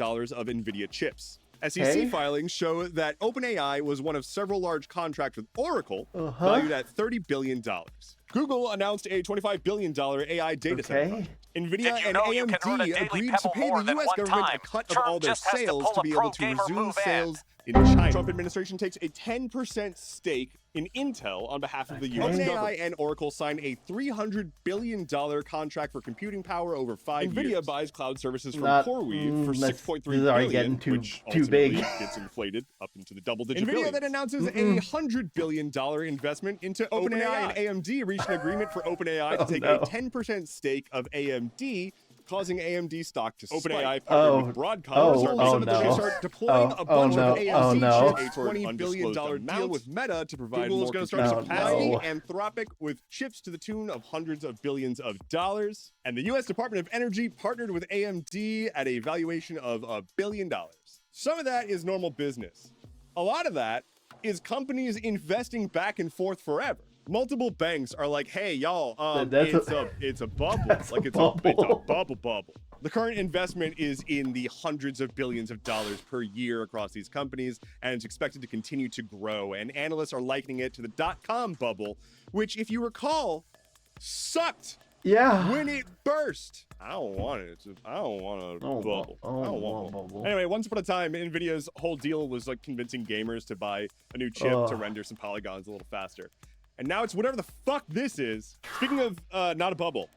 S4: NVIDIA chips. SEC filings show that OpenAI was one of several large contracts with Oracle, valued at $30 billion. Google announced a $25 billion AI data center project. NVIDIA and AMD agreed to pay the US government a cut of all their sales to be able to resume sales in China. Trump administration takes a 10% stake in Intel on behalf of the US government. OpenAI and Oracle signed a $300 billion contract for computing power over 5 years. NVIDIA buys cloud services from CoreWeave for $6.3 billion, which ultimately gets inflated up into the double-digit billions. NVIDIA then announces a $100 billion investment into OpenAI, and AMD reached an agreement for OpenAI to take a 10% stake of AMD causing AMD stock to spike. OpenAI
S1: Oh.
S4: partnered with Broadcom
S1: Oh,
S4: to
S1: no.
S4: start deploying a bunch
S1: no.
S4: of AMD
S1: Oh, no.
S4: chips for a $20 billion deal with Meta to provide Google is going to start
S1: Oh,
S4: supplying
S1: no.
S4: Anthropic with chips to the tune of hundreds of billions of dollars. And the U.S. Department of Energy partnered with AMD at a valuation of $1 billion. Some of that is normal business. A lot of that is companies investing back and forth forever. Multiple banks are like, hey, y'all, it's a bubble.
S1: That's
S4: like
S1: a
S4: it's a
S1: bubble.
S4: bubble. The current investment is in the hundreds of billions of dollars per year across these companies, and it's expected to continue to grow. And analysts are likening it to the dot-com bubble, which, if you recall, sucked
S1: Yeah.
S4: when it burst. I don't want it. I don't want a bubble. I don't want one.
S1: bubble.
S4: Anyway, once upon a time, Nvidia's whole deal was like convincing gamers to buy a new chip to render some polygons a little faster. And now it's whatever the fuck this is. Speaking of not a bubble,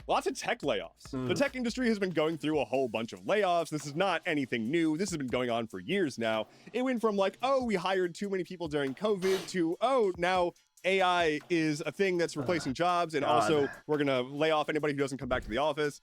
S4: lots of tech layoffs. The tech industry has been going through a whole bunch of layoffs. This is not anything new. This has been going on for years now. It went from like, oh, we hired too many people during COVID to, oh, now AI is a thing that's replacing jobs. And also we're going to lay off anybody who doesn't come back to the office.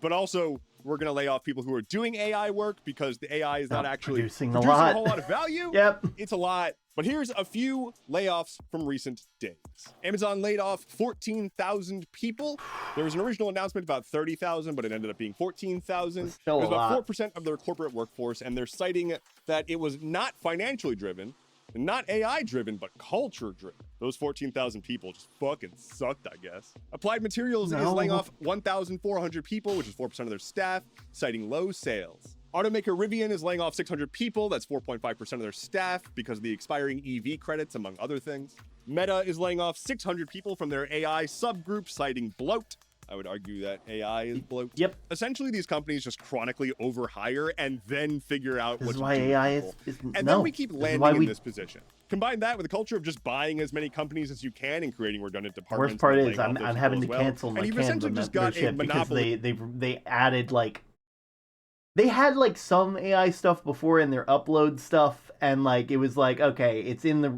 S4: But also we're going to lay off people who are doing AI work because the AI is not actually
S1: producing
S4: producing
S1: a
S4: a
S1: lot.
S4: whole lot of value.
S1: Yep.
S4: It's a lot. But here's a few layoffs from recent days. Amazon laid off 14,000 people. There was an original announcement about 30,000, but it ended up being 14,000. It
S1: Still
S4: was
S1: a lot.
S4: about 4% of their corporate workforce, and they're citing that it was not financially driven, not AI driven, but culture driven. Those 14,000 people just fucking sucked, I guess. Applied Materials is laying off 1,400 people, which is 4% of their staff, citing low sales. Automaker Rivian is laying off 600 people. That's 4.5% of their staff because of the expiring EV credits, among other things. Meta is laying off 600 people from their AI subgroup, citing bloat. I would argue that AI is bloat.
S1: Yep.
S4: Essentially, these companies just chronically overhire and then figure out
S1: This
S4: what
S1: is
S4: to
S1: why
S4: do with
S1: AI
S4: people.
S1: is
S4: And
S1: no.
S4: then we keep
S1: This is why
S4: landing in
S1: we-
S4: this position. Combine that with a culture of just buying as many companies as you can and creating redundant departments.
S1: Worst part
S4: and
S1: is
S4: laying
S1: I'm
S4: off those
S1: having to
S4: people as well.
S1: cancel my
S4: And you've
S1: Canva
S4: essentially just got a
S1: membership because
S4: monopoly.
S1: they added like they had like some AI stuff before in their upload stuff, and like it was like, okay, it's in the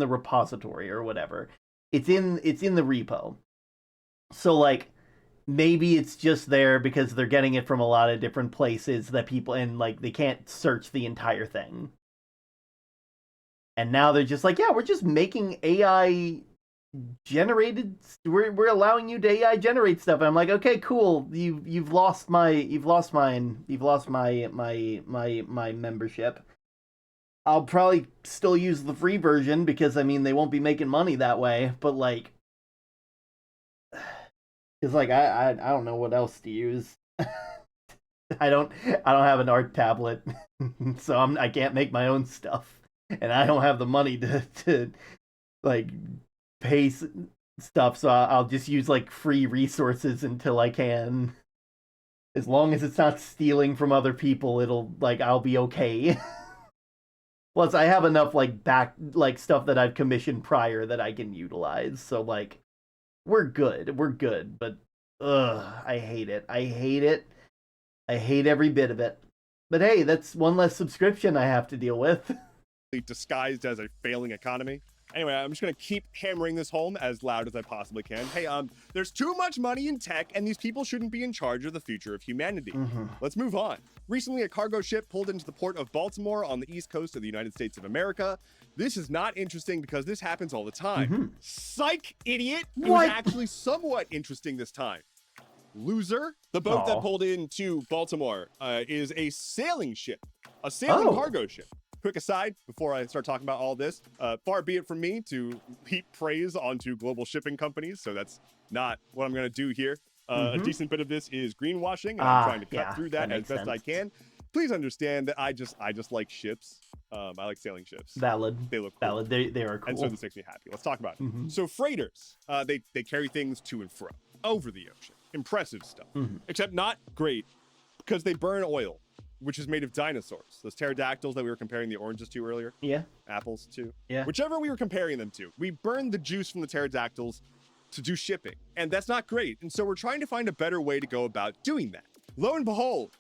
S1: repository or whatever. It's in the repo. So like maybe it's just there because they're getting it from a lot of different places that people, and like they can't search the entire thing. And now they're just like, yeah, we're just making AI generated, we're allowing you to AI generate stuff. And I'm like, okay, cool. You've lost my membership. I'll probably still use the free version because I mean they won't be making money that way, but like it's like I don't know what else to use. I don't have an art tablet, so I can't make my own stuff, and I don't have the money to like pay stuff. So I'll just use like free resources until I can. As long as it's not stealing from other people, I'll be okay. Plus, I have enough like stuff that I've commissioned prior that I can utilize. So like, we're good. But I hate it. I hate every bit of it. But hey, that's one less subscription I have to deal with.
S4: Disguised as a failing economy. Anyway, I'm just going to keep hammering this home as loud as I possibly can. Hey, there's too much money in tech, and these people shouldn't be in charge of the future of humanity. Let's move on. Recently, a cargo ship pulled into the port of Baltimore on the east coast of the United States of America. This is not interesting because this happens all the time. Psych, idiot! It was actually somewhat interesting this time. Loser, the boat that pulled into Baltimore is a sailing ship, a sailing cargo ship. Quick aside, before I start talking about all this, far be it from me to heap praise onto global shipping companies, so that's not what I'm going to do here. A decent bit of this is greenwashing, and I'm trying to cut through that as best I can. Please understand that I just like ships. I like sailing ships.
S1: Valid.
S4: They look cool.
S1: Valid. They are cool.
S4: And so this makes me happy. Let's talk about it. So freighters, they carry things to and fro over the ocean. Impressive stuff. Except not great because they burn oil, which is made of dinosaurs. Those pterodactyls that we were comparing the oranges to earlier.
S1: Yeah.
S4: Apples to.
S1: Yeah.
S4: Whichever we were comparing them to. We burned the juice from the pterodactyls to do shipping. And that's not great. And so we're trying to find a better way to go about doing that. Lo and behold,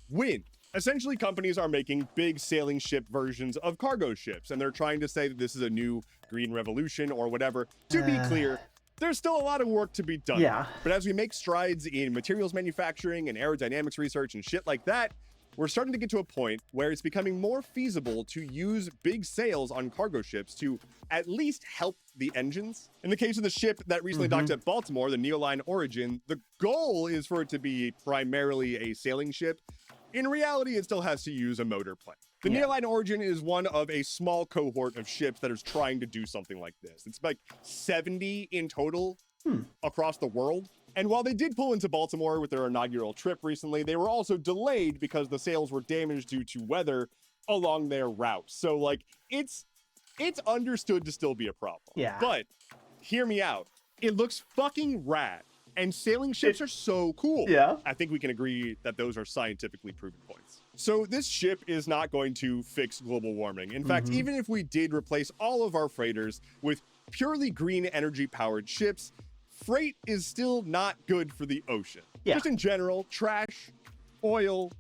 S4: wind. Essentially, companies are making big sailing ship versions of cargo ships. And they're trying to say that this is a new green revolution or whatever. To be clear, there's still a lot of work to be done.
S1: Yeah.
S4: But as we make strides in materials manufacturing and aerodynamics research and shit like that, we're starting to get to a point where it's becoming more feasible to use big sails on cargo ships to at least help the engines. In the case of the ship that recently docked at Baltimore, the Neoline Origin, the goal is for it to be primarily a sailing ship. In reality, it still has to use a motor plane. The Neoline Origin is one of a small cohort of ships that is trying to do something like this. It's like 70 in total across the world. And while they did pull into Baltimore with their inaugural trip recently, they were also delayed because the sails were damaged due to weather along their route. So like it's understood to still be a problem.
S1: Yeah.
S4: But hear me out. It looks fucking rad. And sailing ships are so cool.
S1: Yeah.
S4: I think we can agree that those are scientifically proven points. So this ship is not going to fix global warming. In fact, even if we did replace all of our freighters with purely green energy powered ships, freight is still not good for the ocean.
S1: Yeah.
S4: Just in general, trash, oil,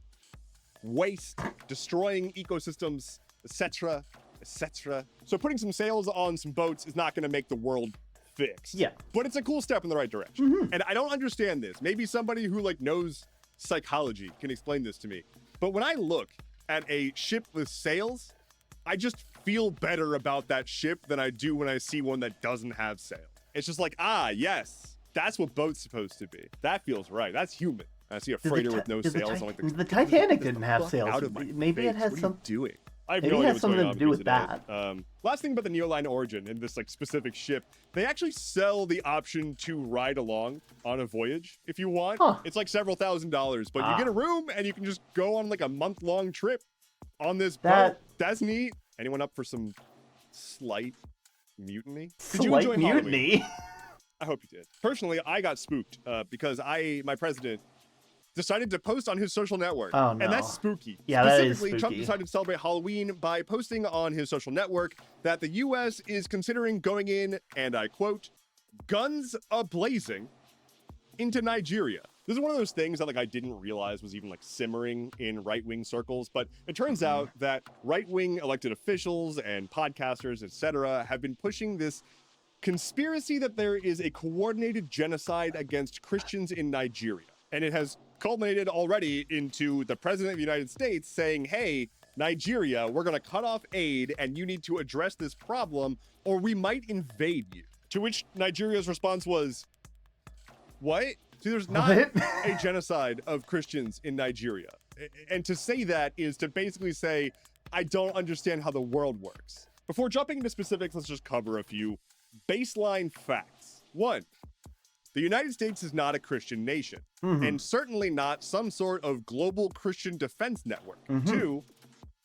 S4: waste, destroying ecosystems, etc., etc. So putting some sails on some boats is not going to make the world fixed.
S1: Yeah.
S4: But it's a cool step in the right direction. And I don't understand this. Maybe somebody who like knows psychology can explain this to me. But when I look at a ship with sails, I just feel better about that ship than I do when I see one that doesn't have sails. It's just like, ah, yes, that's what boat's supposed to be. That feels right. That's human. I see a freighter with no sails. I'm like,
S1: the Titanic didn't have
S4: fuck
S1: sails.
S4: out of my
S1: Maybe it
S4: face.
S1: has
S4: What are
S1: some.
S4: you doing? I have
S1: Maybe
S4: no
S1: it
S4: idea
S1: has
S4: what's going
S1: something
S4: on
S1: to do with
S4: because it
S1: that.
S4: is. Last thing about the Neoline Origin and this like specific ship, they actually sell the option to ride along on a voyage if you want.
S1: Huh.
S4: It's like several $1,000s, but you get a room and you can just go on like a month-long trip on this boat. That's neat. Anyone up for some slight mutiny? Did you enjoy Halloween?
S1: Mutiny?
S4: I hope you did. Personally, I got spooked because my president decided to post on his social network.
S1: Oh, no.
S4: And that's spooky.
S1: Yeah, that is
S4: Specifically,
S1: spooky.
S4: Trump decided to celebrate Halloween by posting on his social network that the U.S. is considering going in, and I quote, guns a-blazing into Nigeria. This is one of those things that like I didn't realize was even like simmering in right-wing circles, but it turns out that right-wing elected officials and podcasters, etc., have been pushing this conspiracy that there is a coordinated genocide against Christians in Nigeria. And it has culminated already into the president of the United States saying, hey, Nigeria, we're going to cut off aid and you need to address this problem or we might invade you. To which Nigeria's response was, what? See, there's not a genocide of Christians in Nigeria. And to say that is to basically say, I don't understand how the world works. Before jumping into specifics, let's just cover a few baseline facts. One, the United States is not a Christian nation, and certainly not some sort of global Christian defense network. Two,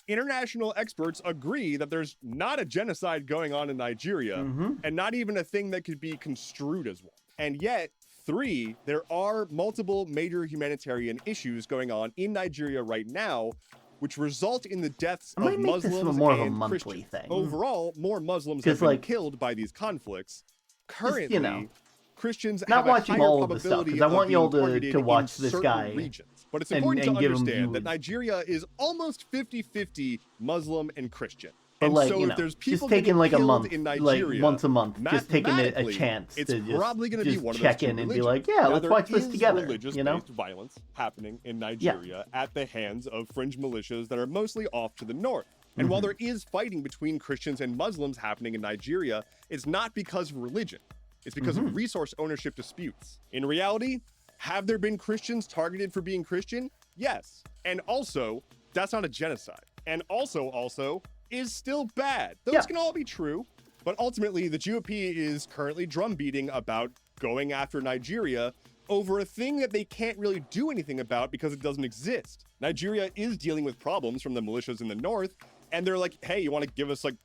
S4: international experts agree that there's not a genocide going on in Nigeria, and not even a thing that could be construed as one. And yet, three, there are multiple major humanitarian issues going on in Nigeria right now, which result in the deaths of Muslims
S1: more of a
S4: and
S1: monthly
S4: Christians.
S1: thing.
S4: Overall, more Muslims have been killed by these conflicts. Currently, Christians
S1: not
S4: have a
S1: watching
S4: higher
S1: all of the stuff,
S4: probability
S1: 'cause I
S4: of
S1: want
S4: being
S1: y'all to
S4: targeted
S1: watch
S4: in
S1: this
S4: certain
S1: guy
S4: regions. But it's important to
S1: and give 'em
S4: understand that
S1: views.
S4: Nigeria is almost 50-50 Muslim and Christian.
S1: But
S4: and
S1: like,
S4: so
S1: you
S4: if
S1: know,
S4: there's people
S1: just taking
S4: getting
S1: like a
S4: killed
S1: month,
S4: in
S1: like
S4: Nigeria,
S1: once a month, just taking a
S4: mathematically,
S1: chance
S4: it's
S1: to
S4: probably going to be
S1: just
S4: one of
S1: check
S4: those two
S1: in and be
S4: religions.
S1: like, yeah,
S4: Now,
S1: let's
S4: there
S1: watch this
S4: is
S1: together.
S4: religious-based
S1: You know,
S4: violence happening in Nigeria at the hands of fringe militias that are mostly off to the north. And while there is fighting between Christians and Muslims happening in Nigeria, it's not because of religion. It's because of resource ownership disputes. In reality, have there been Christians targeted for being Christian? Yes. And also, that's not a genocide. And also is still bad. Those can all be true, but ultimately the GOP is currently drumbeating about going after Nigeria over a thing that they can't really do anything about because it doesn't exist. Nigeria is dealing with problems from the militias in the north, and they're like, hey, you want to give us like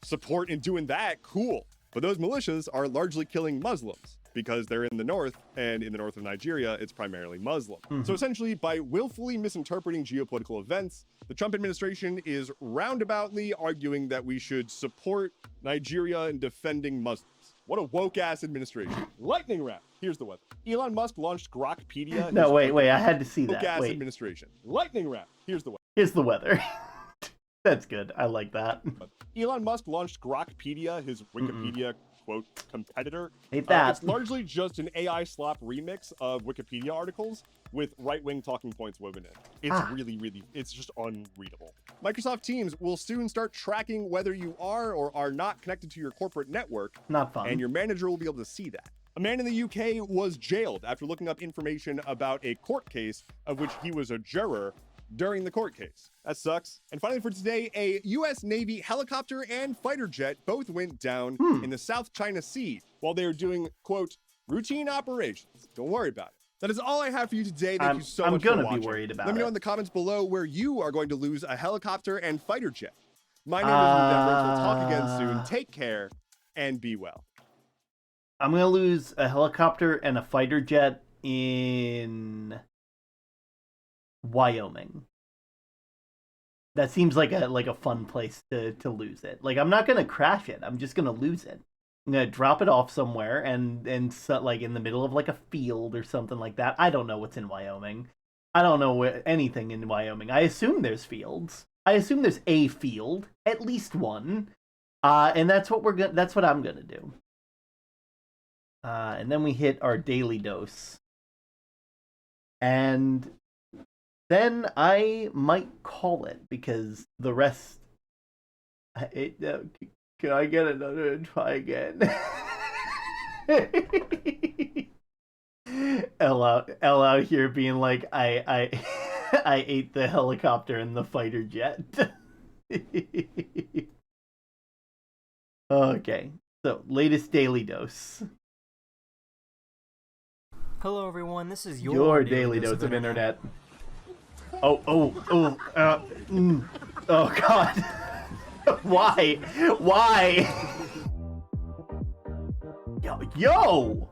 S4: support in doing that? Cool. But those militias are largely killing Muslims because they're in the north, and in the north of Nigeria, it's primarily Muslim. So essentially, by willfully misinterpreting geopolitical events, the Trump administration is roundaboutly arguing that we should support Nigeria in defending Muslims. What a woke-ass administration. Lightning round. Here's the weather. Elon Musk launched Grokpedia.
S1: no, wait, I had to see that.
S4: Woke-ass
S1: Wait,
S4: administration. Lightning round. Here's the weather.
S1: here's the weather. That's good. I like that.
S4: Elon Musk launched Grokpedia, his Wikipedia quote competitor.
S1: Hate that.
S4: It's largely just an AI slop remix of Wikipedia articles with right-wing talking points woven in. It's it's just unreadable. Microsoft Teams will soon start tracking whether you are or are not connected to your corporate network.
S1: Not fun.
S4: And your manager will be able to see that. A man in the UK was jailed after looking up information about a court case of which he was a juror during the court case. That sucks. And finally for today, a US Navy helicopter and fighter jet both went down in the South China Sea while they were doing, quote, routine operations. Don't worry about it. That is all I have for you today. Thank you so much for watching.
S1: I'm gonna be worried about it.
S4: Let me know in the comments below where you are going to lose a helicopter and fighter jet. My name is Endeavor. We'll talk again soon. Take care and be well.
S1: I'm gonna lose a helicopter and a fighter jet in Wyoming. That seems like a fun place to lose it. Like, I'm not gonna crash it. I'm just gonna lose it. I'm gonna drop it off somewhere and so, like in the middle of like a field or something like that. I don't know what's in Wyoming. I don't know anything in Wyoming. I assume there's fields. I assume there's a field, at least one. And that's what I'm gonna do. And then we hit our daily dose. And then I might call it, because the rest... can I get another and try again? L out here being like, I ate the helicopter and the fighter jet. Okay, so latest daily dose.
S5: Hello everyone, this is
S1: Your daily dose of internet. Oh god. Why? Yo!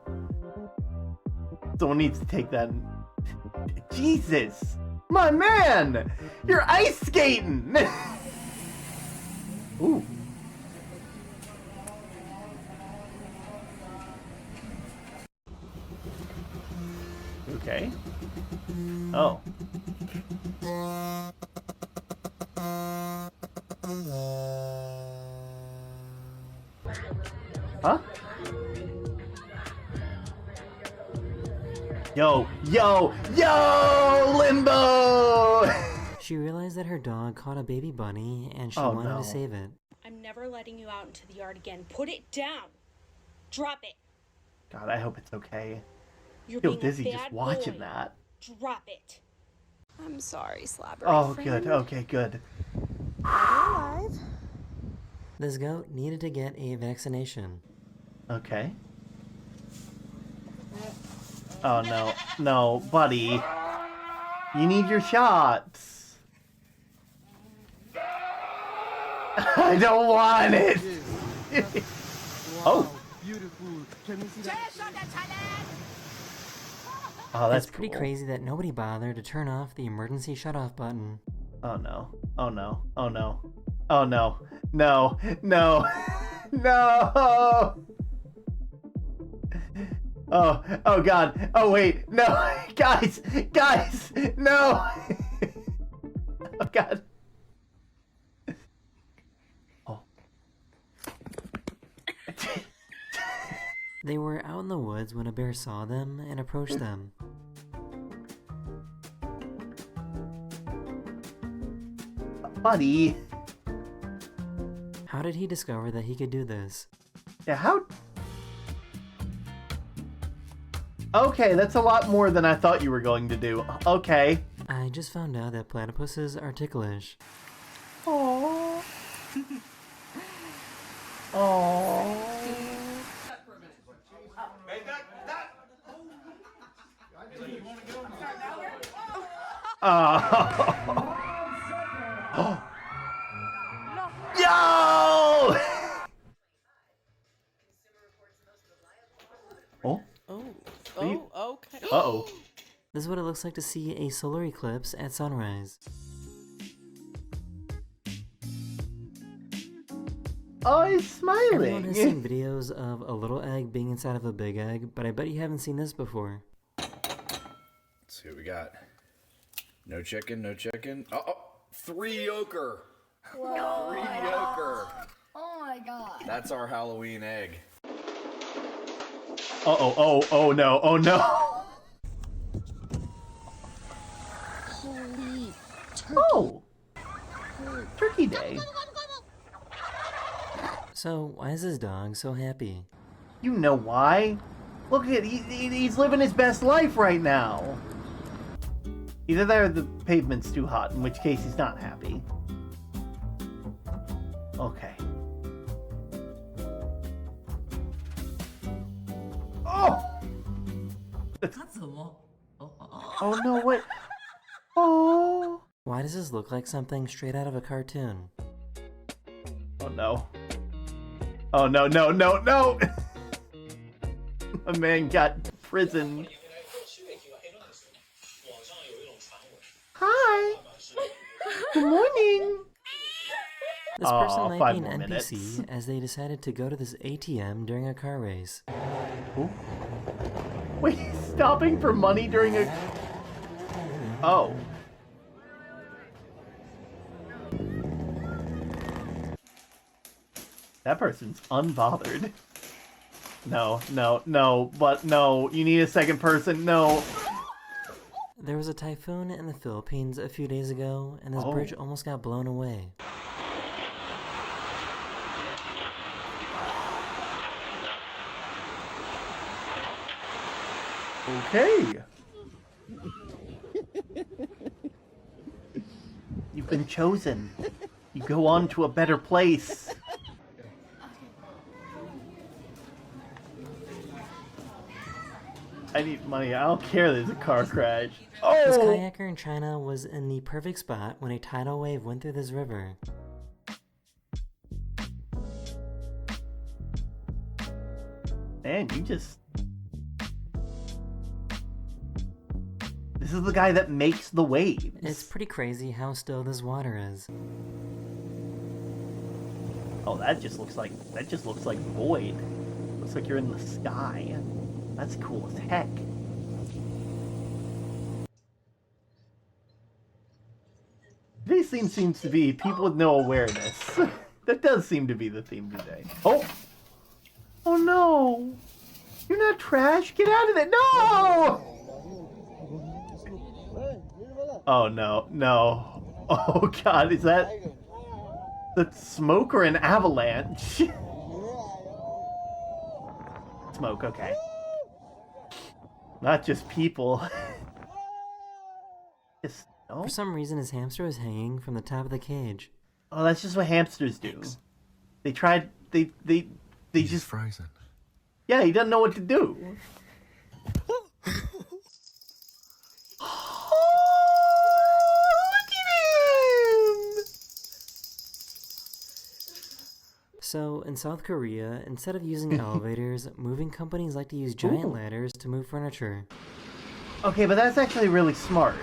S1: Someone needs to take that. Jesus! My man! You're ice skating! Ooh. Okay. Oh. Huh? Yo, Limbo!
S5: She realized that her dog caught a baby bunny and she
S1: Oh,
S5: wanted
S1: no.
S5: to save it.
S6: I'm never letting you out into the yard again. Put it down. Drop it.
S1: God, I hope it's okay.
S6: You're
S1: Feel
S6: being
S1: dizzy
S6: a
S1: just
S6: bad
S1: watching
S6: boy.
S1: that.
S6: Drop it.
S7: I'm sorry, Slabber.
S1: Oh, good. Okay, good.
S7: Alive.
S5: This goat needed to get a vaccination.
S1: Okay. Oh, no. No, buddy. You need your shots. I don't want it. Oh. Oh, that's
S5: It's pretty
S1: cool.
S5: crazy that nobody bothered to turn off the emergency shutoff button.
S1: Oh no. Oh no. Oh no. Oh no. No. No. No. Oh god. Oh wait. No. Guys. No. Oh god. Oh.
S5: They were out in the woods when a bear saw them and approached them.
S1: Buddy.
S5: How did he discover that he could do this?
S1: Yeah, how... Okay, that's a lot more than I thought you were going to do. Okay.
S5: I just found out that platypuses are ticklish.
S1: Aww. Aww. Oh. Yo! Oh.
S7: Okay.
S1: Uh-oh.
S5: This is what it looks like to see a solar eclipse at sunrise.
S1: Oh, he's smiling.
S5: Everyone has seen videos of a little egg being inside of a big egg, but I bet you haven't seen this before.
S8: Let's see what we got. No chicken, no chicken. Oh, 3 yolker.
S9: Whoa.
S8: 3 yolker.
S9: Oh my god.
S8: That's our Halloween egg.
S1: Oh no, oh no.
S2: Holy
S1: Oh! Turkey Day.
S5: So, why is this dog so happy?
S1: You know why? Look at he's living his best life right now. Either that or the pavement's too hot, in which case he's not happy. Okay. Oh! Oh no, what? Oh!
S5: Why does this look like something straight out of a cartoon?
S1: Oh no. Oh no, no, no, no! A man got prison. Hi! Good morning!
S5: This person might
S1: 5
S5: be an
S1: more
S5: NPC
S1: minutes.
S5: as they decided to go to this ATM during a car race.
S1: Ooh. Wait, stopping for money during a... Oh. That person's unbothered. No, no, no, but no, you need a second person, no.
S5: There was a typhoon in the Philippines a few days ago, and this
S1: Oh.
S5: bridge almost got blown away.
S1: Okay. You've been chosen. You go on to a better place. I need money. I don't care there's a car crash.
S5: This
S1: Oh!
S5: kayaker in China was in the perfect spot when a tidal wave went through this river.
S1: Man, you just... This is the guy that makes the waves.
S5: It's pretty crazy how still this water is.
S1: Oh, that just looks like void. Looks like you're in the sky. That's cool as heck. Today's theme seems to be people with no awareness. That does seem to be the theme today. Oh! Oh no! You're not trash! Get out of there! No! Oh no, no. Oh god, is that... That's smoke or an avalanche? Smoke, okay. Not just people. Just, no?
S5: For some reason, his hamster was hanging from the top of the cage.
S1: Oh, that's just what hamsters do. They tried, they just...
S2: frozen.
S1: Yeah, he doesn't know what to do.
S5: So, in South Korea, instead of using elevators, moving companies like to use giant
S1: Ooh.
S5: ladders to move furniture.
S1: Okay, but that's actually really smart.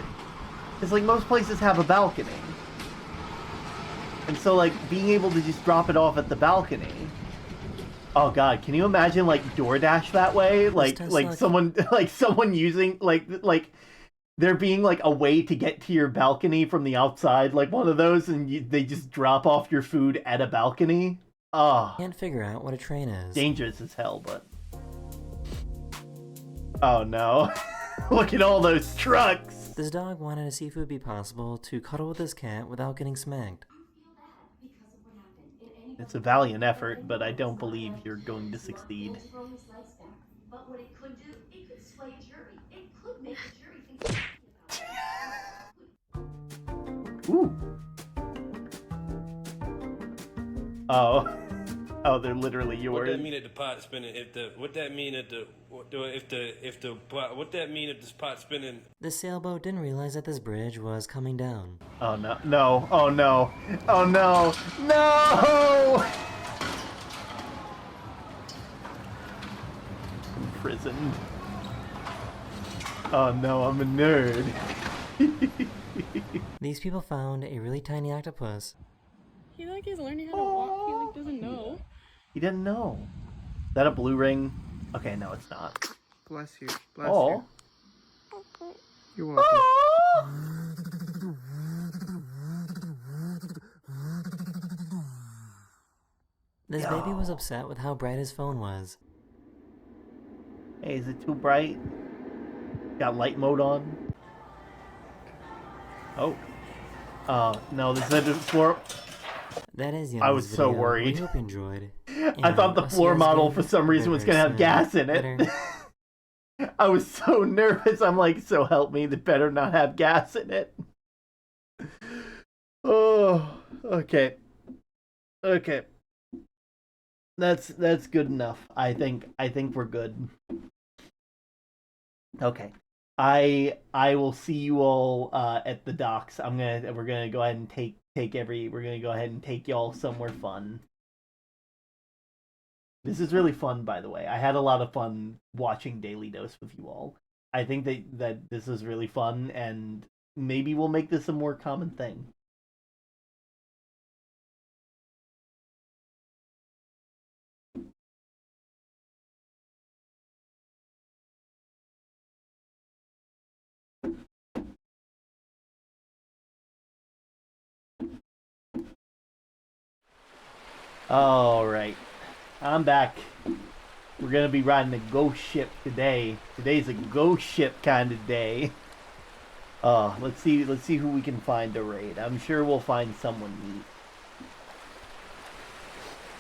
S1: Because, like, most places have a balcony. And so, like, being able to just drop it off at the balcony... Oh god, can you imagine, like, DoorDash that way? Like someone using, like... There being, like, a way to get to your balcony from the outside, like one of those, and they just drop off your food at a balcony? Oh,
S5: Can't figure out what a train is.
S1: dangerous as hell, but... Oh no. Look at all those trucks!
S5: This dog wanted to see if it would be possible to cuddle with his cat without getting smacked.
S1: It's a valiant effort, but I don't believe you're going to succeed.
S9: But what it could do, it could sway a jury. It could make a jury think.
S1: Ooh. Oh. Oh, they're literally yours.
S10: What that mean at the pot spinning? What that mean at the pot spinning?
S5: This sailboat didn't realize that this bridge was coming down.
S1: Oh no, no, oh no, oh no, no! Imprisoned. Oh no, I'm a nerd.
S5: These people found a really tiny octopus.
S7: He like is learning how to walk. He like doesn't know.
S1: He didn't know. Is that a blue ring? Okay, no, it's not.
S11: Bless you. Bless
S1: Oh.
S11: you. You're welcome.
S5: This baby was upset with how bright his phone was.
S1: Hey, is it too bright? Got light mode on? Oh. No, this is the floor.
S5: That is the end
S1: I
S5: of
S1: was
S5: this
S1: so
S5: video.
S1: worried.
S5: We hope you enjoyed.
S1: I thought the
S5: I'll see
S1: floor
S5: you guys
S1: model
S5: again
S1: for some reason was
S5: very
S1: gonna have
S5: soon.
S1: gas in it.
S5: Later.
S1: I was so nervous. I'm like, so help me, they better not have gas in it. Oh, okay. Okay. That's good enough. I think we're good. Okay. I will see you all at the docks. We're gonna go ahead and take y'all somewhere fun. This is really fun, by the way. I had a lot of fun watching Daily Dose with you all. I think that this is really fun, and maybe we'll make this a more common thing. Alright. I'm back. We're gonna be riding a ghost ship today. Today's a ghost ship kind of day. Let's see who we can find to raid. I'm sure we'll find someone neat.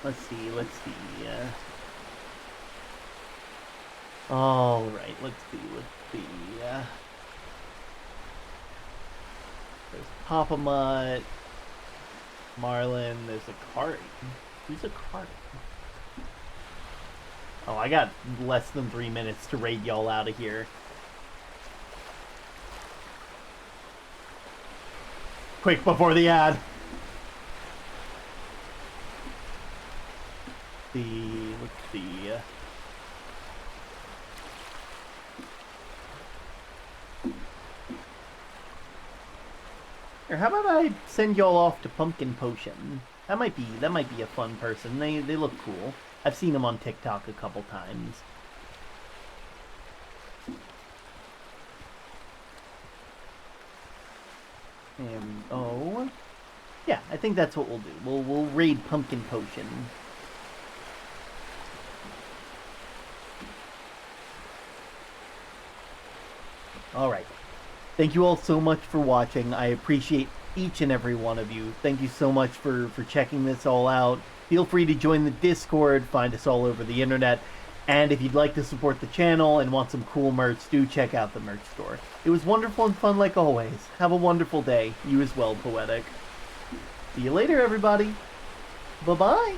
S1: Let's see. Alright, let's see. There's Papa Mutt, Marlin, there's a cart. Who's a cart? Oh, I got less than 3 minutes to raid y'all out of here. Quick, before the ad. Let's see. Or how about I send y'all off to Pumpkin Potion? That might be a fun person. They look cool. I've seen them on TikTok a couple times. And oh, yeah, I think that's what we'll do. We'll raid Pumpkin Potion. All right. Thank you all so much for watching. I appreciate each and every one of you. Thank you so much for checking this all out. Feel free to join the Discord, find us all over the internet, and if you'd like to support the channel and want some cool merch, do check out the merch store. It was wonderful and fun like always. Have a wonderful day. You as well, Poetic. See you later, everybody. Bye-bye.